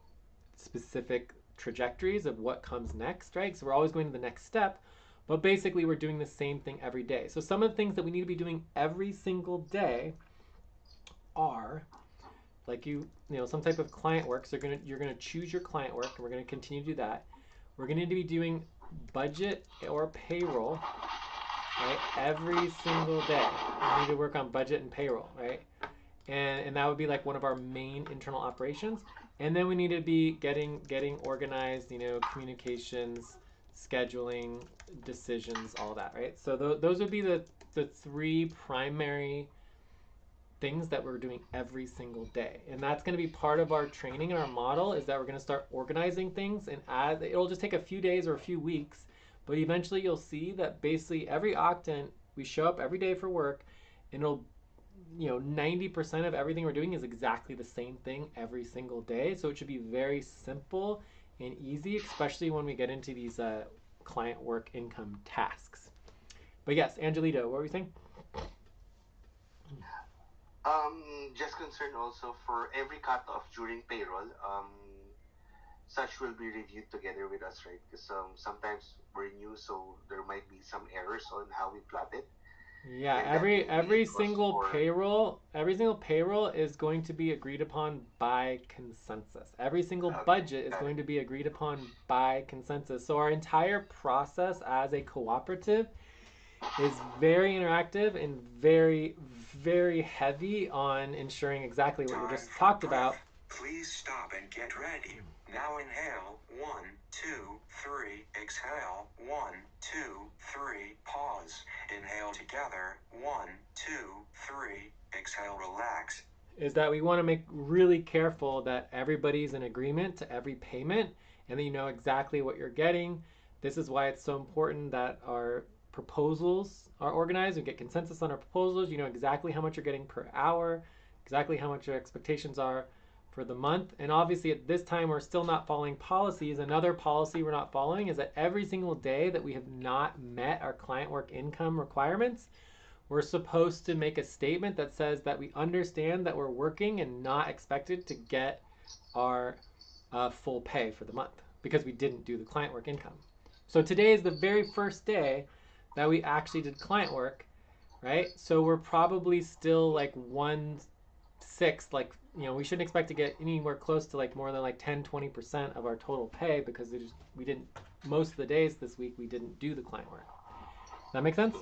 specific trajectories of what comes next, right? So we're always going to the next step, but basically we're doing the same thing every day. So some of the things that we need to be doing every single day are, like some type of client work. So you're gonna choose your client work, and we're gonna continue to do that. We're gonna need to be doing budget or payroll, right? Every single day, we need to work on budget and payroll, right? And that would be like one of our main internal operations. And then we need to be getting organized, communications, scheduling, decisions, all that, right? So those would be the three primary things that we're doing every single day. And that's going to be part of our training and our model, is that we're going to start organizing things, and it'll just take a few days or a few weeks, but eventually you'll see that basically every octant, we show up every day for work, and it'll 90% of everything we're doing is exactly the same thing every single day. So it should be very simple and easy, especially when we get into these client work income tasks. But yes, Angelito, what were you saying? Just concerned also for every cut-off during payroll, such will be reviewed together with us, right? Because sometimes we're new, so there might be some errors on how we plot it. Yeah, every single payroll is going to be agreed upon by consensus. Every single budget is going to be agreed upon by consensus. So our entire process as a cooperative is very interactive and very, very heavy on ensuring exactly what you just talked about. Please stop and get ready. Now inhale, 1, 2, 3, exhale, 1, 2, 3, pause, inhale together, 1, 2, 3, exhale, relax. Is that we want to make really careful that everybody's in agreement to every payment, and then you know exactly what you're getting. This is why it's so important that our proposals are organized. We get consensus on our proposals. You know exactly how much you're getting per hour, exactly how much your expectations are for the month. And obviously at this time we're still not following policies. Another policy we're not following is that every single day that we have not met our client work income requirements, we're supposed to make a statement that says that we understand that we're working and not expected to get our full pay for the month because we didn't do the client work income. So today is the very first day that we actually did client work, right? So we're probably still like 1/6, like, we shouldn't expect to get anywhere close to like more than like 10-20% of our total pay because we didn't, most of the days this week we didn't do the client work. Does that make sense?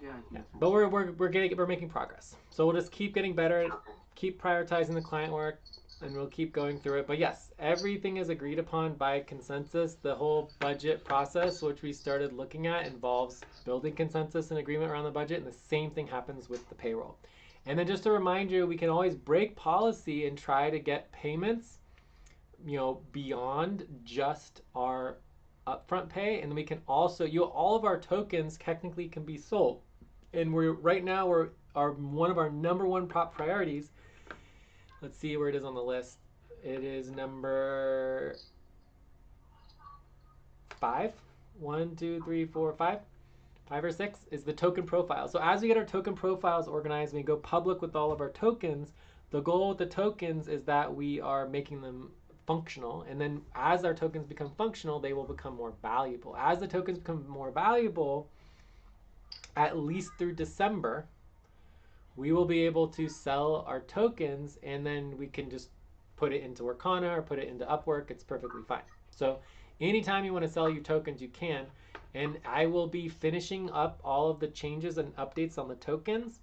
Yeah. But we're making progress. So we'll just keep getting better, keep prioritizing the client work, and we'll keep going through it. But yes, everything is agreed upon by consensus. The whole budget process, which we started looking at, involves building consensus and agreement around the budget, and the same thing happens with the payroll. And then just to remind you, we can always break policy and try to get payments, beyond just our upfront pay, and then we can also, all of our tokens technically can be sold. And right now one of our number one top priorities. Let's see where it is on the list. It is number 5. 1, 2, 3, 4, 5. 5 or 6 is the token profile. So as we get our token profiles organized, we go public with all of our tokens. The goal with the tokens is that we are making them functional, and then as our tokens become functional, they will become more valuable. As the tokens become more valuable, at least through December, we will be able to sell our tokens, and then we can just put it into Workana or put it into Upwork. It's perfectly fine. So anytime you want to sell your tokens, you can. And I will be finishing up all of the changes and updates on the tokens,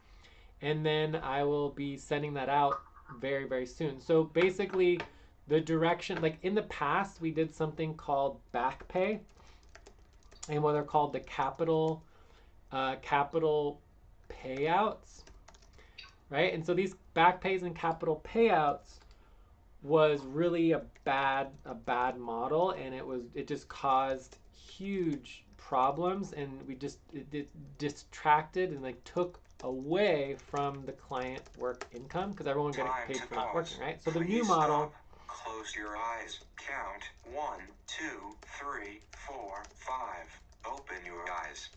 and then I will be sending that out very, very soon. So basically the direction, like in the past, we did something called back pay, and what are called the capital payouts, right? And so these back pays and capital payouts was really a bad model, and it just caused huge problems, and it distracted and like took away from the client work income because everyone getting paid for not working, right? So the new model. Close your eyes. Count 1, 2, 3, 4, 5. Open your eyes.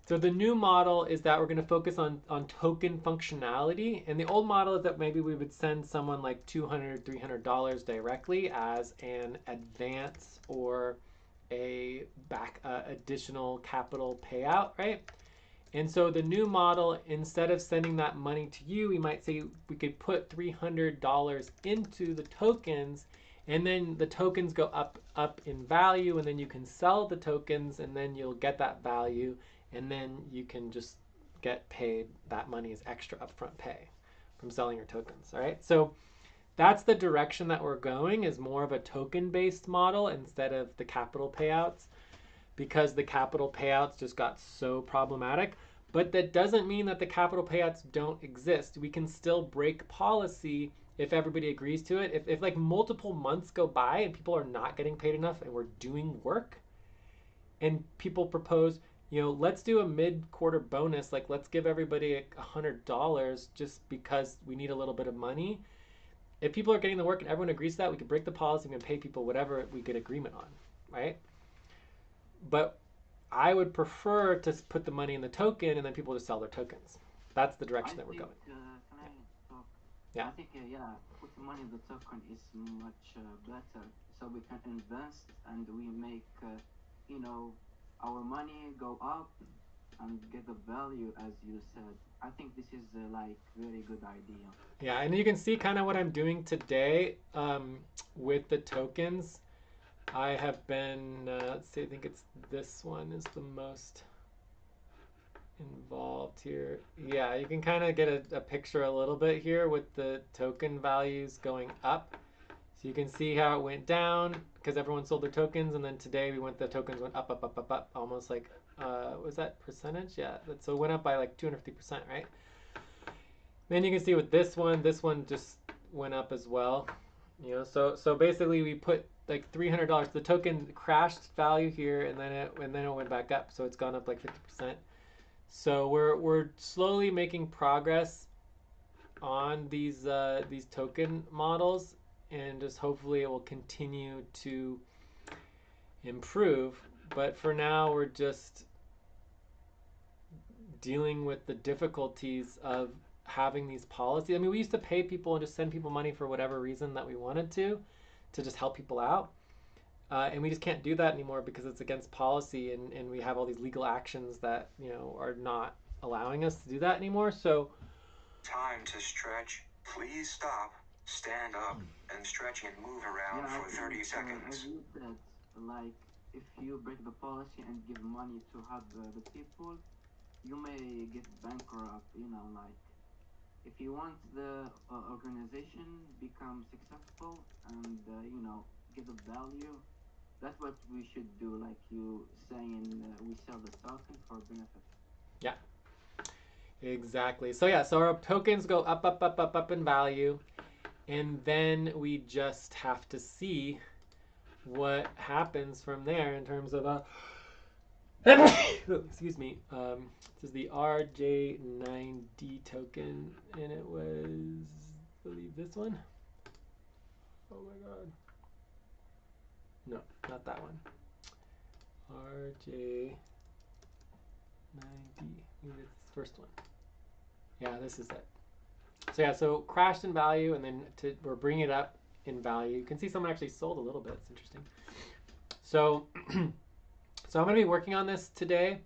So the new model is that we're going to focus on token functionality, and the old model is that maybe we would send someone like $200, $300 directly as an advance or a additional capital payout, right? And so the new model, instead of sending that money to you, we might say we could put $300 into the tokens, and then the tokens go up in value, and then you can sell the tokens, and then you'll get that value, and then you can just get paid. That money is extra upfront pay from selling your tokens. All right, so that's the direction that we're going, is more of a token-based model instead of the capital payouts, because the capital payouts just got so problematic. But that doesn't mean that the capital payouts don't exist. We can still break policy if everybody agrees to it. If like multiple months go by and people are not getting paid enough and we're doing work, and people propose, you know, let's do a mid-quarter bonus, like let's give everybody $100 just because we need a little bit of money. If people are getting the work and everyone agrees to that, we can break the policy and pay people whatever we get agreement on, right? But I would prefer to put the money in the token and then people just sell their tokens. That's the direction that we're going. Can I talk? Yeah. I think, put the money in the token is much better. So we can invest and we make, our money go up and get the value, as you said. I think this is like very good idea. Yeah, and you can see kind of what I'm doing today with the tokens. I have been, let's see, I think it's this one is the most involved here. Yeah, you can kind of get a picture a little bit here with the token values going up. So you can see how it went down because everyone sold their tokens, and then today the tokens went up, up, up, up, up, almost like, was that percentage? Yeah, so it went up by like 250%, right? Then you can see with this one just went up as well. You know, so basically we put like $300. The token crashed value here, and then it went back up. So it's gone up like 50%. So we're slowly making progress on these token models, and just hopefully it will continue to improve. But for now, we're just dealing with the difficulties of having these policies. I mean, we used to pay people and just send people money for whatever reason that we wanted to just help people out. And we just can't do that anymore because it's against policy, and we have all these legal actions that, you know, are not allowing us to do that anymore. So time to stretch. Please stop, stand up, and stretch and move around for 30 seconds. As you said, like, if you break the policy and give money to help the people, you may get bankrupt, like, if you want the organization become successful and, get a value, that's what we should do, like you saying, we sell the token for benefit. Yeah, exactly. So yeah, so our tokens go up, up, up, up, up in value, and then we just have to see what happens from there in terms of excuse me. This is the RJ9D token, and it was, I believe, this one. Oh my god. No, not that one. RJ9D. Maybe it's the first one. Yeah, this is it. So yeah, so crashed in value, and then we're bringing it up in value. You can see someone actually sold a little bit. It's interesting. So, so I'm going to be working on this today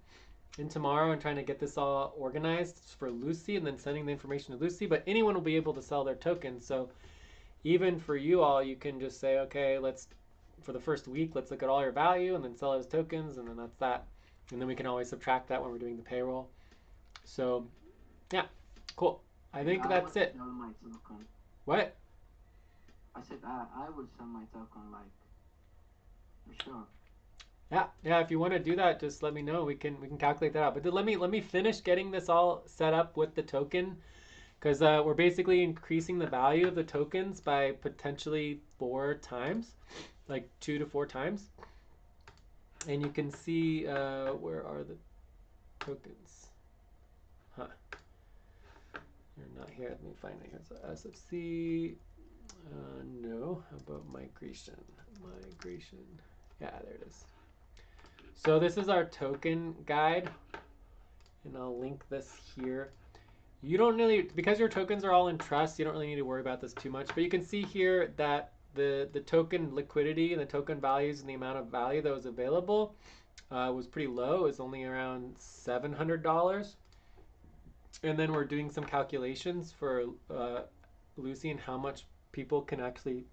and tomorrow and trying to get this all organized for Lucy and then sending the information to Lucy. But anyone will be able to sell their tokens. So even for you all, you can just say, okay, for the first week, let's look at all your value and then sell those tokens, and then that's that. And then we can always subtract that when we're doing the payroll. So, yeah, cool. I think that's it. Sell my token. What? I said I would sell my token, like, for sure. Yeah. If you want to do that, just let me know. We can calculate that out. But let me finish getting this all set up with the token, because we're basically increasing the value of the tokens by potentially 4 times, like 2 to 4 times. And you can see where are the tokens? Huh. You're not here. Let me find it here. So SFC. No. How about migration? Migration. Yeah, there it is. So this is our token guide, and I'll link this here. You don't really, because your tokens are all in trust, you don't really need to worry about this too much. But you can see here that the token liquidity and the token values and the amount of value that was available was pretty low. It's only around $700. And then we're doing some calculations for Lucy and how much people can actually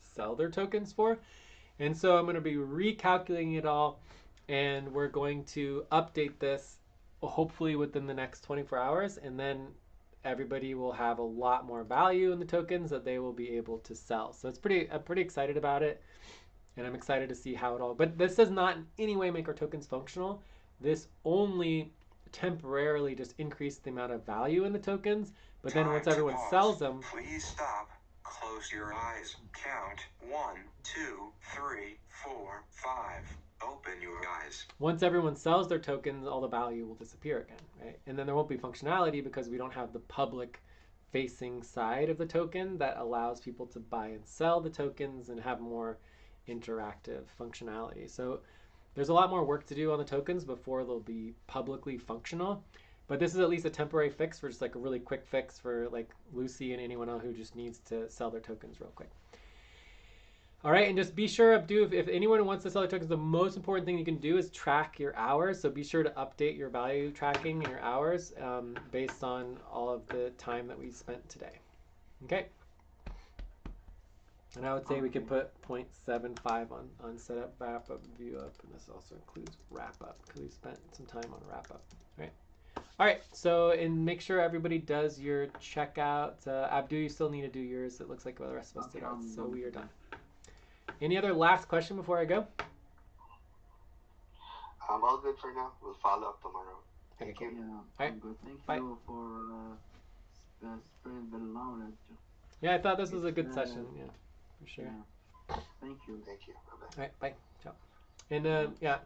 sell their tokens for. And so I'm going to be recalculating it all, and we're going to update this hopefully within the next 24 hours, and then everybody will have a lot more value in the tokens that they will be able to sell. So I'm pretty excited about it, and I'm excited to see how it all, but this does not in any way make our tokens functional. This only temporarily just increase the amount of value in the tokens, but then once everyone sells them, please stop, close your eyes, count 1, 2, 3, 4, 5, open your eyes. Once everyone sells their tokens, all the value will disappear again, right? And then there won't be functionality because we don't have the public facing side of the token that allows people to buy and sell the tokens and have more interactive functionality. So there's a lot more work to do on the tokens before they'll be publicly functional, but this is at least a temporary fix for just like a really quick fix for like Lucy and anyone else who just needs to sell their tokens real quick. All right, and just be sure, Abdu, if anyone wants to sell their tokens, the most important thing you can do is track your hours. So be sure to update your value tracking and your hours based on all of the time that we spent today. Okay. And I would say we could put 0.75 on setup, wrap up, view up, and this also includes wrap up because we spent some time on wrap up. All right, so and make sure everybody does your checkout. Abdu, you still need to do yours. It looks like the rest of us did ours, so we are done. Any other last question before I go? I'm all good for now. We'll follow up tomorrow. Thank you. Yeah, All right. I'm good. Thank Bye. you for spreading the knowledge. Yeah, I thought this was a good session. Yeah, for sure. Yeah. Thank you. Thank you. Bye-bye. All right, bye. Ciao. And yeah.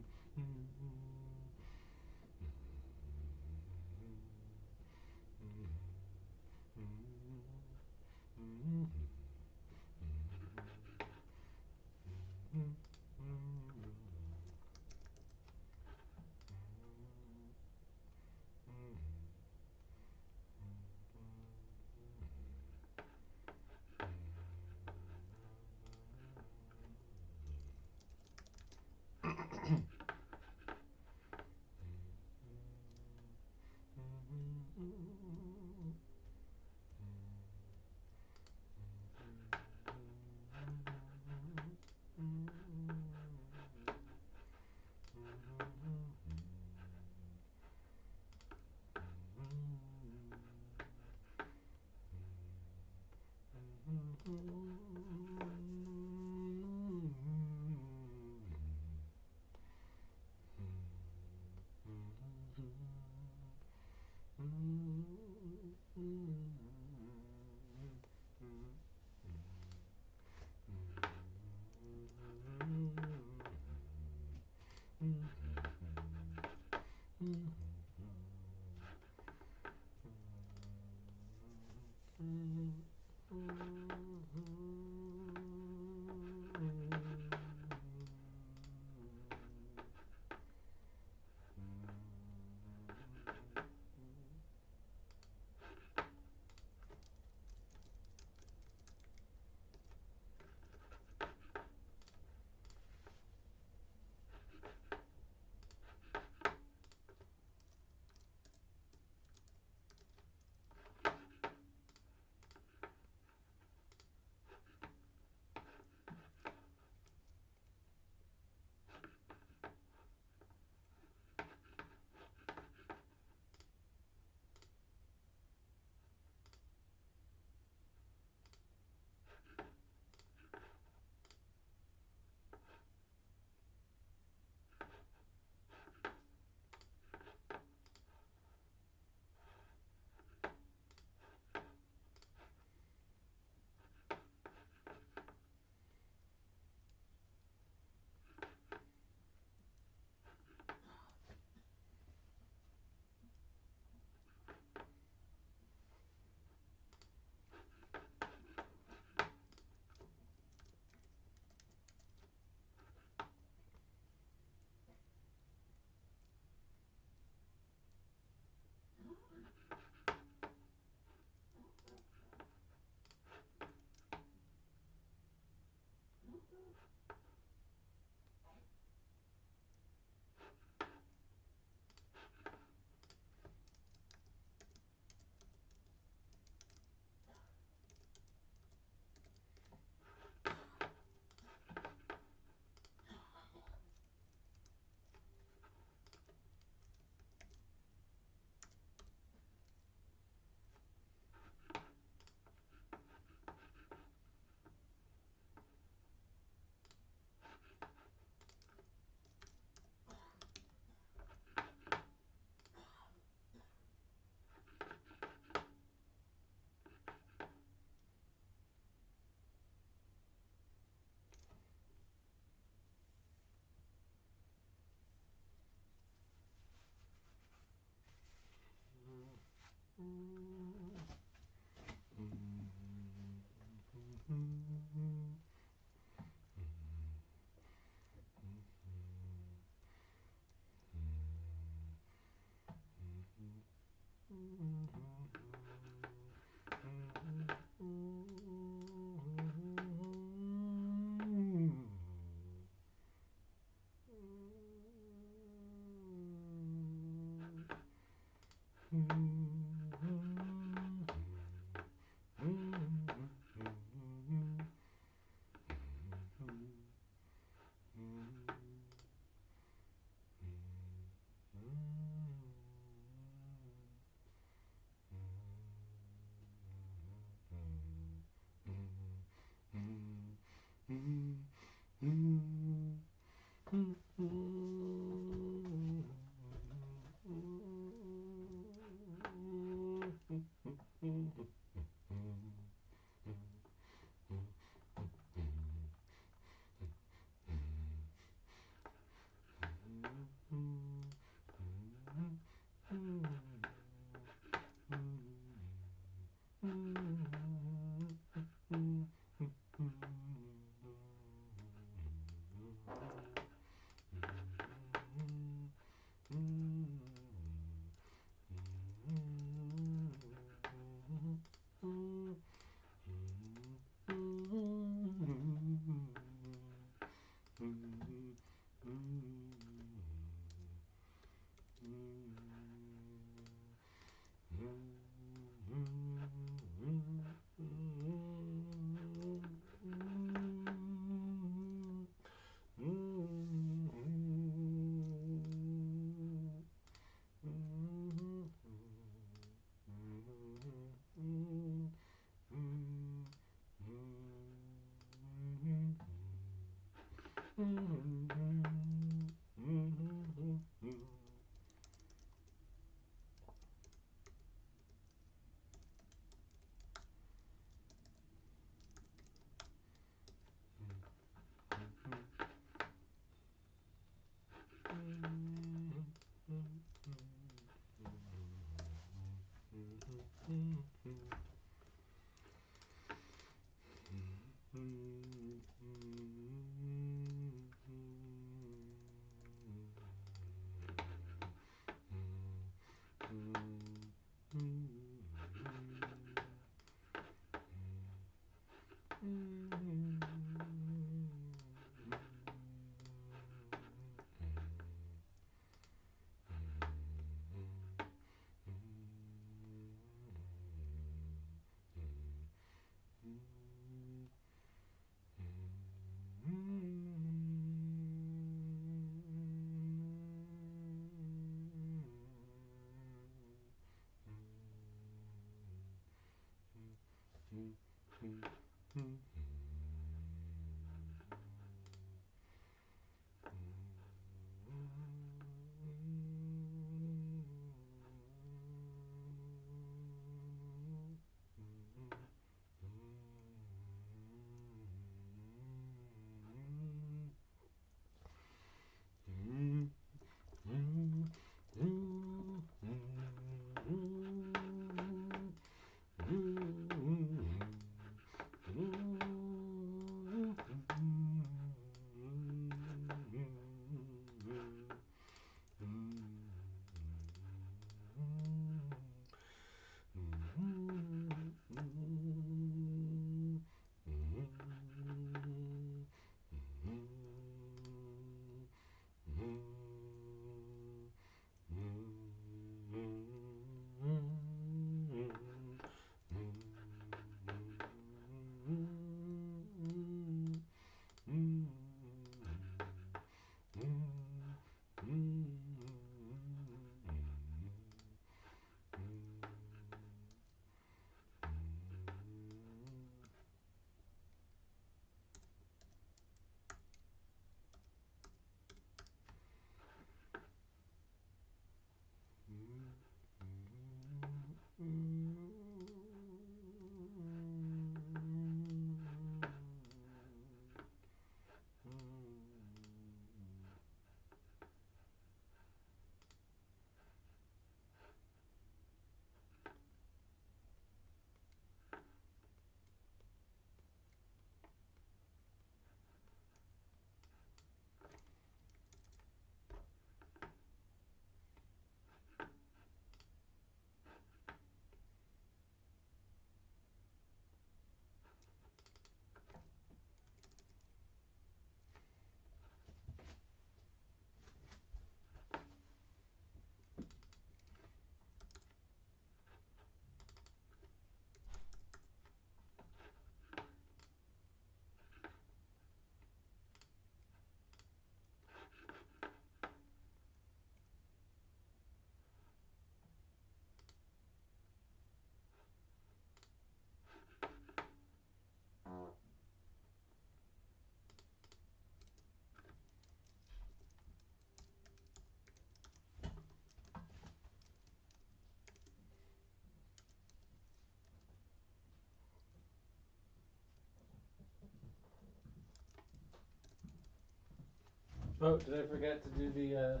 Oh, did I forget to do the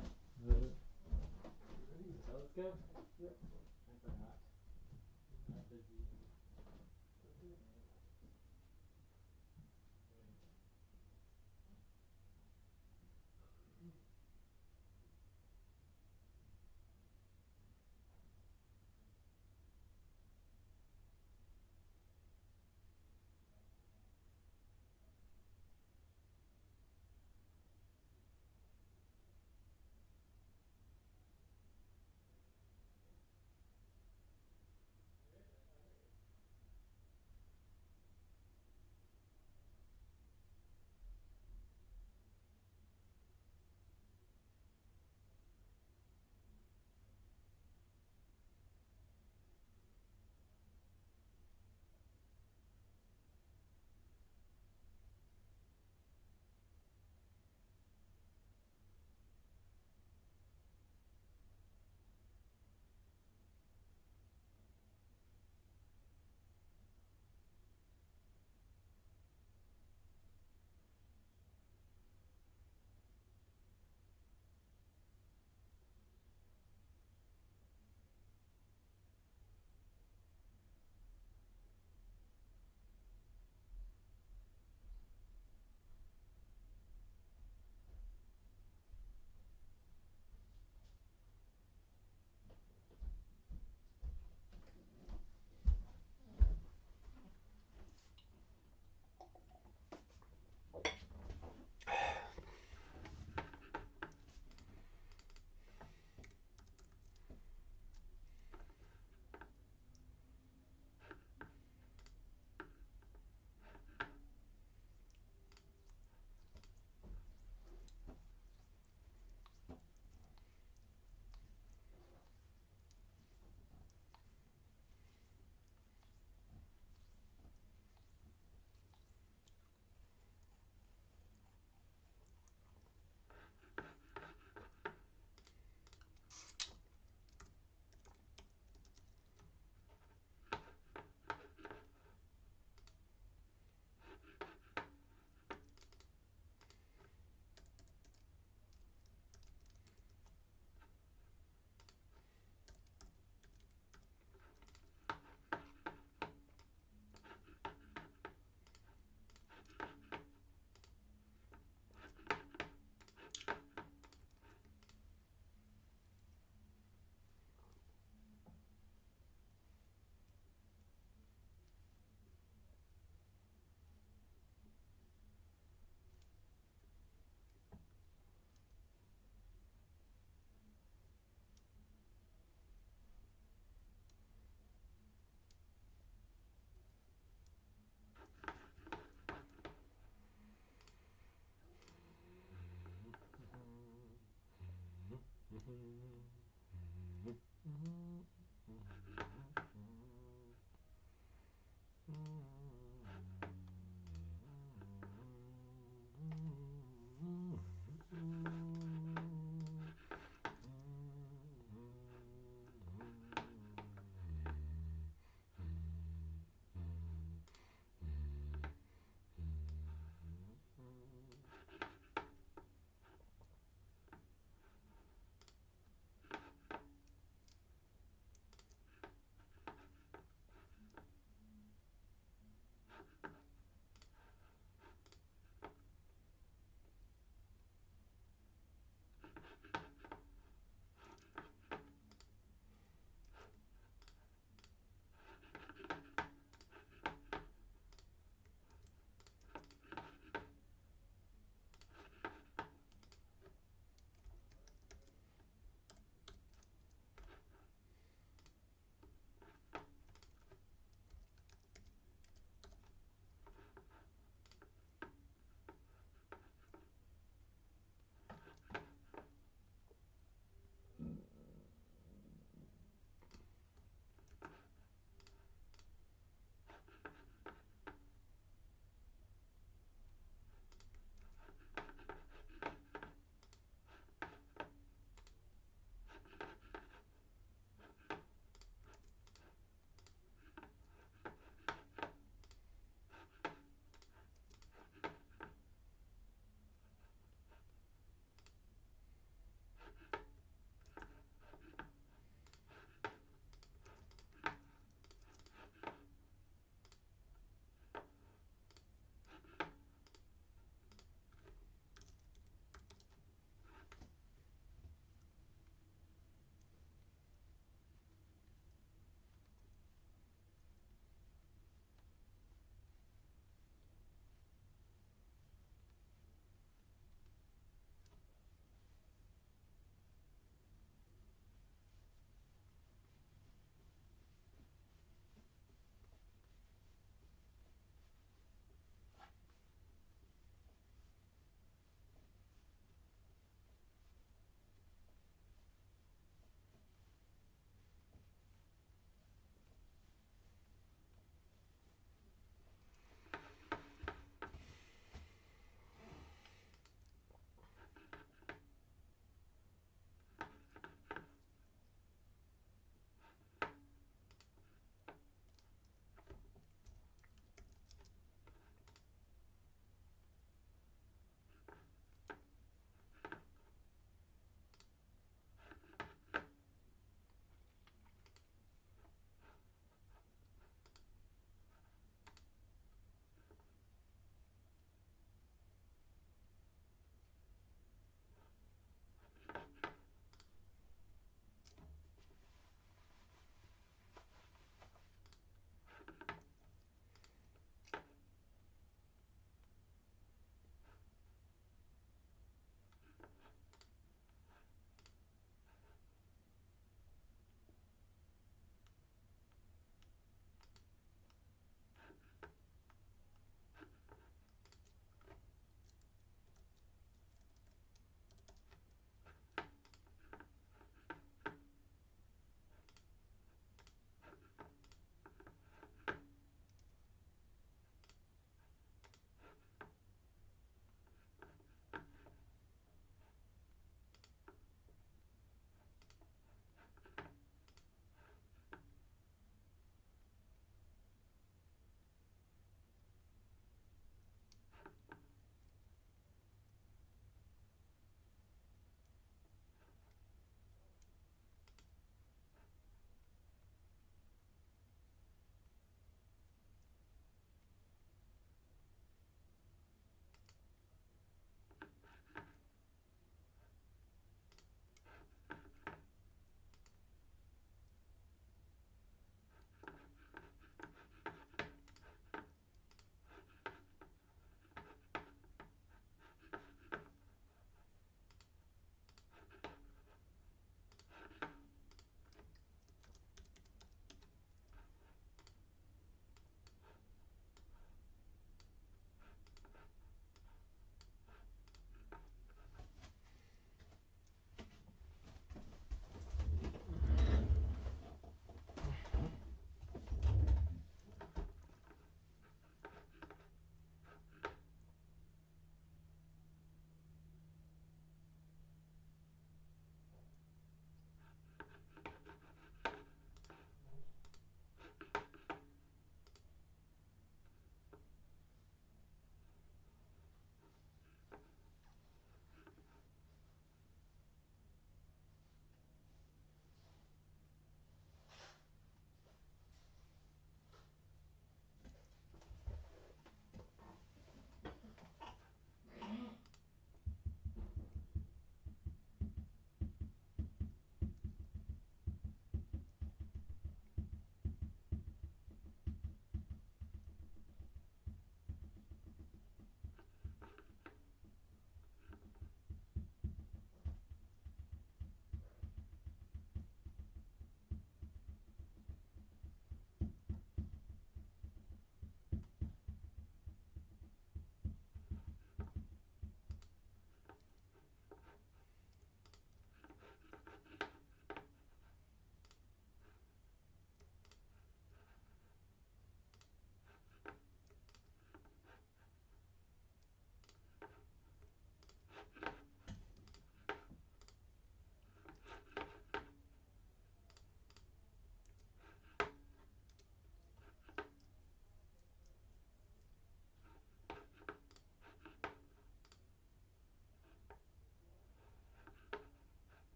telescope? Yep. I forgot. I'm not busy.